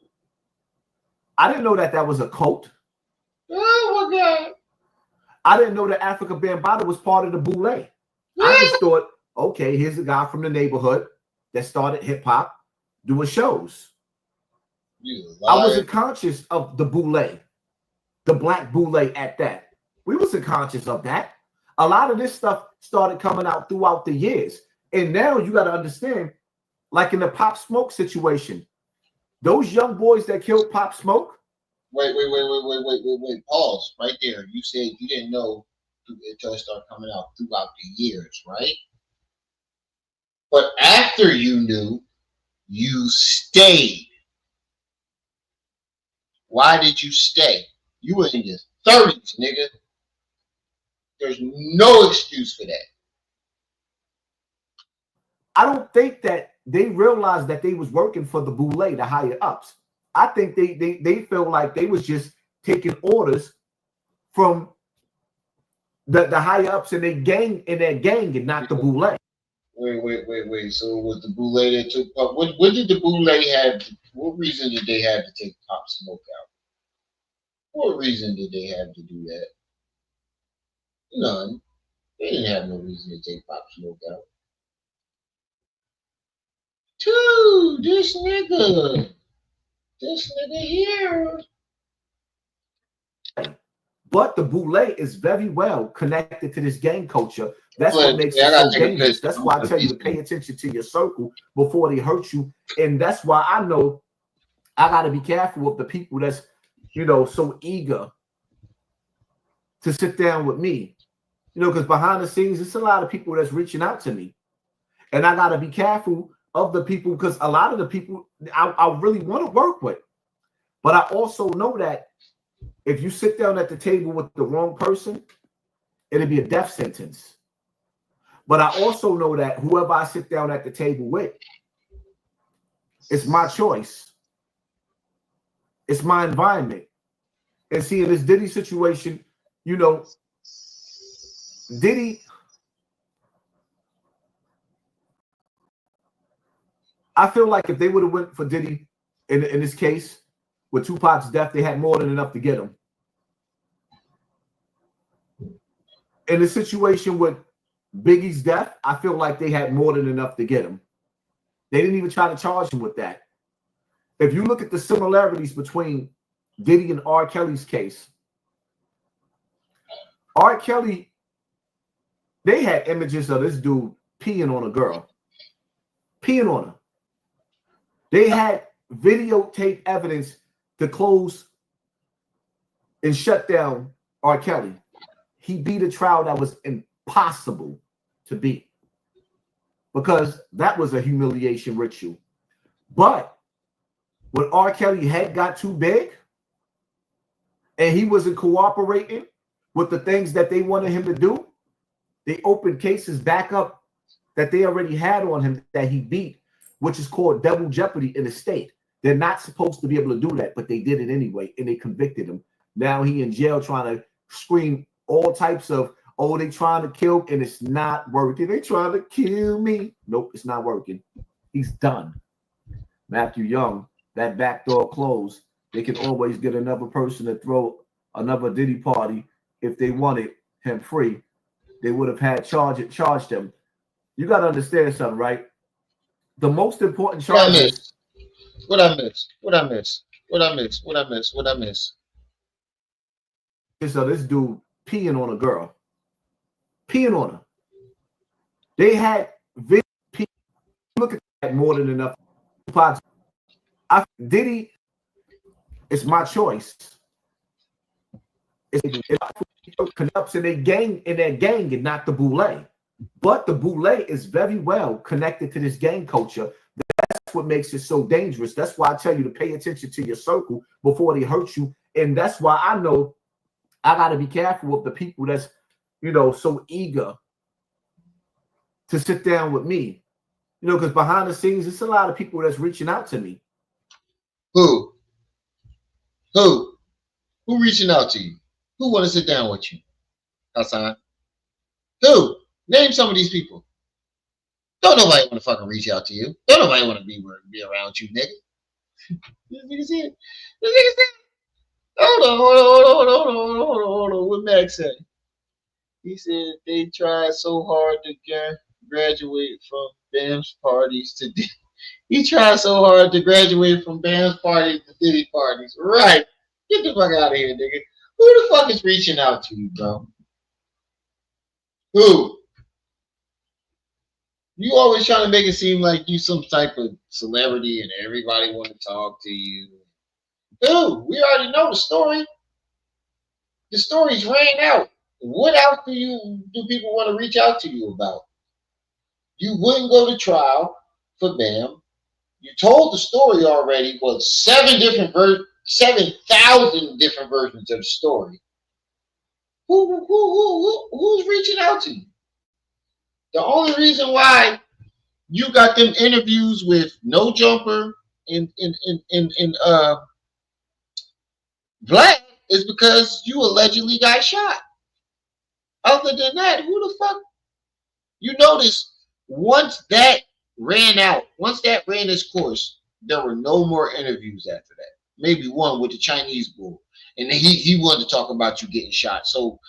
Speaker 19: I didn't know that was a cult.
Speaker 1: Oh my God.
Speaker 19: I didn't know that Africa Bambaataa was part of the bootleg. I just thought, okay, here's a guy from the neighborhood that started hip hop doing shows. I wasn't conscious of the bootleg, the black bootleg at that. We wasn't conscious of that. A lot of this stuff started coming out throughout the years. And now you got to understand, like in the Pop Smoke situation, those young boys that killed Pop Smoke.
Speaker 1: Wait. Pause right there. You said you didn't know until it started coming out throughout the years, right? But after you knew, you stayed. Why did you stay? You were in your 30s, nigga. There's no excuse for that.
Speaker 19: I don't think that they realized that they was working for the boule, the higher ups. I think they feel like they was just taking orders from the higher ups in their gang and not the boule.
Speaker 1: Wait. So it was the boule that took Pop? What did the boule have? What reason did they have to take Pop Smoke out? What reason did they have to do that? None. They didn't have no reason to take Pop Smoke out. Dude, this nigga here.
Speaker 19: But the boule is very well connected to this gang culture. That's what makes it so dangerous. That's why I tell you to pay attention to your circle before they hurt you. And that's why I know I got to be careful of the people that's, so eager to sit down with me. Because behind the scenes, it's a lot of people that's reaching out to me. And I got to be careful of the people because a lot of the people I really want to work with. But I also know that if you sit down at the table with the wrong person, it'll be a death sentence. But I also know that whoever I sit down at the table with, it's my choice. It's my environment. And see, in this Diddy situation, Diddy, I feel like if they would have went for Diddy in this case, with Tupac's death, they had more than enough to get him. In the situation with Biggie's death, I feel like they had more than enough to get him. They didn't even try to charge him with that. If you look at the similarities between Diddy and R. Kelly's case, R. Kelly, they had images of this dude peeing on a girl. Peeing on her. They had videotape evidence to close and shut down R. Kelly. He beat a trial that was impossible to beat because that was a humiliation ritual. But when R. Kelly head got too big and he wasn't cooperating with the things that they wanted him to do, they opened cases back up that they already had on him that he beat, which is called double jeopardy in the state. They're not supposed to be able to do that, but they did it anyway, and they convicted him. Now he in jail trying to scream all types of, oh, they trying to kill, and it's not working. They trying to kill me. Nope, it's not working. He's done. Matthew Young, that back door closed. They can always get another person to throw another Diddy party if they wanted him free. they would have had charged them. You got to understand something, right? The most important charges.
Speaker 1: What I miss?
Speaker 19: Is this dude peeing on a girl. Peeing on her. They had video. Look at that more than enough. Diddy, it's my choice. It's connects in their gang and not the boule. But the boule is very well connected to this gang culture. That's what makes it so dangerous. That's why I tell you to pay attention to your circle before they hurt you. And that's why I know I got to be careful of the people that's, so eager to sit down with me. Because behind the scenes, it's a lot of people that's reaching out to me.
Speaker 1: Who reaching out to you? Who want to sit down with you, Hassan? Who? Name some of these people. Don't nobody want to fucking reach out to you. Don't nobody want to be around you, nigga. This nigga said. Hold on. What Max said? He said they tried so hard to graduate from Bam's parties to Diddy. He tried so hard to graduate from Bam's parties to Diddy parties. Right. Get the fuck out of here, nigga. Who the fuck is reaching out to you, bro? Who? You always trying to make it seem like you some type of celebrity and everybody want to talk to you. Dude, we already know the story. The story's ran out. What else do people want to reach out to you about? You wouldn't go to trial for Bam. You told the story already. Well, 7,000 different versions of the story. Who's reaching out to you? The only reason why you got them interviews with No Jumper and Black is because you allegedly got shot. Other than that, who the fuck? You notice once that ran its course, there were no more interviews after that. Maybe one with the Chinese bull, and then he wanted to talk about you getting shot. So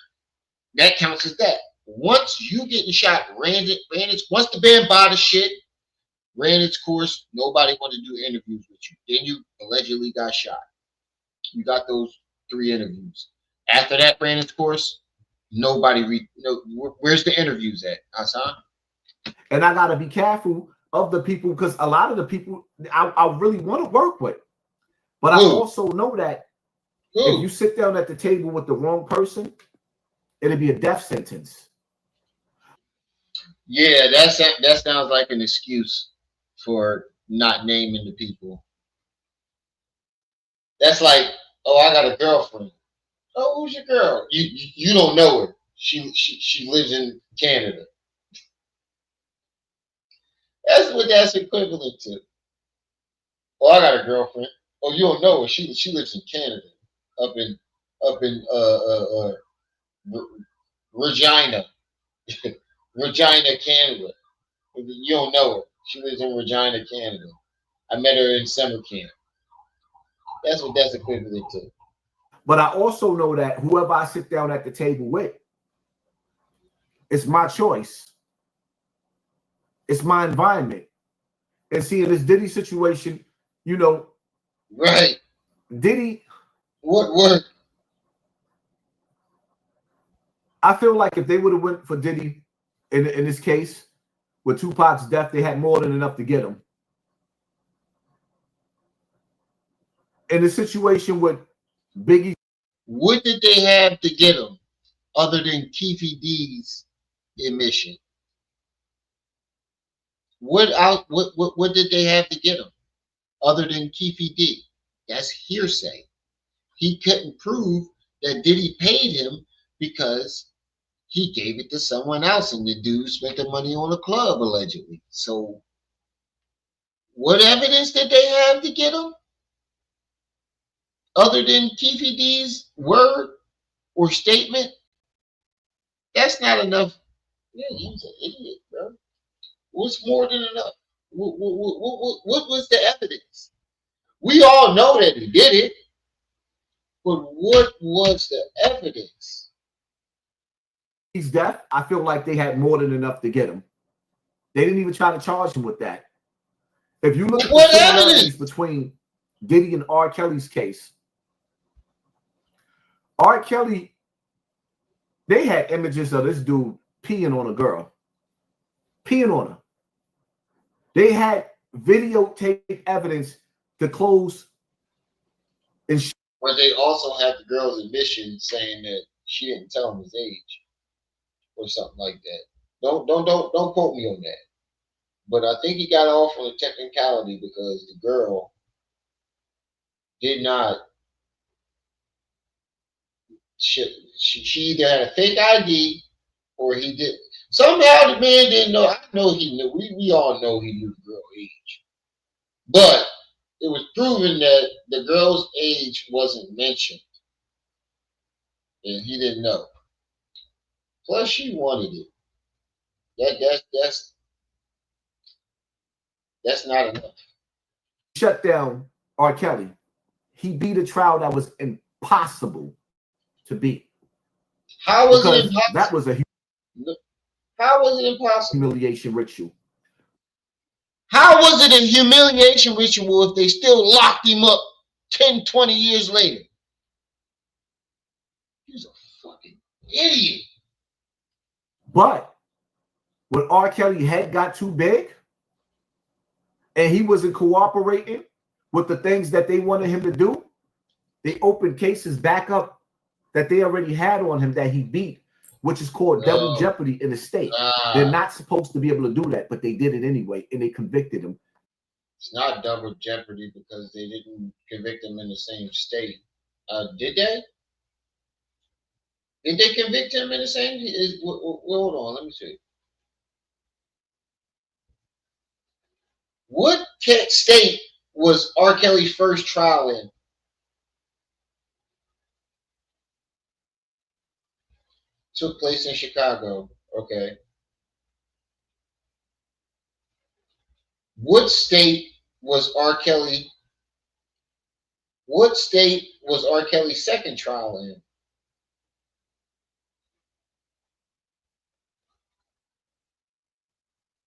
Speaker 1: that counts as that. Once you getting shot, once the band bought the shit, ran its course, nobody wanted to do interviews with you. Then you allegedly got shot. You got those 3 interviews. After that ran its course, where's the interviews at, Hassan?
Speaker 19: And I gotta be careful of the people because a lot of the people I really want to work with. But I also know that if you sit down at the table with the wrong person, it'll be a death sentence.
Speaker 1: Yeah, that sounds like an excuse for not naming the people. That's like, oh, I got a girlfriend. Oh, who's your girl? You don't know her. She lives in Canada. That's what that's equivalent to. Oh, I got a girlfriend. Oh, you don't know her. She lives in Canada, up in Regina, Regina, Canada. You don't know her. She lives in Regina, Canada. I met her in summer camp. That's what that's equivalent to.
Speaker 19: But I also know that whoever I sit down at the table with, it's my choice. It's my environment. And see, in this Diddy situation,
Speaker 1: right?
Speaker 19: Diddy.
Speaker 1: What?
Speaker 19: I feel like if they would have went for Diddy in this case with Tupac's death, they had more than enough to get him. In the situation with Biggie,
Speaker 1: what did they have to get him other than Keefe D's admission? What did they have to get him other than Keefe D? That's hearsay. He couldn't prove that Diddy paid him because he gave it to someone else and the dude spent the money on a club allegedly. So what evidence did they have to get him other than Keefe D's word or statement? That's not enough. Yeah, he's an idiot, bro. What's more than enough? What was the evidence? We all know that he did it, but what was the evidence?
Speaker 19: He's deaf. I feel like they had more than enough to get him. They didn't even try to charge him with that. If you look at the similarities between Diddy and R. Kelly's case, R. Kelly, they had images of this dude peeing on a girl. Peeing on her. They had videotape evidence to close.
Speaker 1: But they also had the girl's admission saying that she didn't tell him his age or something like that. Don't quote me on that. But I think he got off on a technicality because the girl did not. She either had a fake ID or he did. Somehow the man didn't know. I know he knew. We all know he knew the girl's age. But it was proven that the girl's age wasn't mentioned. And he didn't know. Plus she wanted it. That's not enough.
Speaker 19: Shut down R. Kelly. He beat a trial that was impossible to beat.
Speaker 1: How was it impossible?
Speaker 19: That was a
Speaker 1: How was it impossible?
Speaker 19: Humiliation ritual.
Speaker 1: How was it a humiliation ritual if they still locked him up 10, 20 years later? He's a fucking idiot.
Speaker 19: But when R. Kelly's head got too big and he wasn't cooperating with the things that they wanted him to do, they opened cases back up that they already had on him that he beat, which is called double jeopardy in the state. They're not supposed to be able to do that, but they did it anyway, and they convicted him.
Speaker 1: It's not double jeopardy because they didn't convict him in the same state. Did they? Did they convict him in the same? Hold on, let me see. What state was R. Kelly's first trial in? Took place in Chicago. Okay. What state was R. Kelly? What state was R. Kelly's second trial in?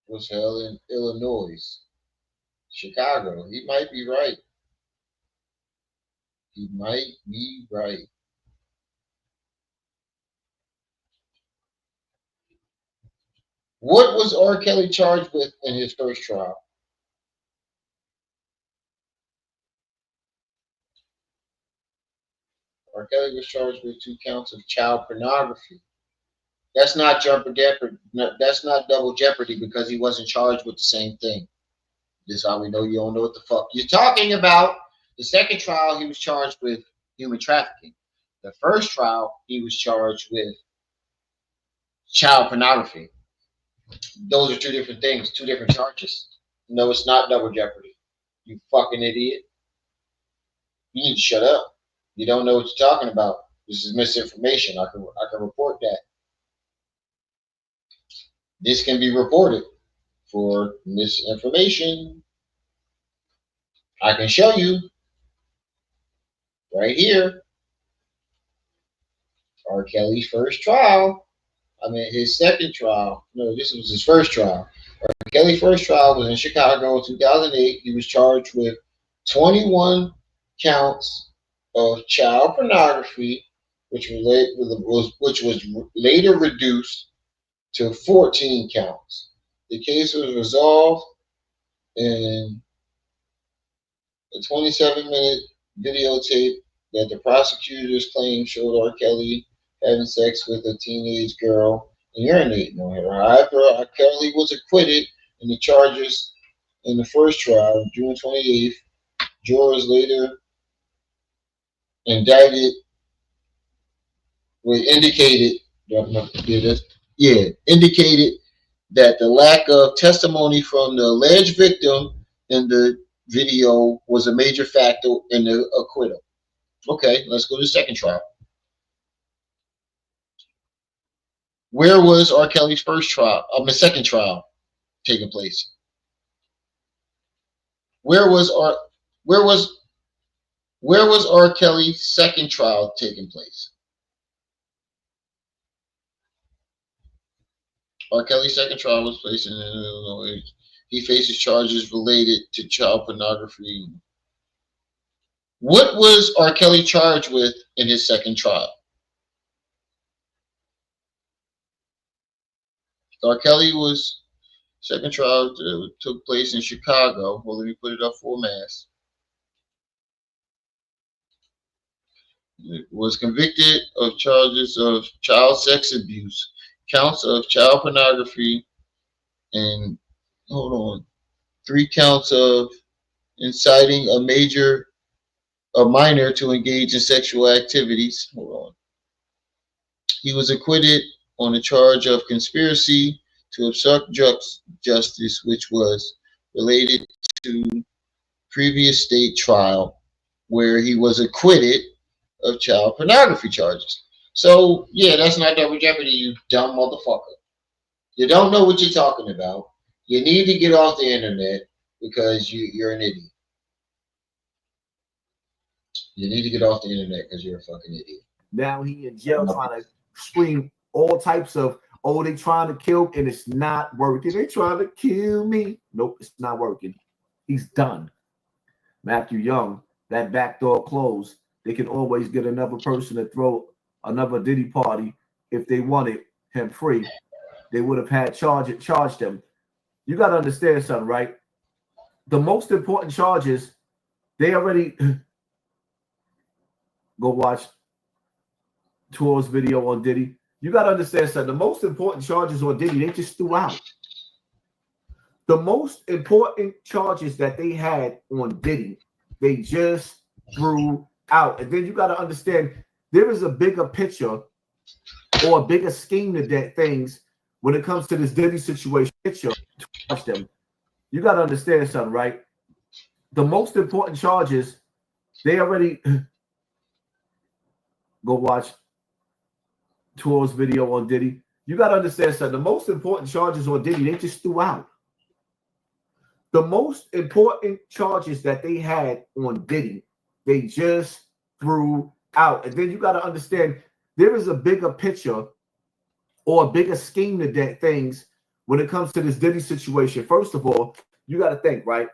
Speaker 1: Was held in Illinois. Chicago. He might be right. He might be right. What was R. Kelly charged with in his first trial? R. Kelly was charged with 2 counts of child pornography. That's not jeopardy. That's not double jeopardy because he wasn't charged with the same thing. This is how we know you don't know what the fuck you're talking about. The second trial, he was charged with human trafficking. The first trial, he was charged with child pornography. Those are 2 different things, 2 different charges. No, it's not double jeopardy. You fucking idiot. You need to shut up. You don't know what you're talking about. This is misinformation. I can report that. This can be reported for misinformation. I can show you right here. R. Kelly's first trial. I mean, his second trial. No, this was his first trial. R. Kelly's first trial was in Chicago in 2008. He was charged with 21 counts of child pornography, which was later reduced to 14 counts. The case was resolved in a 27-minute videotape that the prosecutors claimed showed R. Kelly having sex with a teenage girl and urinating on her. However, R. Kelly was acquitted in the charges in the first trial, June 28th. Jurors later indicated that the lack of testimony from the alleged victim in the video was a major factor in the acquittal. Okay, let's go to the second trial. Where was R. Kelly's second trial taking place? Where was R. Kelly's second trial taking place? R. Kelly's second trial was placed in Illinois. He faces charges related to child pornography. What was R. Kelly charged with in his second trial? R. Kelly was second trial took place in Chicago. Well, let me put it up full mass. Was convicted of charges of child sex abuse, counts of child pornography, and 3 counts of inciting a minor to engage in sexual activities. He was acquitted on a charge of conspiracy to obstruct justice, which was related to previous state trial where he was acquitted of child pornography charges. So, yeah, that's not double jeopardy, you dumb motherfucker. You don't know what you're talking about. You need to get off the internet because you're an idiot. You need to get off the internet because you're a fucking idiot.
Speaker 19: Now he in jail trying to scream all types of, oh, they trying to kill, and it's not working. They trying to kill me. Nope, it's not working. He's done. Matthew Young, that back door closed. They can always get another person to throw another Diddy party if they wanted him free. They would have had charged him. You got to understand something, right? The most important charges, they already go watch Tour's video on Diddy. You got to understand something. The most important charges on Diddy, they just threw out. The most important charges that they had on Diddy, they just threw out. And then you got to understand there is a bigger picture or a bigger scheme to that things when it comes to this Diddy situation. To watch them. You got to understand something, right? The most important charges, they already go watch Tour's video on Diddy. You got to understand something. The most important charges on Diddy, they just threw out. The most important charges that they had on Diddy, they just threw out. And then you got to understand there is a bigger picture or a bigger scheme to that things when it comes to this Diddy situation. First of all, you got to think, right?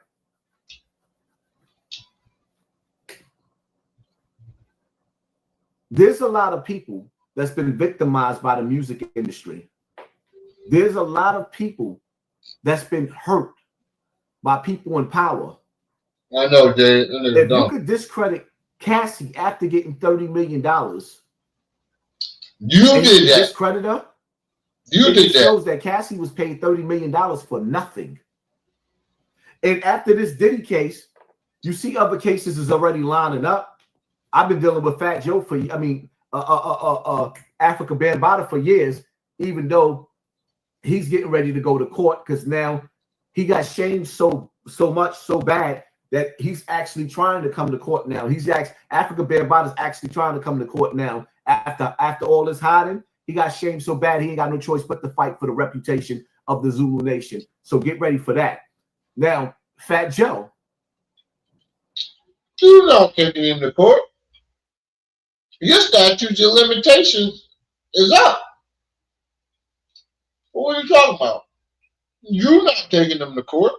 Speaker 19: There's a lot of people that's been victimized by the music industry. There's a lot of people that's been hurt by people in power.
Speaker 1: I know, Jay.
Speaker 19: If you could discredit Cassie after getting $30 million,
Speaker 1: you did that.
Speaker 19: Discredit her.
Speaker 1: You did that.
Speaker 19: It shows that Cassie was paid $30 million for nothing. And after this Diddy case, you see other cases is already lining up. I've been dealing with Fat Joe for, Africa Bambaataa for years, even though he's getting ready to go to court because now he got shamed so much, so bad that he's actually trying to come to court now. Africa Bambaataa is actually trying to come to court now after all this hiding. He got shamed so bad he ain't got no choice but to fight for the reputation of the Zulu Nation. So get ready for that. Now, Fat Joe.
Speaker 1: You're not taking him to court. Your statute of limitations is up. What are you talking about? You're not taking them to court.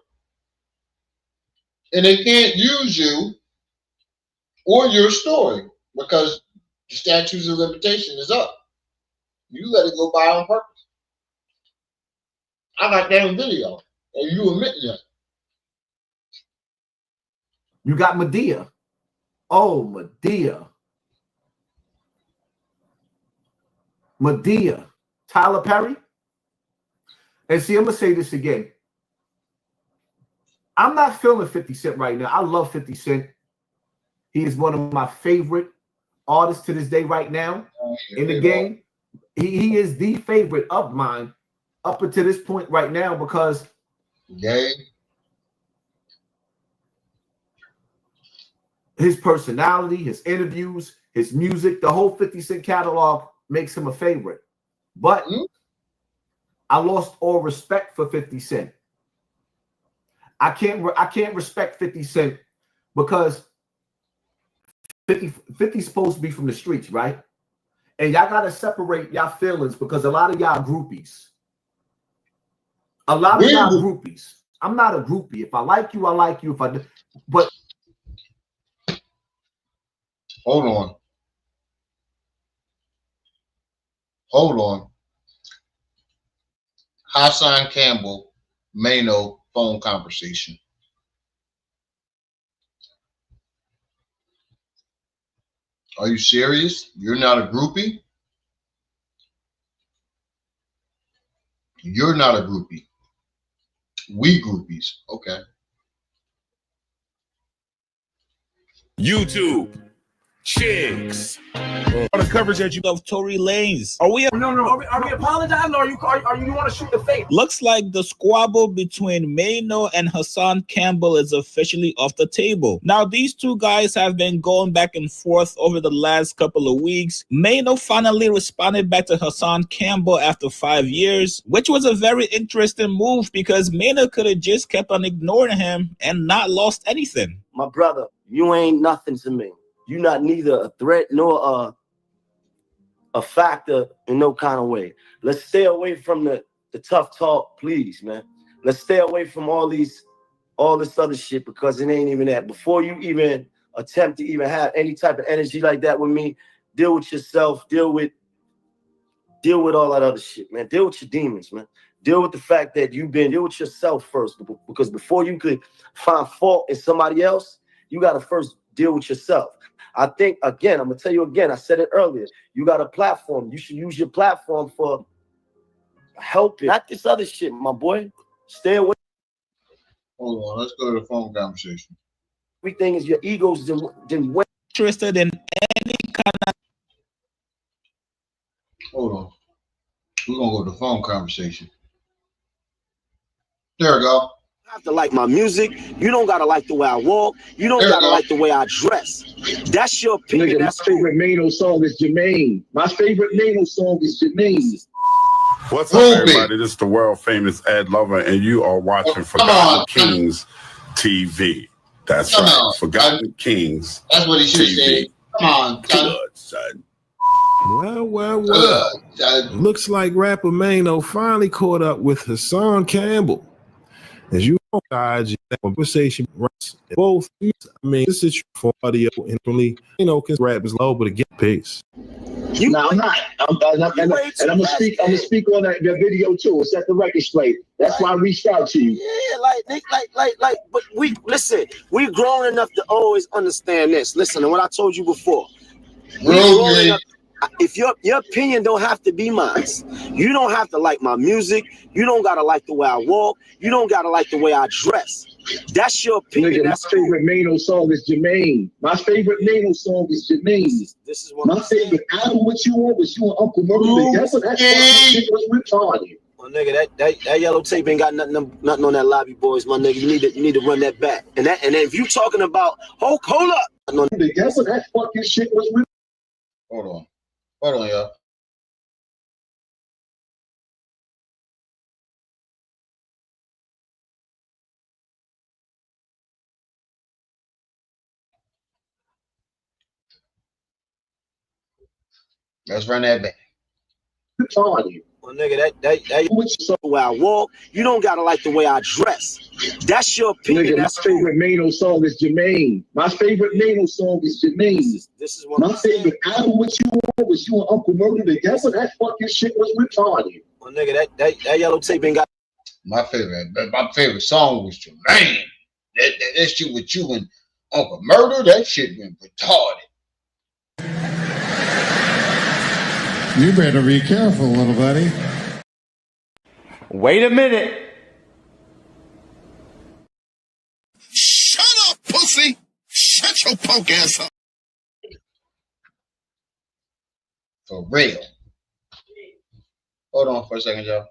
Speaker 1: And they can't use you or your story because the statute of limitation is up. You let it go by on purpose. I got that on video. And you admitting that.
Speaker 19: You got Medea. Oh, Medea. Medea. Tyler Perry. And see, I'm going to say this again. I'm not feeling 50 Cent right now. I love 50 Cent. He is one of my favorite artists to this day right now in the game. He is the favorite of mine up until this point right now because his personality, his interviews, his music, the whole 50 Cent catalog makes him a favorite. But I lost all respect for 50 Cent. I can't respect 50 Cent because 50's supposed to be from the streets, right? And y'all got to separate y'all feelings because a lot of y'all groupies. A lot of
Speaker 1: We're
Speaker 19: y'all groupies. I'm not a groupie. If I like you, I like you. If I, but
Speaker 1: hold on. Hold on. Hassan Campbell, Mano phone conversation. Are you serious? You're not a groupie? You're not a groupie. We groupies. Okay.
Speaker 8: YouTube chicks. All the coverage that you of Tory Lanez. Are we?
Speaker 7: No. Are we apologizing, or are you want to shoot the fake?
Speaker 8: Looks like the squabble between Mano and Hassan Campbell is officially off the table. Now, these two guys have been going back and forth over the last couple of weeks. Mano finally responded back to Hassan Campbell after 5 years, which was a very interesting move because Mano could have just kept on ignoring him and not lost anything.
Speaker 9: My brother, you ain't nothing to me. You not neither a threat nor a factor in no kind of way. Let's stay away from the tough talk, please, man. Let's stay away from all this other shit because it ain't even that. Before you even attempt to even have any type of energy like that with me, deal with yourself, deal with all that other shit, man. Deal with your demons, man. Deal with the fact that deal with yourself first, because before you could find fault in somebody else, you got to first deal with yourself. I think, again, I'm going to tell you again, I said it earlier, you got a platform. You should use your platform for helping. Not this other shit, my boy. Stay away.
Speaker 1: Hold on, let's go to the phone conversation.
Speaker 9: Everything is your egos then way
Speaker 8: interested in any kind of.
Speaker 1: Hold on. We're going to go to the phone conversation. There we go.
Speaker 9: You have to like my music. You don't gotta like the way I walk. You don't gotta like the way I dress. That's your opinion.
Speaker 22: Nigga, my favorite Mano song is Jermaine. My favorite Mano song is Jermaine.
Speaker 10: What's up, everybody? This is the world famous Ed Lover, and you are watching Forgotten Kings TV. That's right, Forgotten Kings.
Speaker 1: That's what he should say. Come on,
Speaker 10: good son.
Speaker 11: Well. Looks like rapper Mano finally caught up with Hassan Campbell. As you know, guys, conversation runs both. I mean, this is for audio internally. Because rap is low, but again, pace.
Speaker 22: No, I'm not. I'm gonna speak on that video too. Set the record straight. That's why I reached out to you.
Speaker 9: Yeah, but we listen. We grown enough to always understand this. Listen, and what I told you before. We grown enough. If your opinion don't have to be mine, you don't have to like my music. You don't gotta like the way I walk. You don't gotta like the way I dress. That's your opinion.
Speaker 22: Nigga, my favorite Mano song is Jermaine. My favorite Mano song is Jermaine.
Speaker 9: This is what
Speaker 22: my favorite album. What you want was you and Uncle Murder. That's what that shit was retarded.
Speaker 9: Well, nigga, that yellow tape ain't got nothing on that Lobby Boys, my nigga. You need to run that back. And then if you talking about hold up,
Speaker 22: that's what that fucking shit was retarded.
Speaker 1: Hold on, y'all. Let's run that back.
Speaker 9: Well, nigga, that way I walk. You don't gotta like the way I dress. That's your opinion.
Speaker 22: Nigga, my favorite Mano song is Jermaine. My favorite Mano song is Jermaine.
Speaker 9: This is what
Speaker 22: my favorite album. What you want was you and Uncle Murder. That's what that fucking shit was retarded.
Speaker 9: Well, nigga, that yellow tape ain't got.
Speaker 1: My favorite song was Jermaine. That shit with you and Uncle Murder. That shit went retarded.
Speaker 23: You better be careful, little buddy.
Speaker 2: Wait a minute.
Speaker 24: Shut up, pussy! Shut your punk ass up.
Speaker 1: For real. Hold on for a second, y'all.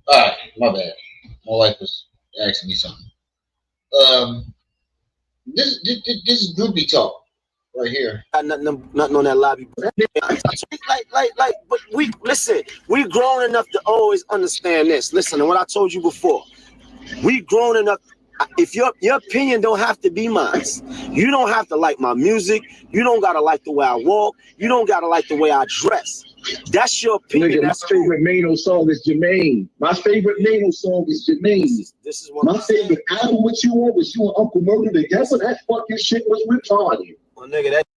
Speaker 1: All right, my bad. My wife was asking me something. This is groupie talk right here.
Speaker 9: Got nothing on that lobby. But we listen. We grown enough to always understand this. Listen to what I told you before. We grown enough. If your opinion don't have to be mine, you don't have to like my music. You don't gotta like the way I walk. You don't gotta like the way I dress. That's your opinion.
Speaker 3: Nigga, my favorite Mano song is Jermaine. My favorite Mano song is Jermaine.
Speaker 9: This is one
Speaker 3: my favorite album. What you want was you and Uncle Murder together. That fucking shit was retarded.
Speaker 9: Well, nigga, that.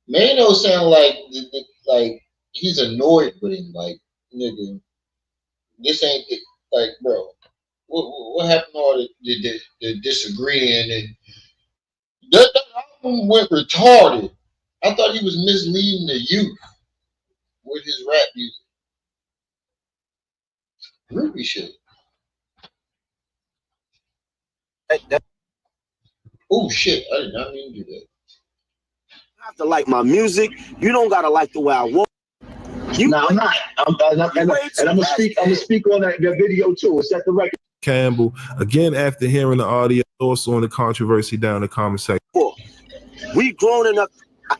Speaker 1: Mano sound like he's annoyed with him. Like, nigga, this ain't it. Like, bro, what happened to all the disagreeing and that album went retarded. I thought he was misleading the youth with his rap music. Groupie shit. Oh shit! I did not mean to do that.
Speaker 9: You have to like my music. You don't gotta like the way I walk.
Speaker 3: No, I'm not. I'm gonna speak on that video too. It's at the record.
Speaker 11: Campbell, again, after hearing the audio, also on the controversy down in the comment section.
Speaker 9: We grown enough.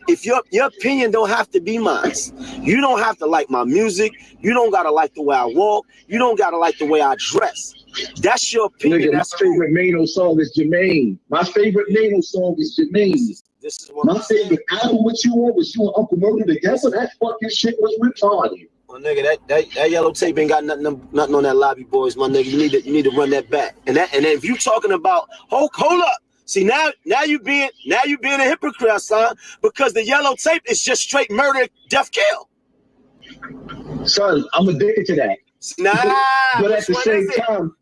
Speaker 9: If your opinion don't have to be mine, you don't have to like my music. You don't gotta like the way I walk. You don't gotta like the way I dress. That's your opinion.
Speaker 3: Nigga, my favorite Mano song is Jermaine. My favorite Mano song is Jermaine.
Speaker 9: This is what
Speaker 3: my favorite album. What you want was you and Uncle Murder together. That fucking shit was retarded.
Speaker 9: Well, nigga, that yellow tape ain't got nothing on that lobby, boys. My nigga, you need to run that back. And then if you talking about hold up. See, now you being a hypocrite, Hassan, because the yellow tape is just straight murder, death, kill.
Speaker 3: Son, I'm addicted to that.
Speaker 9: Nah,
Speaker 3: but at the same time,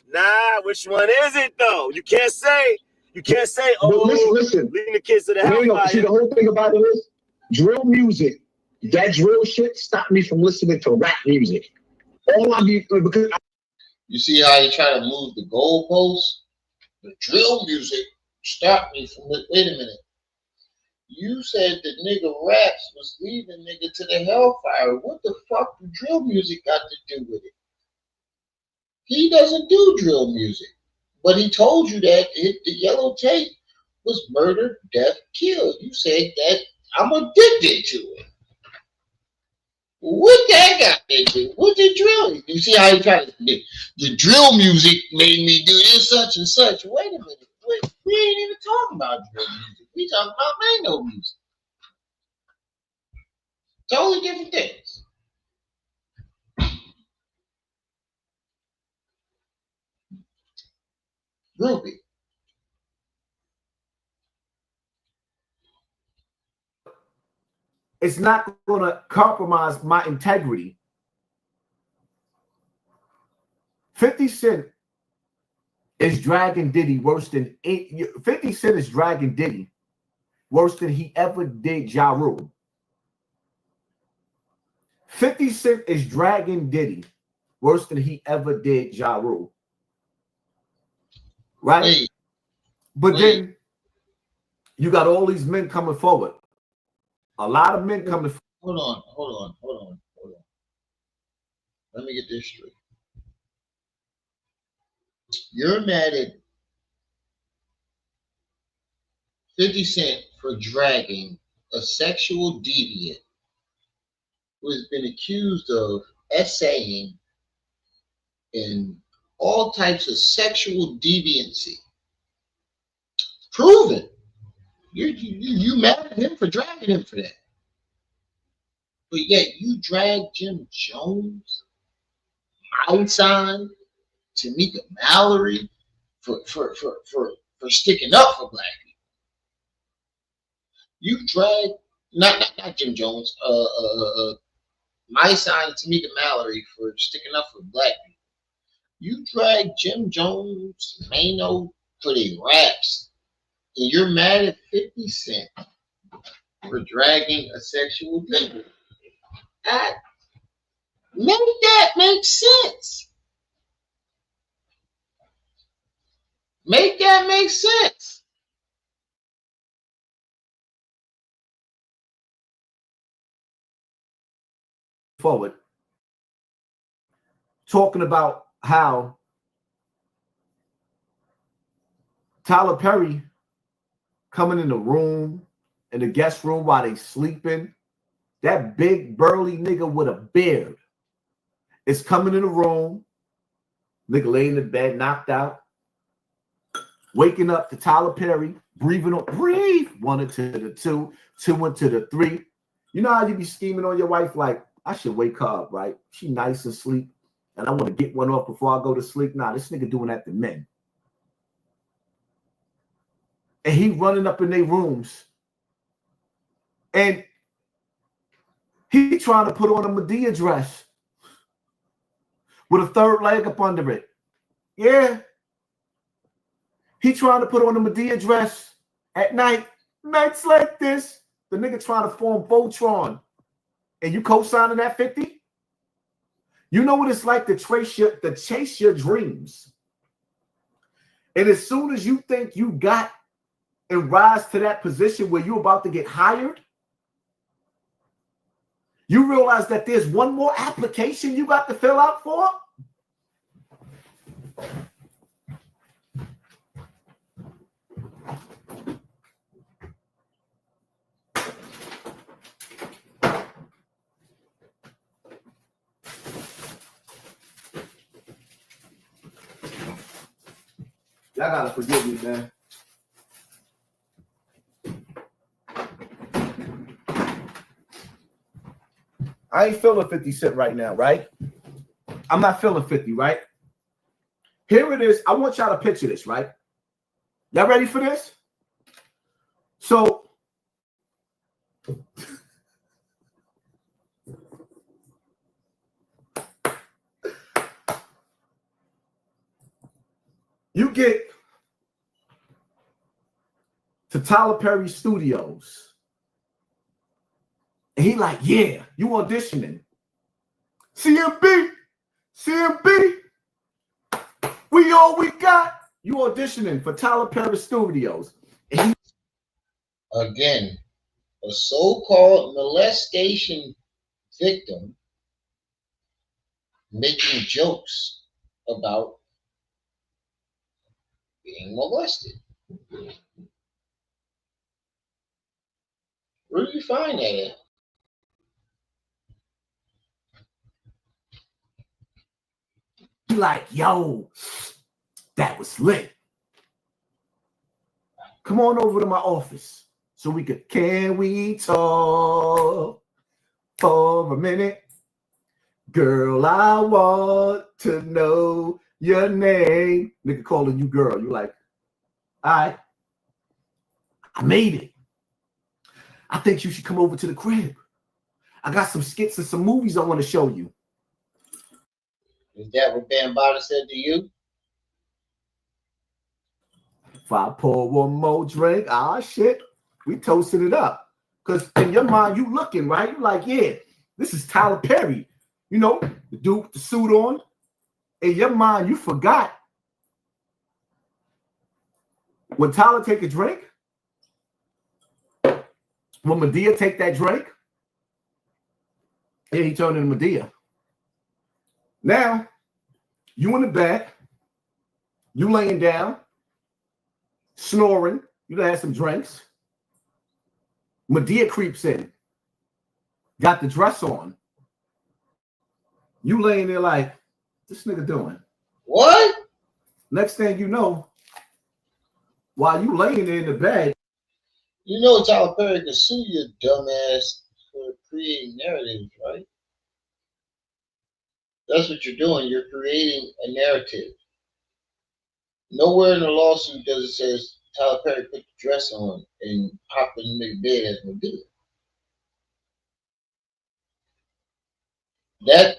Speaker 9: which one is it though? You can't say. Oh,
Speaker 3: listen.
Speaker 9: Leading the kids to the hellfire.
Speaker 3: See, the whole thing about it is drill music. That drill shit stopped me from listening to rap music. Because
Speaker 1: you see how you try to move the goalposts? The drill music stopped me from it. Wait a minute. You said the nigga raps was leading nigga to the hellfire. What the fuck do drill music got to do with it? He doesn't do drill music. But he told you that the yellow tape was murder, death, kill. You said that I'm addicted to it. What that got into? What the drill? You see how he tried to the drill music made me do this, such and such. Wait a minute. We ain't even talking about drill music. We talking about Mano music. Totally different things. Groupie.
Speaker 19: It's not going to compromise my integrity. 50 Cent is dragging Diddy worse than 50 Cent is dragging Diddy worse than he ever did Ja Rule. 50 Cent is dragging Diddy worse than he ever did Ja Rule. Right? But then you got all these men coming forward. A lot of men coming forward.
Speaker 1: Hold on. Let me get this straight. You're mad at 50 Cent for dragging a sexual deviant who has been accused of essaying and all types of sexual deviancy. Proven. You mad at him for dragging him for that. But yet you drag Jim Jones, Hassan, Tamika Mallory for sticking up for black people. You drag not Jim Jones, Hassan and Tamika Mallory for sticking up for black people. You drag Jim Jones, Mano for their raps, and you're mad at 50 Cent for dragging a sexual deviant. Make that make sense. Make that make sense.
Speaker 19: forward, talking about how Tyler Perry coming in the room, in the guest room while they sleeping. That big burly nigga with a beard is coming in the room. Nigga laying in the bed, knocked out. Waking up to Tyler Perry, breathing on, breathe. 1 into the 2, 2 into the 3. You know how you be scheming on your wife like, I should wake her up, right? She nice and sleep, and I want to get one off before I go to sleep. Nah, this nigga doing that to men. And he running up in their rooms. And he trying to put on a Medea dress with a third leg up under it. Yeah. He trying to put on a Medea dress at night. Nights like this. The nigga trying to form Voltron. And you co-signing that 50? You know what it's like to chase your dreams. And as soon as you think you got and rise to that position where you're about to get hired, you realize that there's one more application you got to fill out for? Y'all gotta forgive me, man. I ain't feeling 50 Cent right now, right? I'm not feeling 50, right? Here it is. I want y'all to picture this, right? Y'all ready for this? So, you get to Tyler Perry Studios. And he like, yeah, you auditioning. CMB, we all we got. You auditioning for Tyler Perry Studios. And
Speaker 1: Again, a so-called molestation victim making jokes about being molested. Where do you find that at?
Speaker 19: like, yo, that was lit. Come on over to my office so we could, can we talk for a minute? Girl, I want to know your name. Nigga calling you girl. You like, all right, I made it. I think you should come over to the crib. I got some skits and some movies I want to show you.
Speaker 1: Is that what Bambaataa said to you?
Speaker 19: If I pour one more drink, shit, we toasted it up. Because in your mind, you looking, right? You like, yeah, this is Tyler Perry. You know, the dude with the suit on. In your mind, you forgot. When Tyler take a drink, when Medea take that drink, yeah, he turned into Medea. Now, you in the bed, you laying down, snoring, you done had some drinks. Medea creeps in, got the dress on. You laying there like, this nigga doing?
Speaker 1: What?
Speaker 19: Next thing you know, while you laying there in the bed,
Speaker 1: you know Tyler Perry can sue your dumbass for creating narratives, right? That's what you're doing. You're creating a narrative. Nowhere in the lawsuit does it says Tyler Perry put the dress on and hopped in the bed as Medea.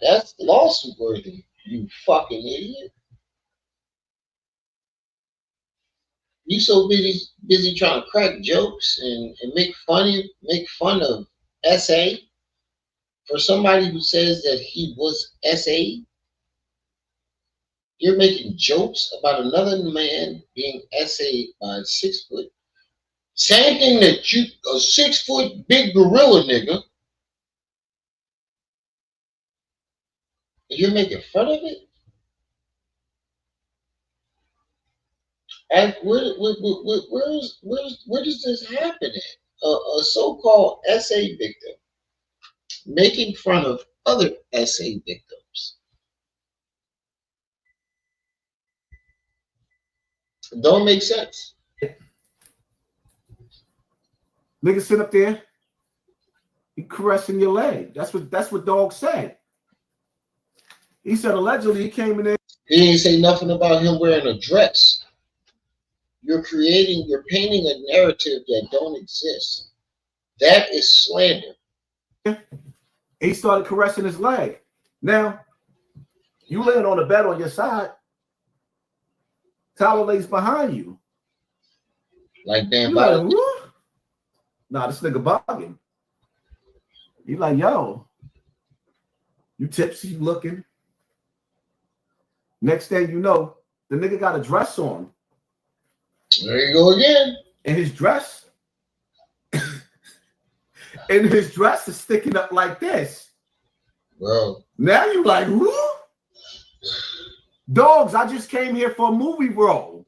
Speaker 1: That's lawsuit worthy, you fucking idiot. You so busy trying to crack jokes and make fun of SA for somebody who says that he was SA. You're making jokes about another man being SA by 6 foot. Same thing that you, a 6 foot big gorilla nigga, You're making fun of it? And where does this happen at? A so-called SA victim making fun of other SA victims. Don't make sense.
Speaker 19: Nigga sit up there, he caressing your leg. That's what dog said. He said allegedly he came in there.
Speaker 1: He didn't say nothing about him wearing a dress. You're painting a narrative that don't exist. That is slander.
Speaker 19: He started caressing his leg. Now, you laying on the bed on your side. Tyler lays behind you.
Speaker 1: Like damn
Speaker 19: like, nah, this nigga bugging. You like, yo, you tipsy looking. Next thing you know, the nigga got a dress on.
Speaker 1: There you go again.
Speaker 19: And his dress. And his dress is sticking up like this.
Speaker 1: Bro.
Speaker 19: Now you like, who? Dogs, I just came here for a movie role.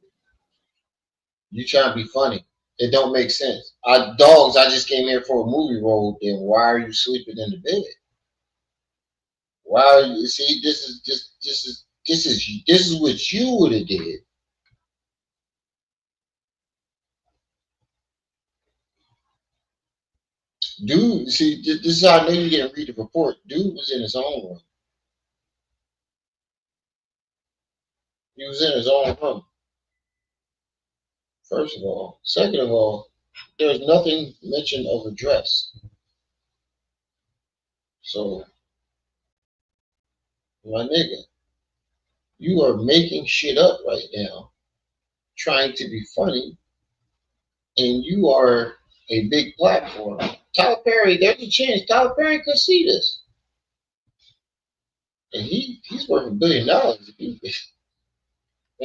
Speaker 1: You trying to be funny. It don't make sense. Dogs, I just came here for a movie role. Then why are you sleeping in the bed? Why are you see this is what you would have did. Dude, see, this is how I know you didn't read the report. Dude was in his own room. He was in his own room. First of all. Second of all, there's nothing mentioned of a dress. So, my nigga, you are making shit up right now, trying to be funny, and you are a big platform. Tyler Perry, there's a chance Tyler Perry could see this. And he's worth $1 billion. Let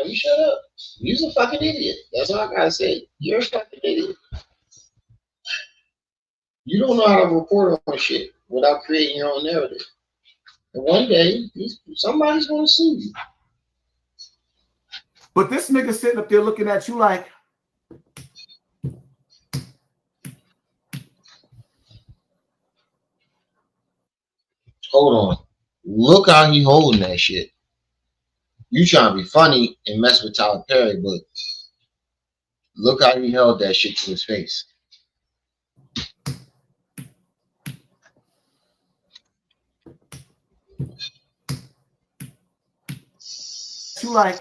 Speaker 1: me shut up. You's a fucking idiot. That's all I gotta say. You're a fucking idiot. You don't know how to report on shit without creating your own narrative. And one day, somebody's gonna sue you.
Speaker 19: But this nigga sitting up there looking at you like,
Speaker 1: hold on. Look how he holding that shit. You trying to be funny and mess with Tyler Perry, but look how he held that shit to his face.
Speaker 19: you like,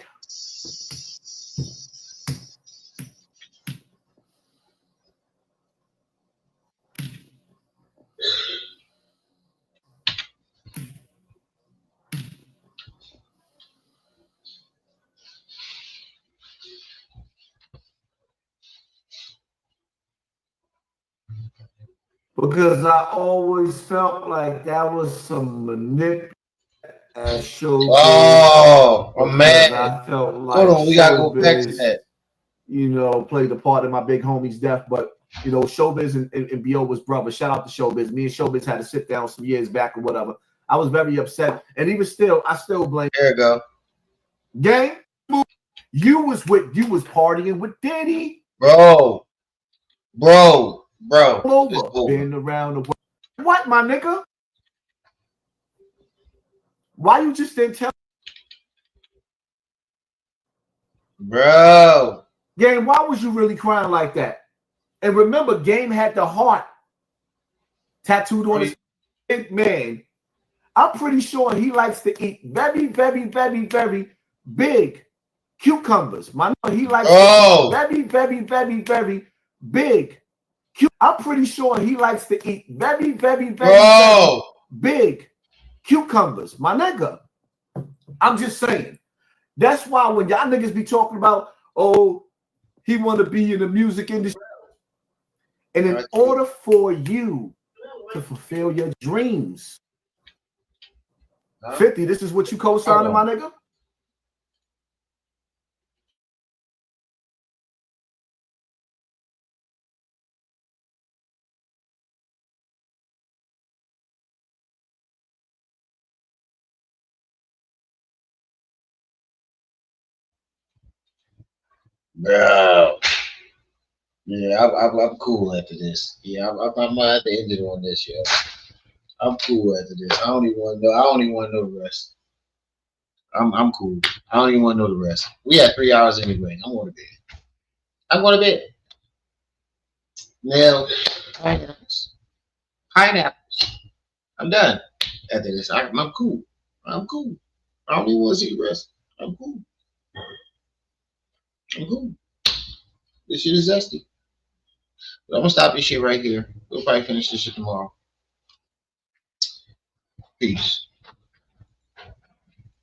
Speaker 19: because I always felt like that was some manipulation.
Speaker 1: Oh, man.
Speaker 19: I felt like
Speaker 1: hold on, we gotta go back to that.
Speaker 19: You know, played a part in my big homie's death, but you know, Showbiz and B.O. was brothers. Shout out to Showbiz. Me and Showbiz had to sit down some years back or whatever. I was very upset, and I still blame.
Speaker 1: There you go.
Speaker 19: Gang, you was partying with Diddy,
Speaker 1: bro.
Speaker 19: Been around the world. What, my nigga? Why you just didn't tell?
Speaker 1: Bro.
Speaker 19: Game, why was you really crying like that? And remember, Game had the heart tattooed on his big man. I'm pretty sure he likes to eat very, very, very, very big cucumbers. He likes to eat very, very, very, very big. I'm pretty sure he likes to eat very, very, very big cucumbers. My nigga. I'm just saying. That's why when y'all niggas be talking about, oh, he want to be in the music industry. And in order for you to fulfill your dreams, 50, this is what you co-signing, my nigga?
Speaker 1: Bro. Yeah, I'm cool after this. Yeah, I'm gonna have to end it on this, yo. I'm cool after this. I don't even want to know. I don't even want to know the rest. I'm cool. I don't even want to know the rest. We had 3 hours anyway. I'm going to bed. I'm going to bed. Now, pineapples. I'm done after this. I'm cool. I'm cool. I don't even want to see the rest. I'm cool. I'm cool. This shit is zesty. But I'm gonna stop this shit right here. We'll probably finish this shit tomorrow. Peace.